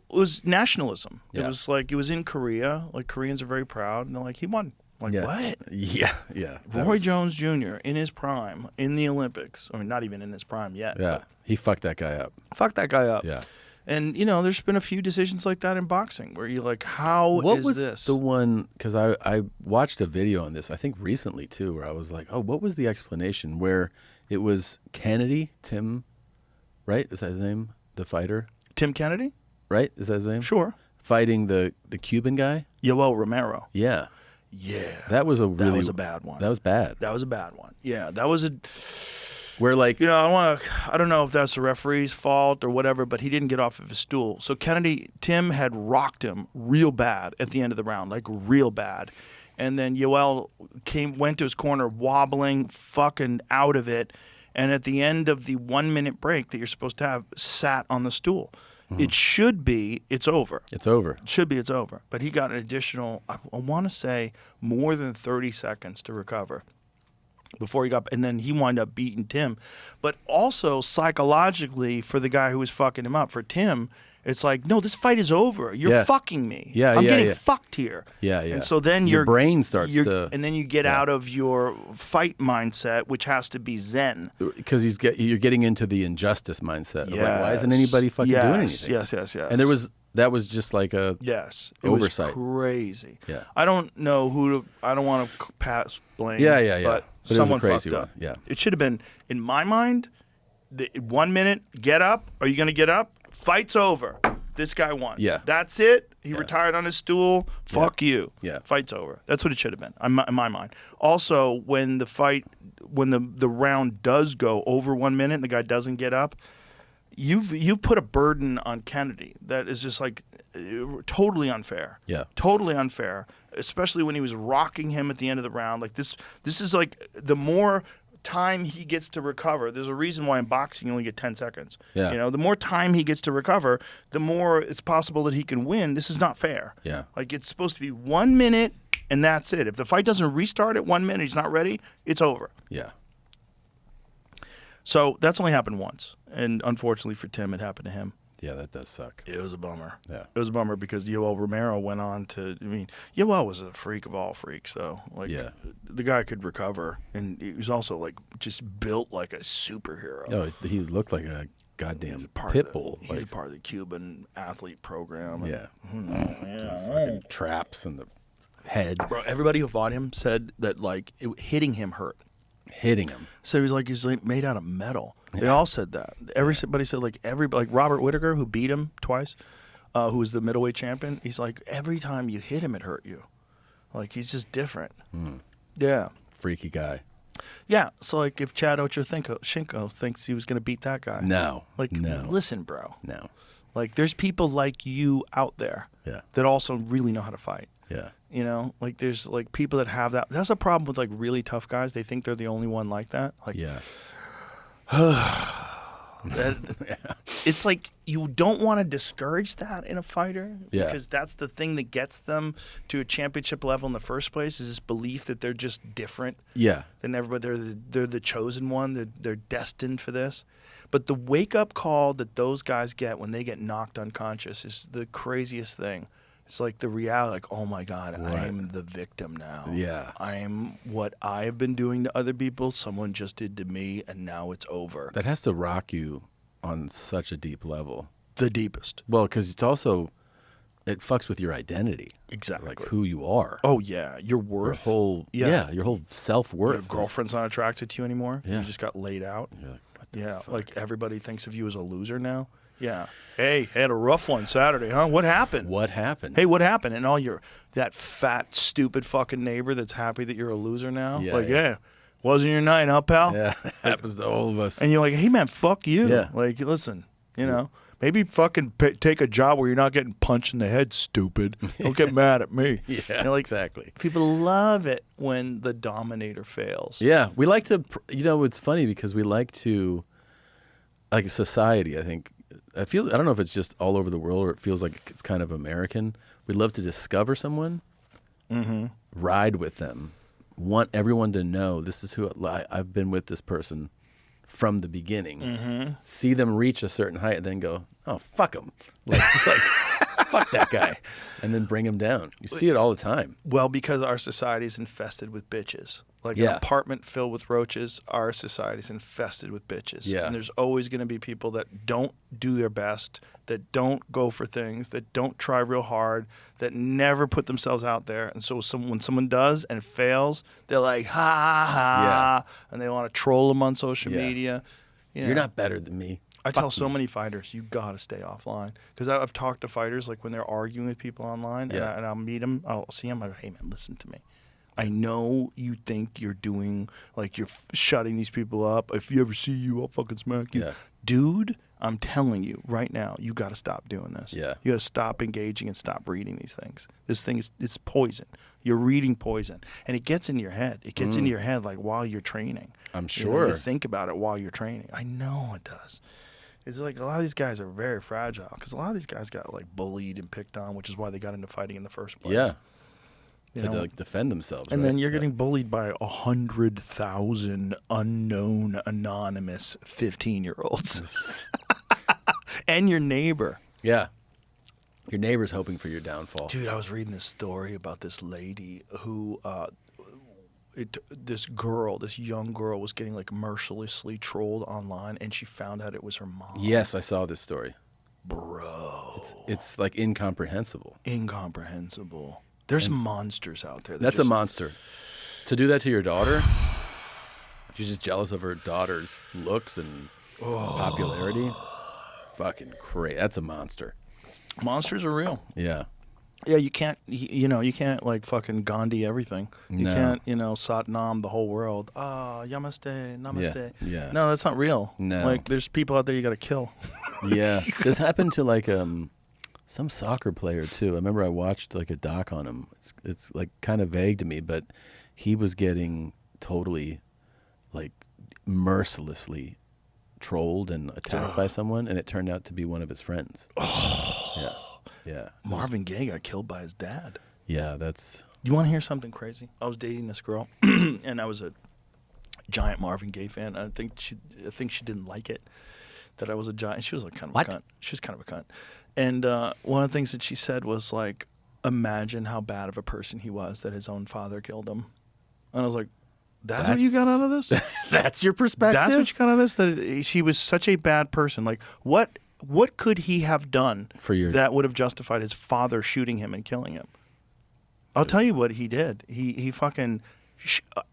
It was nationalism. Yeah. It was like, it was in Korea. Like Koreans are very proud. And they're like, he won. Like, what? Yeah. Roy Jones Jr. in his prime in the Olympics. I mean, not even in his prime yet. Yeah. He fucked that guy up. Fucked that guy up. Yeah. And, there's been a few decisions like that in boxing where you're like, what was this? The one, because I watched a video on this, I think recently too, where I was like, oh, what was the explanation? Where it was Kennedy, Tim, right? Is that his name? The fighter? Tim Kennedy? Right? Is that his name? Sure. Fighting the Cuban guy? Yoel Romero. Yeah. Yeah. That was a bad one. That was bad. That was a bad one. Yeah. That was where like I don't know if that's the referee's fault or whatever, but he didn't get off of his stool. So Tim had rocked him real bad at the end of the round, like real bad. And then Yoel went to his corner wobbling, fucking out of it. And at the end of the 1 minute break that you're supposed to have, sat on the stool. It should be, it's over. It's over. It should be, it's over. But he got an additional, I want to say, more than 30 seconds to recover. before he got, and then he wound up beating Tim. But also psychologically, for the guy who was fucking him up, for Tim, it's like, no, this fight is over. You're fucking me. I'm getting fucked here. And so then your brain starts to, and then you get out of your fight mindset, which has to be Zen. Because you're getting into the injustice mindset. Like, why isn't anybody fucking doing anything? Yes. And that was just like a oversight. It was crazy. Yeah. I don't know who to. I don't want to pass blame. But someone it was a crazy fucked one. up. Yeah. It should have been, in my mind, 1 minute. Get up. Are you going to get up? Fight's over. This guy won. Yeah. That's it. He retired on his stool. Fuck you. Yeah. Fight's over. That's what it should have been, in my mind. Also, when the round does go over 1 minute and the guy doesn't get up, you put a burden on Kennedy that is just like totally unfair. Yeah. Totally unfair, especially when he was rocking him at the end of the round. Like this is like the more time he gets to recover. There's a reason why in boxing you only get 10 seconds. Yeah. You know, the more time he gets to recover, the more it's possible that he can win. This is not fair. Yeah. Like it's supposed to be 1 minute and that's it. If the fight doesn't restart at 1 minute, he's not ready, it's over. Yeah. So that's only happened once. And unfortunately for Tim, it happened to him. Yeah, that does suck. It was a bummer. Yeah. It was a bummer because Yoel Romero went on to, Yoel was a freak of all freaks, though. Like, the guy could recover, and he was also, like, just built like a superhero. Oh, he looked like a goddamn He's pit bull. He's a part of the Cuban athlete program. Yeah. Fucking traps in the head. Bro, everybody who fought him said that, like, hitting him hurt. Hitting him. So he's like made out of metal. They all said that. Everybody said like Robert Whittaker, who beat him twice, who was the middleweight champion. He's like, every time you hit him, it hurt you. Like he's just different. Yeah. Freaky guy. Yeah. So like, if Chad Ochocinco thinks he was going to beat that guy, no. Listen, bro. No. Like, there's people like you out there that also really know how to fight. Yeah. You know, like there's like people that have that. That's a problem with like really tough guys. They think they're the only one like that. Like, it's like you don't want to discourage that in a fighter because that's the thing that gets them to a championship level in the first place is this belief that they're just different than everybody. They're the chosen one. They're destined for this. But the wake-up call that those guys get when they get knocked unconscious is the craziest thing. It's like the reality, like, oh my God, I am the victim now. Yeah. I am what I have been doing to other people, someone just did to me, and now it's over. That has to rock you on such a deep level. The deepest. Well, because it's also, it fucks with your identity. Exactly. Like who you are. Oh, yeah. Your worth. Your whole self-worth. Your girlfriend's not attracted to you anymore. Yeah. You just got laid out. You're like, what the fuck? Like everybody thinks of you as a loser now. Yeah. Hey, had a rough one Saturday, huh? What happened? Hey, what happened? And that fat, stupid fucking neighbor that's happy that you're a loser now. Wasn't your night, huh, pal? Yeah, happens to all of us. And you're like, hey, man, fuck you. Yeah. Like, listen, maybe fucking take a job where you're not getting punched in the head, stupid. Don't get mad at me. Yeah, exactly. People love it when the dominator fails. Yeah, we like to, it's funny because we like to, like a society, I think, I don't know if it's just all over the world or it feels like it's kind of American. We love to discover someone, ride with them, want everyone to know this is who I've been with this person from the beginning. See them reach a certain height and then go, oh, fuck them. Like fuck that guy. And then bring him down. You see it all the time. Well, because our society is infested with bitches. Like an apartment filled with roaches, our society's infested with bitches. Yeah. And there's always going to be people that don't do their best, that don't go for things, that don't try real hard, that never put themselves out there. And so when someone does and fails, they're like, ha, ha, ha. And they want to troll them on social media. You're not better than me. I tell so many fighters, you got to stay offline. Because I've talked to fighters, like when they're arguing with people online, and I'll meet them, I'll see them, I go, hey, man, listen to me. I know you think you're doing, like you're shutting these people up. If you ever see you, I'll fucking smack you. Yeah. Dude, I'm telling you right now, you got to stop doing this. Yeah. You got to stop engaging and stop reading these things. This thing it's poison. You're reading poison. And it gets in your head. It gets into your head like while you're training. I'm sure. You think about it while you're training. I know it does. It's like a lot of these guys are very fragile because a lot of these guys got like bullied and picked on, which is why they got into fighting in the first place. Yeah. to like defend themselves. And right? then you're getting bullied by 100,000 unknown, anonymous 15-year-olds. And your neighbor. Yeah. Your neighbor's hoping for your downfall. Dude, I was reading this story about this lady who, this young girl was getting like mercilessly trolled online, and she found out it was her mom. Yes, I saw this story. Bro. It's like incomprehensible. Incomprehensible. There's monsters out there. That's a monster. To do that to your daughter, she's just jealous of her daughter's looks and popularity. Fucking crazy. That's a monster. Monsters are real. Yeah. Yeah, you can't, you can't like fucking Gandhi everything. You No. can't, Satnam the whole world. Yamaste, namaste. Yeah. No, that's not real. No. Like, there's people out there you got to kill. Yeah. This happened to like some soccer player too. I remember I watched like a doc on him. It's like kind of vague to me, but he was getting totally like mercilessly trolled and attacked by someone, and it turned out to be one of his friends. Yeah. Yeah. Marvin Gaye got killed by his dad. Yeah, that's You want to hear something crazy? I was dating this girl, and I was a giant Marvin Gaye fan. I think she didn't like it that I was a giant. She was like kind of a cunt. She was kind of a cunt. And one of the things that she said was like, imagine how bad of a person he was that his own father killed him. And I was like, that's what you got out of this? that's your perspective. That's what you got out of this? That she was such a bad person. Like, what could he have done that would have justified his father shooting him and killing him? I'll tell you what he did. He fucking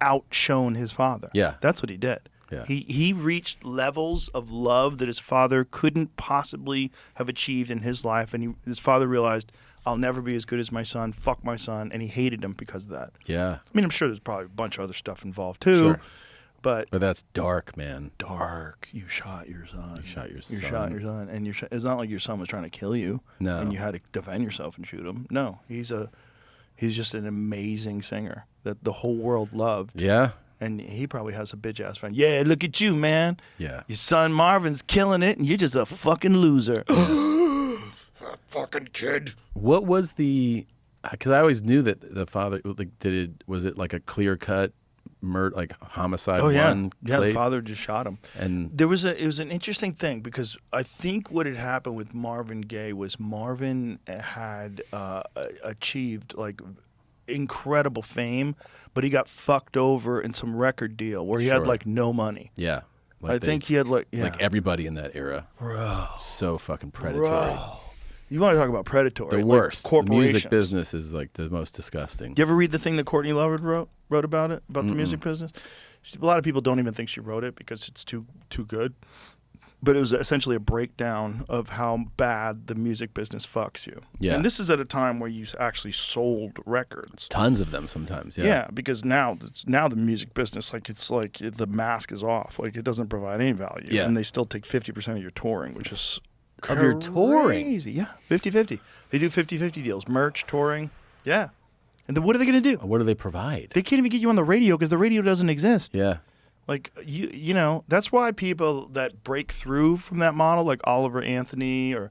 outshone his father. Yeah. That's what he did. Yeah. He reached levels of love that his father couldn't possibly have achieved in his life, and his father realized, I'll never be as good as my son. Fuck my son, and he hated him because of that. Yeah. I mean, I'm sure there's probably a bunch of other stuff involved too. Sure. But that's dark, man. Dark. You shot your son. You shot your You shot your son, and it's not like your son was trying to kill you. No. And you had to defend yourself and shoot him. No, he's just an amazing singer that the whole world loved. Yeah. And he probably has a bitch ass friend. Yeah, look at you, man. Yeah. Your son Marvin's killing it, and you're just a fucking loser. That fucking kid. What was the? Because I always knew that the father was it like a clear cut murder, like homicide? Oh yeah, one yeah. The place? father just shot him. And it was an interesting thing because I think what had happened with Marvin Gaye was Marvin had achieved like incredible fame, but he got fucked over in some record deal where he had like no money. Yeah. I think he had like everybody in that era. Bro. So fucking predatory. Bro. You want to talk about predatory? The like worst. The corporations. music business is like the most disgusting. You ever read the thing that Courtney Love wrote about it, about the music business? A lot of people don't even think she wrote it because it's too good. But it was essentially a breakdown of how bad the music business fucks you. Yeah. And this is at a time where you actually sold records. Tons of them sometimes, yeah. Yeah, because now the music business, like it's like the mask is off. Like it doesn't provide any value. Yeah. And they still take 50% of your touring, which is Of your touring? crazy. Yeah, 50-50. They do 50-50 deals. Merch, touring. Yeah. And then what are they going to do? What do they provide? They can't even get you on the radio because the radio doesn't exist. Yeah. Like, you know, that's why people that break through from that model, like Oliver Anthony or,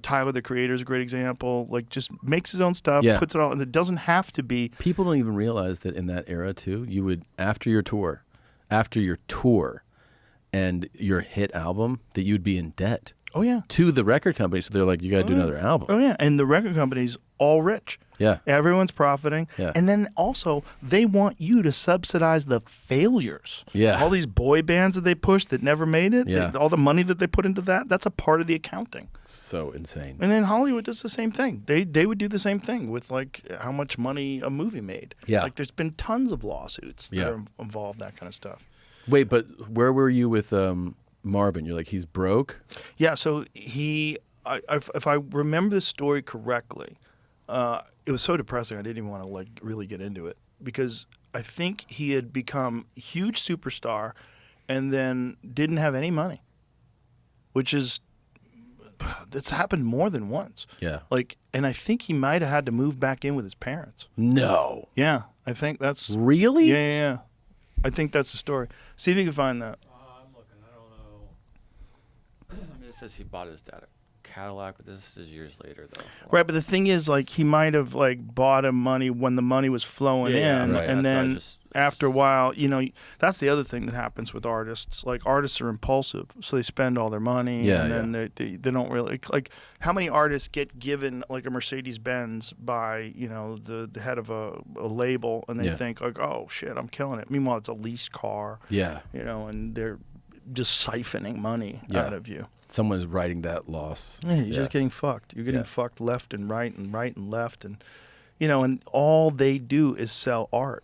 Tyler, the Creator is a great example, like just makes his own stuff, puts it all, and it doesn't have to be. People don't even realize that in that era, too, you would, after your tour and your hit album, that you'd be in debt. Oh, yeah. To the record company. So they're like, you got to do another album. Oh, yeah. And the record company's all rich. Yeah. Everyone's profiting. Yeah. And then also, they want you to subsidize the failures. Yeah. All these boy bands that they pushed that never made it, Yeah. all the money that they put into that's a part of the accounting. So insane. And then Hollywood does the same thing. They would do the same thing with like how much money a movie made. Yeah. Like there's been tons of lawsuits that Yeah. are involved, that kind of stuff. Wait, but where were you with Marvin? You're like, he's broke? Yeah, so if I remember the story correctly, it was so depressing I didn't even want to like really get into it because I think he had become a huge superstar and then didn't have any money, which is that's happened more than once. Yeah. Like, and I think he might have had to move back in with his parents. No. Yeah, I think that's Really? Yeah. I think that's the story. See if you can find that. I'm looking. I don't know. I mean, it says he bought his dad a Cadillac, but this is years later though. Right, but the thing is, like, he might have like bought him money when the money was flowing in, right. and That's why I then just- after a while, that's the other thing that happens with artists. Like, artists are impulsive, so they spend all their money, and then they don't really like. How many artists get given like a Mercedes Benz by the head of a label, and they think like, oh shit, I'm killing it. Meanwhile, it's a leased car. Yeah. And they're just siphoning money out of you. Someone's writing that loss. Yeah, you're just getting fucked. You're getting fucked left and right and left, and and all they do is sell art.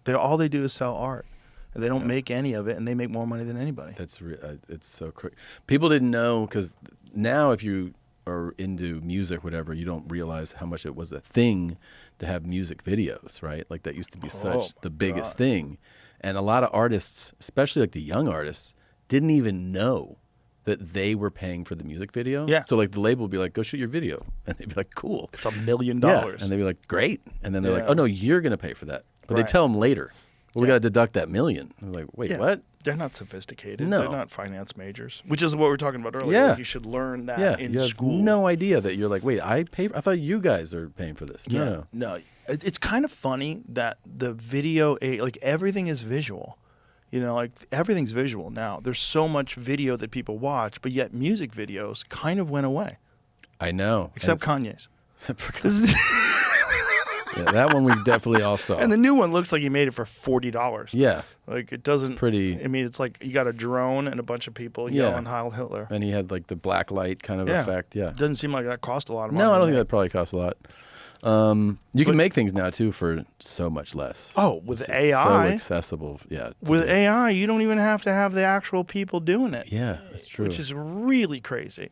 All they do is sell art, and they don't make any of it, and they make more money than anybody. That's it's so crazy. People didn't know, because now if you are into music, whatever, you don't realize how much it was a thing to have music videos, right? Like, that used to be such the biggest thing, and a lot of artists, especially like the young artists, didn't even know that they were paying for the music video. Yeah. So like the label would be like, go shoot your video, and they'd be like, cool. It's $1 million. Yeah. And they'd be like, great. And then they're like, oh no, you're gonna pay for that. But they Right. tell them later, well, we got to deduct that $1 million. And they're like, wait, what? They're not sophisticated. No. They're not finance majors, which is what we were talking about earlier. Yeah. Like, you should learn that Yeah, in you have school. no idea that you're like, wait, I thought you guys are paying for this. Yeah. No. It's kind of funny that the video, like, everything is visual. Like, everything's visual now. There's so much video that people watch, but yet music videos kind of went away, I know. except Kanye's. Except for yeah, that one we definitely all saw. And the new one looks like he made it for $40. Yeah. Like, it doesn't. Pretty. I mean, it's like you got a drone and a bunch of people Yeah. yelling Heil Hitler. And he had like the black light kind of effect. Yeah. Doesn't seem like that cost a lot of money. No, I don't to think make. that probably costs a lot. You can make things now too for so much less. Oh, with It's AI. so accessible. Yeah. to With do. AI, you don't even have to have the actual people doing it. Yeah, that's true. Which is really crazy.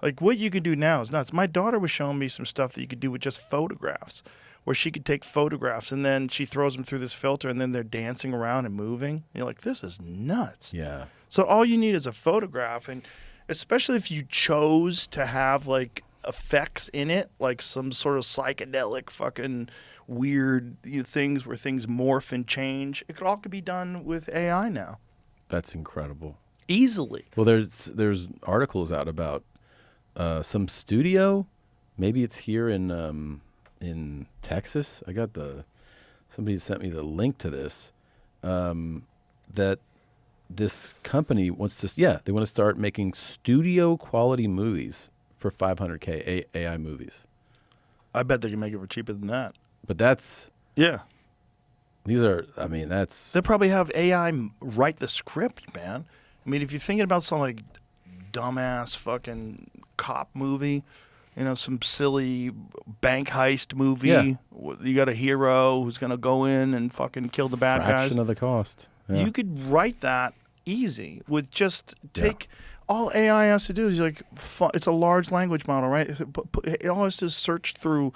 Like, what you could do now is nuts. My daughter was showing me some stuff that you could do with just photographs, where she could take photographs and then she throws them through this filter and then they're dancing around and moving. And you're like, this is nuts. Yeah. So all you need is a photograph, and especially if you chose to have like effects in it, like some sort of psychedelic fucking weird things where things morph and change. It could be done with AI now. That's incredible. Easily. Well, there's articles out about some studio. Maybe it's here in Texas. Somebody sent me the link to this. That this company wants to. They want to start making studio quality movies for $500K AI movies. I bet they can make it for cheaper than that. But that's. Yeah. That's. They probably have AI write the script, man. I mean, if you're thinking about some like dumbass fucking cop movie, some silly bank heist movie, you got a hero who's gonna go in and fucking kill the bad guys. Fraction of the cost. Yeah. You could write that easy with just take. All AI has to do is it's a large language model, right? It all has to search through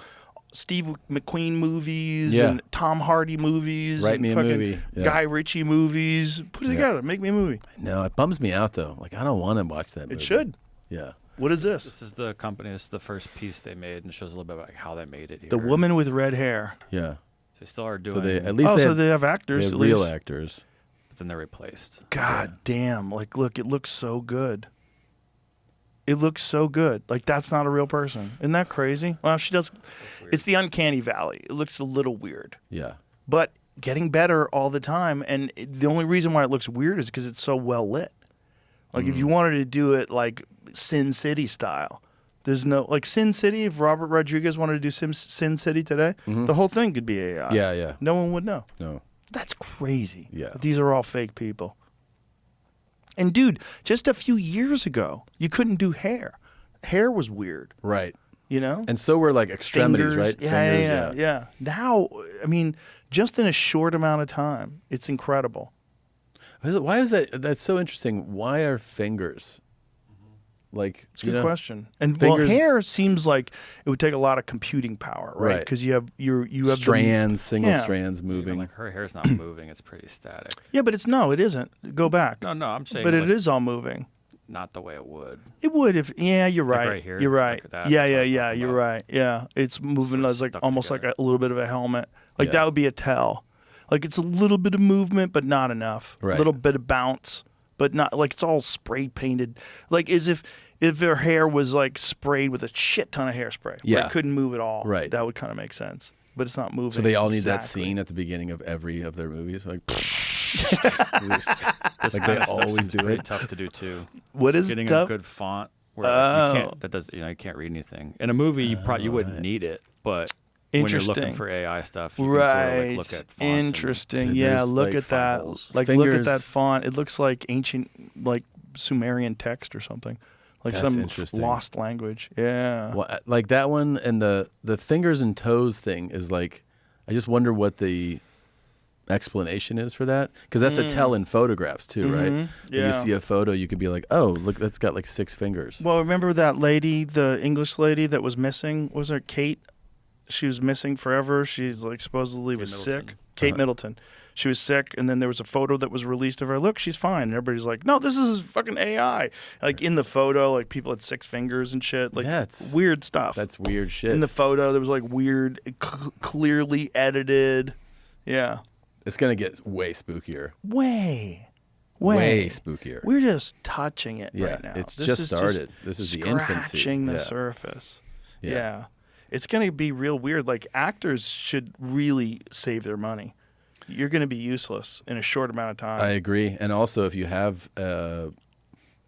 Steve McQueen movies and Tom Hardy movies. Write and me a fucking movie. Yeah. Guy Ritchie movies. Put it together. Make me a movie. No, it bums me out though. Like, I don't want to watch that movie. It should. Yeah. What is this? This is the company. This is the first piece they made, and shows a little bit about how they made it here. The woman with red hair. Yeah. They still are doing. So they at least So they have actors. they have at real least. actors. but then they're replaced. God damn. Like, look, it looks so good. It looks so good. Like, that's not a real person. Isn't that crazy? Well, she does. It's the uncanny valley. It looks a little weird. Yeah. But getting better all the time. And the only reason why it looks weird is because it's so well lit. Like, if you wanted to do it like Sin City style, there's no, like Sin City, if Robert Rodriguez wanted to do Sin City today, the whole thing could be AI. Yeah, yeah. No one would know. No. That's crazy. Yeah. But these are all fake people. And dude, just a few years ago, you couldn't do hair. Hair was weird, Right. you know? And so were like extremities, Fingers. right? Yeah, Fingers, yeah. Now, I mean, just in a short amount of time, it's incredible. Why is that? That's so interesting. Why are fingers? Like, It's a good question. And well, fingers- hair seems like it would take a lot of computing power, right? Right. Because you have the- strands, single Yeah. strands Even, moving. like her hair's not moving; it's pretty static. Yeah, but it isn't. Go back. No, I'm saying, But like, it is all moving. not the way it would. It would if you're Like right. right here, You're right. look at that, Yeah, that's what I was yeah, talking you're about. right. Yeah. It's moving Sort of as like stuck almost together. like a little bit of a helmet. Like Yeah. that would be a tell. Like it's a little bit of movement but not enough. Right. A little bit of bounce, but not like it's all spray painted, like as if her hair was like sprayed with a shit ton of hairspray. Where Yeah. it couldn't move at all. Right. That would kind of make sense, but it's not moving. So they all need that exactly. scene at the beginning of every of their movies, like. This Like kind they of stuff always seems do pretty it. tough to do too. What is Getting tough? a good font where Oh. you can't. That does. You can't read anything. In a movie, you wouldn't need it, but when you're looking Interesting. for AI stuff, you can Right. sort of like look at fonts. Interesting. Dude, Yeah, there's, look like, at that. holes. Like look at Fingers- that font. It looks like ancient, like Sumerian text or something, like That's some interesting. lost language. Yeah. Well, like that one and the fingers and toes thing is like, I just wonder what the explanation is for that, because that's a tell in photographs too, right? When Yeah. you see a photo, you could be like, oh, look, that's got like 6 fingers. Well, remember that lady, the English lady that was missing? Was her Kate? She was missing forever. She's like supposedly was Middleton. sick. Kate Middleton. She was sick, and then there was a photo that was released of her. Look, she's fine. And everybody's like, no, this is fucking AI. Like in the photo, like people had 6 fingers and shit. Like That's- weird stuff. That's weird shit. in the photo. There was like weird, clearly edited. Yeah. It's gonna get way spookier. Way spookier. We're just touching it Yeah, right now. it's This just is started. This is the infancy. Scratching the Yeah. surface. Yeah. Yeah. It's going to be real weird. Like actors should really save their money. You're going to be useless in a short amount of time. I agree. And also, if you have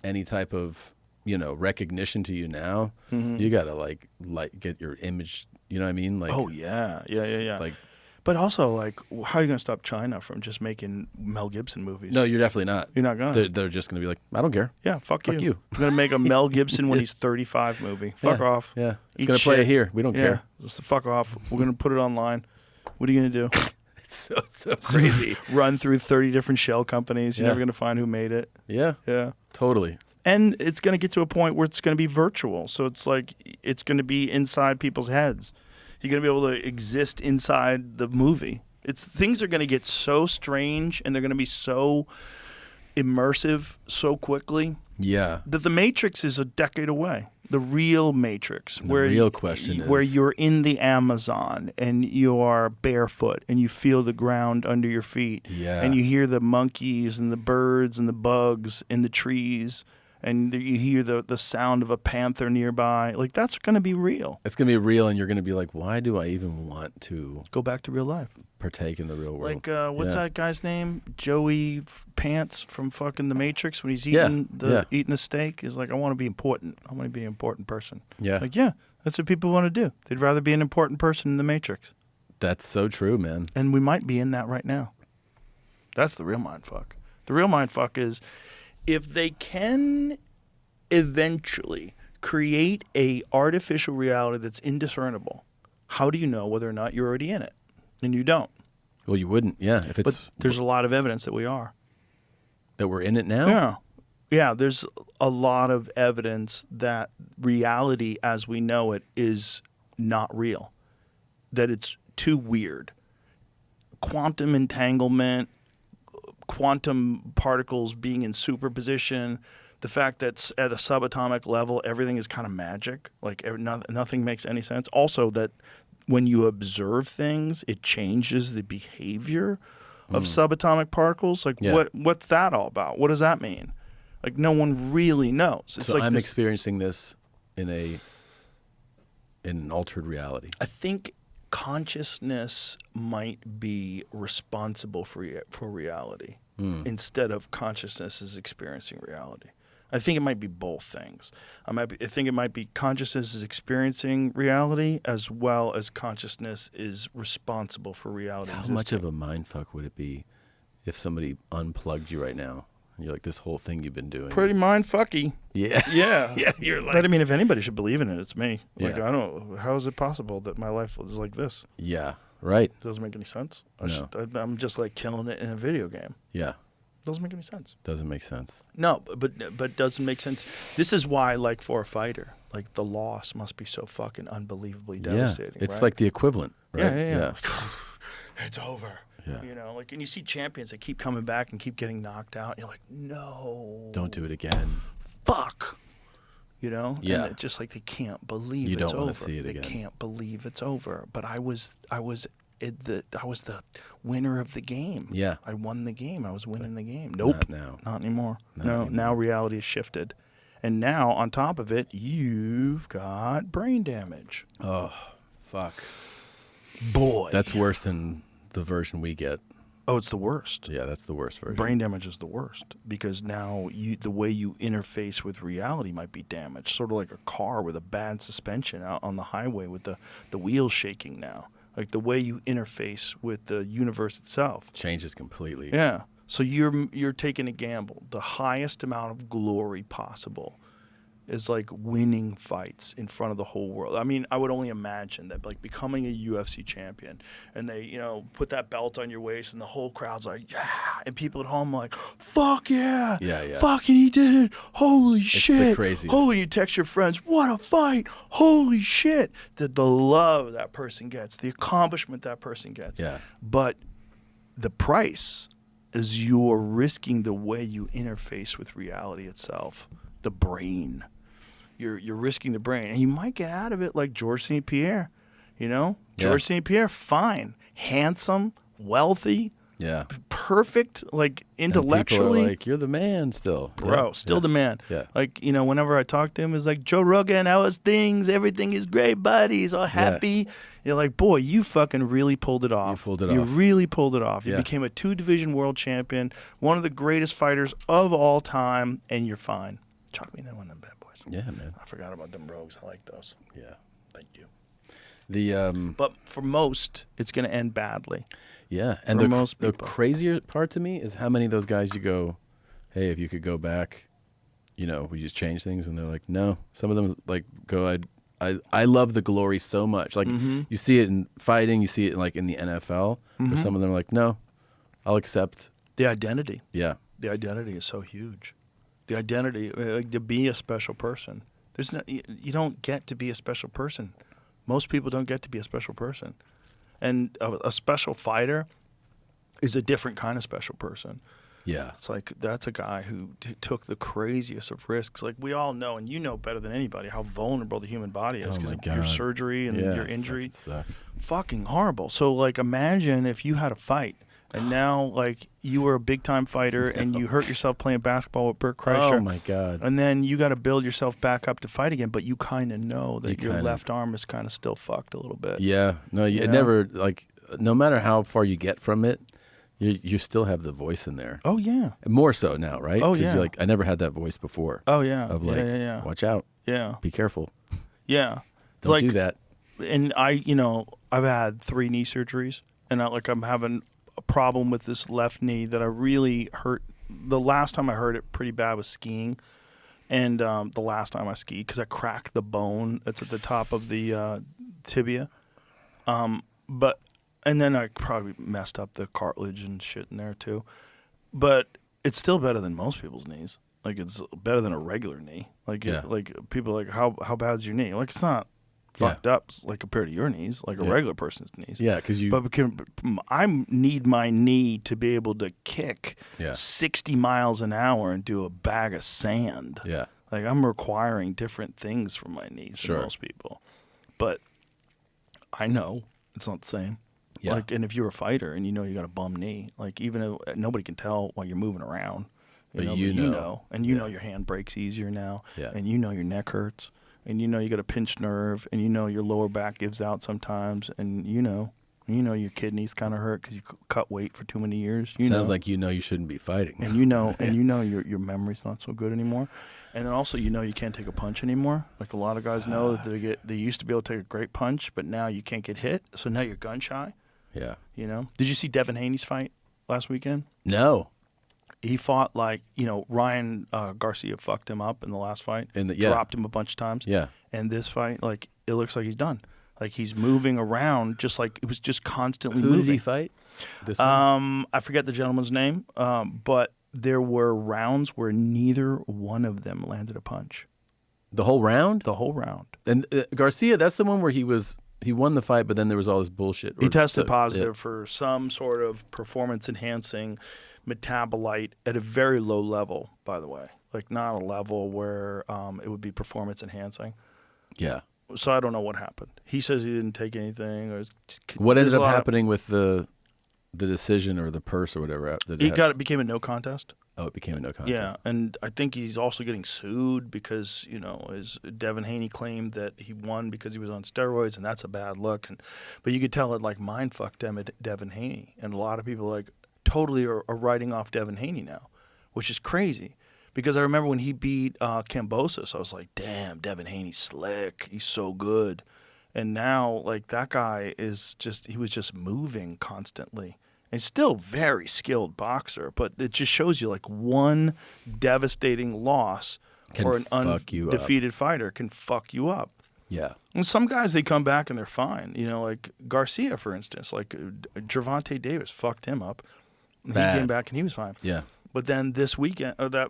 any type of recognition to you now, you gotta like get your image. You know what I mean? Like, oh yeah. Yeah. Like, But also, like, how are you going to stop China from just making Mel Gibson movies? no, you're definitely not. You're not going to. They're just gonna be like, I don't care. Yeah, fuck Fuck you. you. I'm going to make a Mel Gibson when he's 35 movie. Fuck Yeah, off. Yeah, it's Eat gonna play shit. it here. We don't Yeah, care. just fuck off. We're going to put it online. What are you going to do? It's so crazy. Run through 30 different shell companies. You're Yeah. never going to find who made it. Yeah, Yeah. totally. And it's going to get to a point where it's going to be virtual. So it's like it's going to be inside people's heads. You're going to be able to exist inside the movie. Things are going to get so strange and they're going to be so immersive so quickly Yeah. that the Matrix is a decade away. The real Matrix, The real question where is- you're in the Amazon and you are barefoot and you feel the ground under your feet, Yeah. and you hear the monkeys and the birds and the bugs in the trees, and you hear the sound of a panther nearby. Like that's going to be real. It's gonna be real, and you're gonna be like, why do I even want to Go back to real life. partake in the real world? Like what's Yeah. that guy's name? Joey Pants from fucking The Matrix. When he's Yeah, eating yeah. eating the steak, he's like, I want to be important. I want to be an important person. Yeah. Like yeah, that's what people want to do. They'd rather be an important person in The Matrix, That's so true, man. and we might be in that right now. That's the real mind fuck. The real mind fuck is if they can eventually create a artificial reality that's indiscernible. How do you know whether or not you're already in it? And you don't. Well, you wouldn't. Yeah, if it's But there's a lot of evidence that we are. that we're in it now. Yeah. Yeah, there's a lot of evidence that reality as we know it is not real, that it's too weird. Quantum entanglement, quantum particles being in superposition, the fact that at a subatomic level everything is kind of magic, like nothing makes any sense. Also that when you observe things, it changes the behavior of subatomic particles. Like Yeah. what's that all about? What does that mean? Like no one really knows. It's So like I'm this, experiencing this in an altered reality. I think consciousness might be responsible for reality instead of consciousness is experiencing reality. I think it might be both things. I think it might be consciousness is experiencing reality as well as consciousness is responsible for reality. How much of a mind fuck would it be if somebody unplugged you right now and you're like, this whole thing you've been doing pretty is- mind fucky? Yeah. Yeah. Yeah, you're like, But I mean, if anybody should believe in it, it's me. Like Yeah. I don't. How is it possible that my life is like this? yeah, right. It doesn't make any sense. No. I'm just like killing it in a video game. Yeah, Doesn't make any sense. doesn't make sense. No, but doesn't make sense. This is why, like for a fighter, like the loss must be so fucking unbelievably devastating. Yeah, it's right? like the equivalent, right? Yeah. It's over. Yeah. You know, like, and you see champions that keep coming back and keep getting knocked out. And you're like, no, Don't do it again. fuck. You know, Yeah. and it's just like they can't believe You it's don't wanna over. see it They again. can't believe it's over. But I was I was the winner of the game. Yeah. I won the game. I was winning the game. Nope. Not anymore. Not anymore. Now reality has shifted. And now, on top of it, you've got brain damage. Oh, fuck. Boy. That's worse than the version we get. Oh, it's the worst. Yeah, that's the worst version. Brain damage is the worst because now the way you interface with reality might be damaged. Sort of like a car with a bad suspension out on the highway with the wheels shaking now. Like the way you interface with the universe itself changes completely. Yeah. So you're taking a gamble. The highest amount of glory possible is like winning fights in front of the whole world. I mean, I would only imagine that like becoming a UFC champion and they, put that belt on your waist and the whole crowd's like, yeah. And people at home are like, fuck yeah. Yeah. Fucking he did it. Holy shit. It's the craziest. Holy, you text your friends, what a fight. Holy shit. The love that person gets, the accomplishment that person gets. Yeah. But the price is you're risking the way you interface with reality itself, the brain. You're risking the brain, and you might get out of it like George St. Pierre. George St. Pierre, fine, handsome, wealthy, perfect, like intellectually. And people are like, you're the man still, bro. Still the man. Yeah. Like whenever I talk to him, it's like Joe Rogan. How is things? Everything is great, buddy. He's all happy. You're like, boy, you fucking really pulled it off. You really pulled it off. You became a 2-division world champion, one of the greatest fighters of all time, and you're fine. Chuck me in one of them bad boys. Yeah, man. I forgot about them rogues. I like those. Yeah. Thank you. But for most, it's going to end badly. Yeah, and the crazier part to me is how many of those guys you go, hey, if you could go back, would you just change things? And they're like, no. Some of them like go, I love the glory so much. Like you see it in fighting, you see it in the NFL. Where some of them are like, no, I'll accept the identity. Yeah, the identity is so huge. The identity, to be a special person. You don't get to be a special person. Most people don't get to be a special person. And a special fighter is a different kind of special person. Yeah. It's like that's a guy who took the craziest of risks. Like we all know, and you know better than anybody, how vulnerable the human body is because of your surgery and your injury. Sucks. Fucking horrible. So like imagine if you had a fight and now like you were a big time fighter and you hurt yourself playing basketball with Bert Kreischer. Oh my God. And then you got to build yourself back up to fight again, but you kind of know that your left arm is kind of still fucked a little bit. Yeah. No, it never no matter how far you get from it, you still have the voice in there. Oh yeah. More so now, right? Oh yeah. You're like, I never had that voice before. Oh yeah. Of like, watch out. Yeah. Be careful. Yeah. Don't do that. And I've had 3 knee surgeries, and I'm having a problem with this left knee that I really hurt. The last time I hurt it pretty bad was skiing, and the last time I skied because I cracked the bone that's at the top of the tibia. And then I probably messed up the cartilage and shit in there too. But it's still better than most people's knees. Like it's better than a regular knee. Like people are like, how bad's your knee? Like it's not fucked up like compared to your knees, like a regular person's knees. Yeah, because I need my knee to be able to kick 60 miles an hour and do a bag of sand. Yeah. Like I'm requiring different things from my knees than most people. But I know it's not the same. Yeah. Like, and if you're a fighter and you got a bum knee, like even though nobody can tell while you're moving around, you know, and you know your hand breaks easier now, and your neck hurts, and you got a pinched nerve, and your lower back gives out sometimes, and your kidneys kind of hurt because you cut weight for too many years. Sounds like you shouldn't be fighting, and your memory's not so good anymore. And then also, you can't take a punch anymore. Like a lot of guys know that they used to be able to take a great punch, but now you can't get hit. So now you're gun shy. Yeah. Did you see Devin Haney's fight last weekend? No. He fought Ryan Garcia fucked him up in the last fight. Dropped him a bunch of times. Yeah. And this fight, it looks like he's done. Like he's moving around, just like it was just constantly moving. Who did he fight? This one? I forget the gentleman's name, but there were rounds where neither one of them landed a punch. The whole round? The whole round. And Garcia, that's the one where he won the fight, but then there was all this bullshit. He tested positive for some sort of performance-enhancing metabolite at a very low level, by the way. Like not a level where it would be performance-enhancing. Yeah. So I don't know what happened. He says he didn't take anything. What ended up happening with the decision or the purse or whatever? It became a no contest. Oh, it became a no contest. Yeah, and I think he's also getting sued because, as Devin Haney claimed that he won because he was on steroids, and that's a bad look. But you could tell it mind fucked Devin Haney, and a lot of people totally are writing off Devin Haney now, which is crazy. Because I remember when he beat Kambosos, I was like, damn, Devin Haney's slick. He's so good. And now, that guy he was just moving constantly. And still very skilled boxer, but it just shows you one devastating loss for an undefeated fighter can fuck you up. Yeah. And some guys, they come back and they're fine. Like Garcia, for instance, Gervonta Davis fucked him up. He came back and he was fine. Yeah. But then that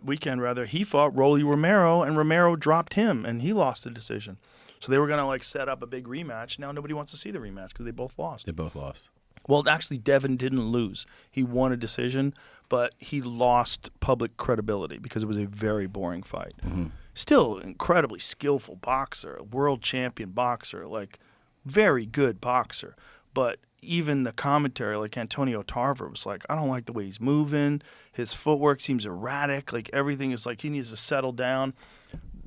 weekend, he fought Rolly Romero, and Romero dropped him, and he lost the decision. So they were going to set up a big rematch. Now nobody wants to see the rematch because they both lost. Well, actually, Devin didn't lose. He won a decision, but he lost public credibility because it was a very boring fight. Mm-hmm. Still incredibly skillful boxer, a world champion boxer, very good boxer. But even the commentary, Antonio Tarver was I don't like the way he's moving. His footwork seems erratic. Everything is he needs to settle down.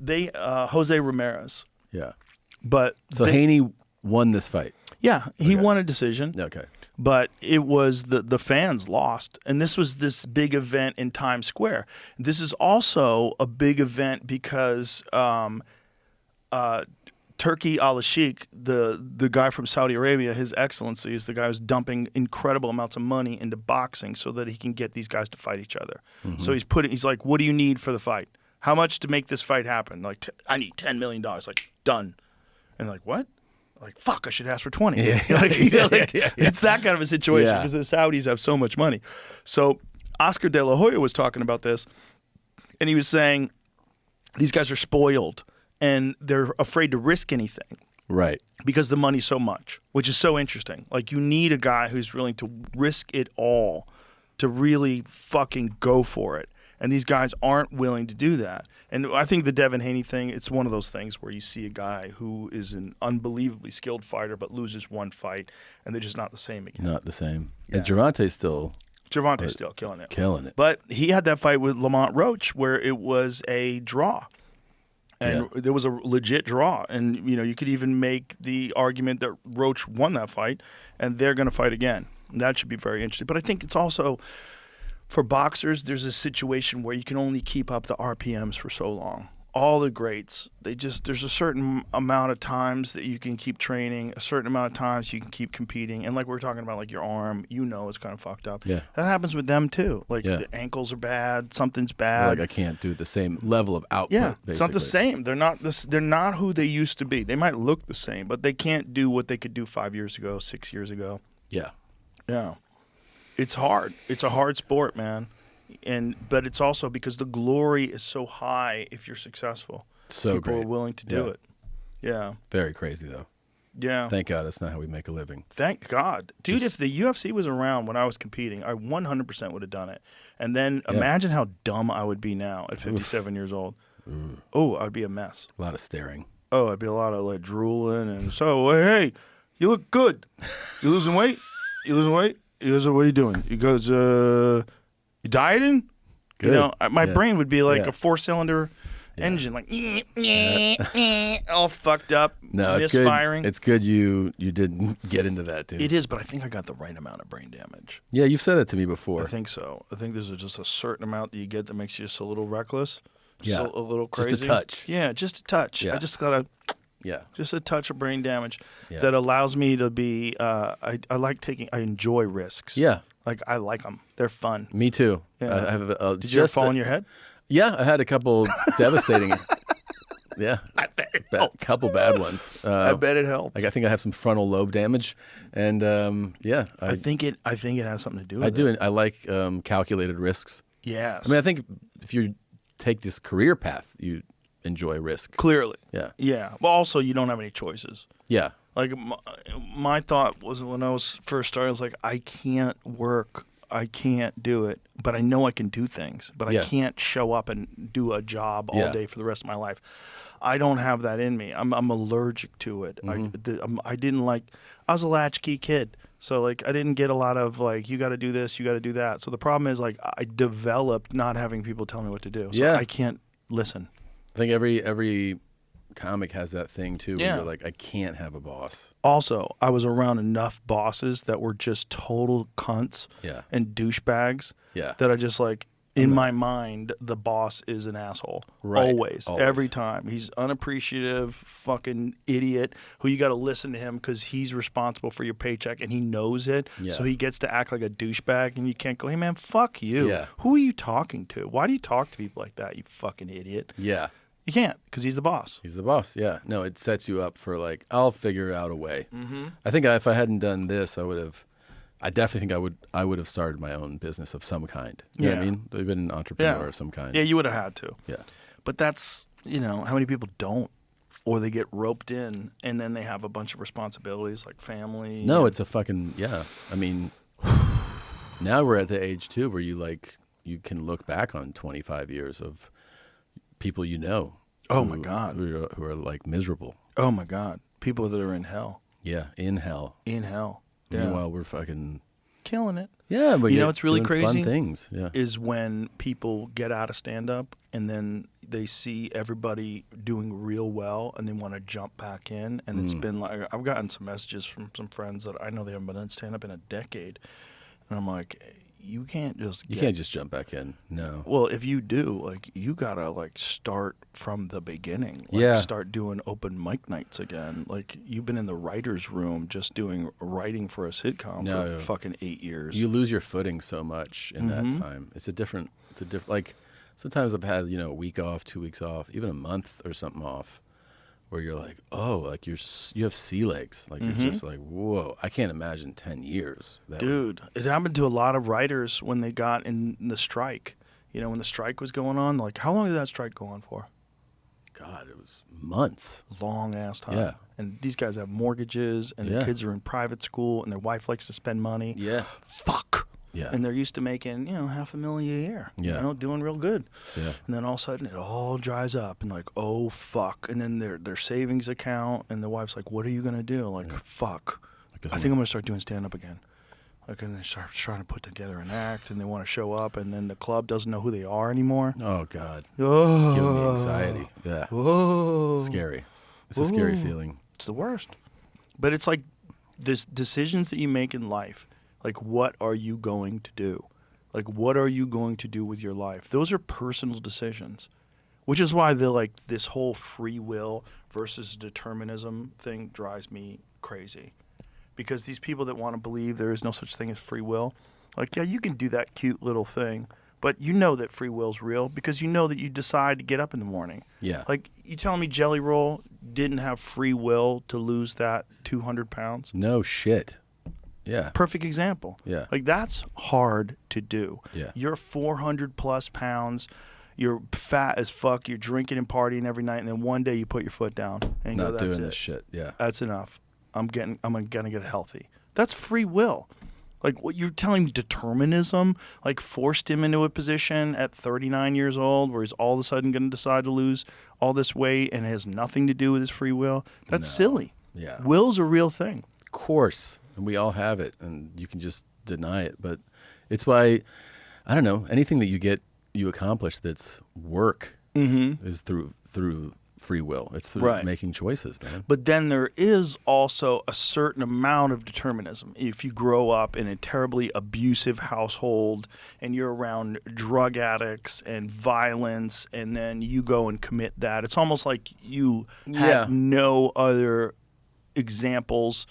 Jose Ramirez. Yeah. But Haney won this fight. Yeah, he won a decision. Okay. But it was the fans lost. And this was this big event in Times Square. This is also a big event because Turki Al-Sheikh, the guy from Saudi Arabia, His Excellency, is the guy who's dumping incredible amounts of money into boxing so that he can get these guys to fight each other. Mm-hmm. So he's like, what do you need for the fight? How much to make this fight happen? I need $10 million. Done. And what? Fuck, I should ask for 20. Yeah. It's that kind of a situation because the Saudis have so much money. So Oscar De La Hoya was talking about this, and he was saying these guys are spoiled and they're afraid to risk anything. Right. Because the money's so much, which is so interesting. You need a guy who's willing to risk it all to really fucking go for it. And these guys aren't willing to do that. And I think the Devin Haney thing, it's one of those things where you see a guy who is an unbelievably skilled fighter but loses one fight, and they're just not the same again. Not the same. Yeah. And Gervonta's still killing it. Killing it. But he had that fight with Lamont Roach where it was a draw. And there was a legit draw. And, you could even make the argument that Roach won that fight, and they're going to fight again. And that should be very interesting. But I think it's also... For boxers, there's a situation where you can only keep up the RPMs for so long. All the greats, there's a certain amount of times that you can keep training, a certain amount of times you can keep competing. And we were talking about your arm, it's kind of fucked up. Yeah. That happens with them too. The ankles are bad, something's bad. I can't do the same level of output. Yeah, basically. It's not the same. They're not who they used to be. They might look the same, but they can't do what they could do 5 years ago, 6 years ago. Yeah. Yeah. It's hard. It's a hard sport, man. But it's also because the glory is so high if you're successful. So People great. are willing to do it. Yeah. Very crazy, though. Yeah. Thank God that's not how we make a living. Thank God. Dude, if the UFC was around when I was competing, I 100% would have done it. And then imagine how dumb I would be now at 57 years old. Oh, I'd be a mess. A lot of staring. Oh, I'd be a lot of drooling. And so, hey, you look good. You losing weight? You losing weight? He goes, what are you doing? He goes, you dieting? Good. My brain would be like a 4-cylinder engine, all fucked up, misfiring. It's good you didn't get into that, dude. It is, but I think I got the right amount of brain damage. Yeah, you've said that to me before. I think so. I think there's just a certain amount that you get that makes you just a little reckless, just a little crazy. Just a touch. Yeah, just a touch. Yeah. I just got to... Yeah. Just a touch of brain damage that allows me to be, I enjoy risks. Yeah. I like them. They're fun. Me too. Yeah. I have Did you ever fall on your head? Yeah, I had a couple devastating. Yeah. I bet it helped. Couple bad ones. I bet it helped. I think I have some frontal lobe damage. And I think it has something to do with it. I do. I like calculated risks. Yes. I mean, I think if you take this career path, you enjoy risk. Clearly. Yeah. Yeah. Well, also, you don't have any choices. Yeah. My thought was when I was first started, I was like, I can't work. I can't do it, but I know I can do things, but I can't show up and do a job all day for the rest of my life. I don't have that in me. I'm allergic to it. I didn't like. I was a latchkey kid, so like I didn't get a lot of like you got to do this, you got to do that. So the problem is like I developed not having people tell me what to do. So I can't listen. I think every comic has that thing too. Where you're like, I can't have a boss. Also, I was around enough bosses that were just total cunts and douchebags that I just like. In my mind, the boss is an asshole. Right. Always. Every time. He's unappreciative, fucking idiot, who you got to listen to him because he's responsible for your paycheck and he knows it. Yeah. So he gets to act like a douchebag and you can't go, hey, man, fuck you. Yeah. Who are you talking to? Why do you talk to people like that, you fucking idiot? Yeah. You can't because he's the boss. He's the boss, yeah. No, it sets you up for like, I'll figure out a way. I think if I hadn't done this, I definitely think I would have started my own business of some kind. You know what I mean? I've been an entrepreneur of some kind. Yeah, you would have had to. Yeah. But that's, how many people don't? Or they get roped in and then they have a bunch of responsibilities like family. No, it's a fucking, I mean, now we're at the age too where you can look back on 25 years of people you know. Oh my God. Who are like miserable. Oh my God. People that are in hell. Yeah, in hell. In hell. Yeah. Meanwhile, we're fucking killing it. Yeah, but what's really crazy? Fun things. Yeah. Is when people get out of stand-up and then they see everybody doing real well and they want to jump back in. And it's been like I've gotten some messages from some friends that I know they haven't been in stand-up in a decade, and I'm like, you can't just jump back in. No. Well, if you do, like, you gotta like start from the beginning. Start doing open mic nights again. Like, you've been in the writer's room just doing writing for a sitcom for fucking 8 years. You lose your footing so much in that time. It's a different. Like, sometimes I've had a week off, 2 weeks off, even a month or something off, where you're like, oh, like you have sea legs. Like, you're just like, whoa, I can't imagine 10 years. Dude, it happened to a lot of writers when they got in the strike. When the strike was going on, like, how long did that strike go on for? God, it was months. Long ass time. Yeah. And these guys have mortgages and their kids are in private school and their wife likes to spend money. Yeah. Fuck. Yeah. And they're used to making, $500,000 a year. Yeah. Doing real good. Yeah. And then all of a sudden it all dries up and like, oh fuck. And then their savings account and the wife's like, what are you gonna do? Like, fuck. I think I'm gonna start doing stand up again. Like, and they start trying to put together an act and they want to show up and then the club doesn't know who they are anymore. Oh God. Oh. Giving me anxiety. Yeah. Oh. Scary. It's a scary feeling. It's the worst. But it's like this decisions that you make in life. Like, what are you going to do? Like, what are you going to do with your life? Those are personal decisions, which is why this whole free will versus determinism thing drives me crazy. Because these people that want to believe there is no such thing as free will, like, yeah, you can do that cute little thing, but you know that free will's real because you know that you decide to get up in the morning. Yeah. Like, you telling me Jelly Roll didn't have free will to lose that 200 pounds? No shit. Yeah. Perfect example. Yeah. Like, that's hard to do. Yeah. You're 400 plus pounds. You're fat as fuck. You're drinking and partying every night, and then one day you put your foot down and not go, that's doing it. this shit. Yeah. That's enough. I'm gonna get healthy. That's free will. Like, what you're telling me, determinism, like, forced him into a position at 39 years old where he's all of a sudden going to decide to lose all this weight and it has nothing to do with his free will. That's silly. Yeah. Will's a real thing. Of course. And we all have it, and you can just deny it. But it's why, I don't know, anything that you accomplish that's work is through free will. It's through making choices, man. But then there is also a certain amount of determinism. If you grow up in a terribly abusive household and you're around drug addicts and violence, and then you go and commit that, it's almost like you had no other examples.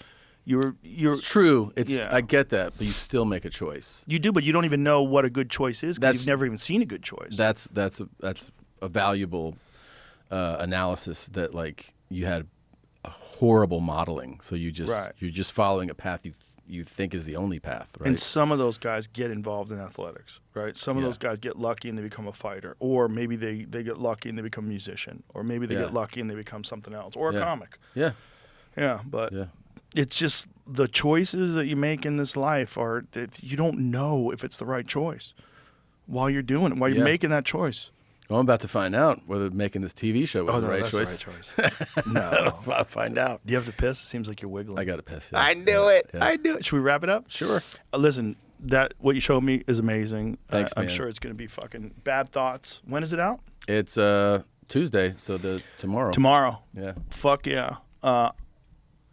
It's true. I get that, but you still make a choice. You do, but you don't even know what a good choice is because you've never even seen a good choice. That's a valuable analysis that, like, you had a horrible modeling, so you're just following a path you think is the only path, right? And some of those guys get involved in athletics, right? Some of those guys get lucky and they become a fighter, or maybe they get lucky and they become a musician, or maybe they get lucky and they become something else, or a comic. Yeah. Yeah, but it's just the choices that you make in this life are that you don't know if it's the right choice while you're doing it, while you're making that choice. Well, I'm about to find out whether making this TV show was the right choice. The right choice. No. I'll find out. Do you have to piss? It seems like you're wiggling. I got to piss. Yeah. I knew it. I knew it. Should we wrap it up? Sure. Listen, what you showed me is amazing. Thanks, I'm man. sure it's going to be fucking Bad Thoughts. When is it out? It's Tuesday, so tomorrow. Tomorrow. Yeah. Fuck yeah.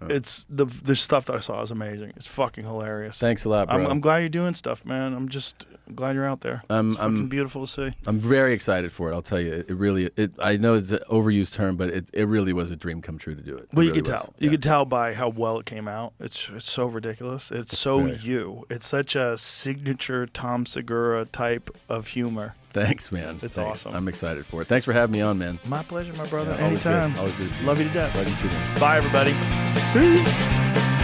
It's the stuff that I saw is amazing. It's fucking hilarious. Thanks a lot, bro. I'm glad you're doing stuff, man. I'm just glad you're out there. It's fucking beautiful to see. I'm very excited for it. I'll tell you, it really. I know it's an overused term, but it really was a dream come true to do it. Well, It you really could was. tell. You could tell by how well it came out. It's so ridiculous. It's so very. you. It's such a signature Tom Segura type of humor. Thanks, man. It's Thanks. awesome. I'm excited for it. Thanks for having me on, man. My pleasure, my brother. Yeah, always good. Anytime. Always good to see you. Love you to death. Love you too, man. Bye, everybody.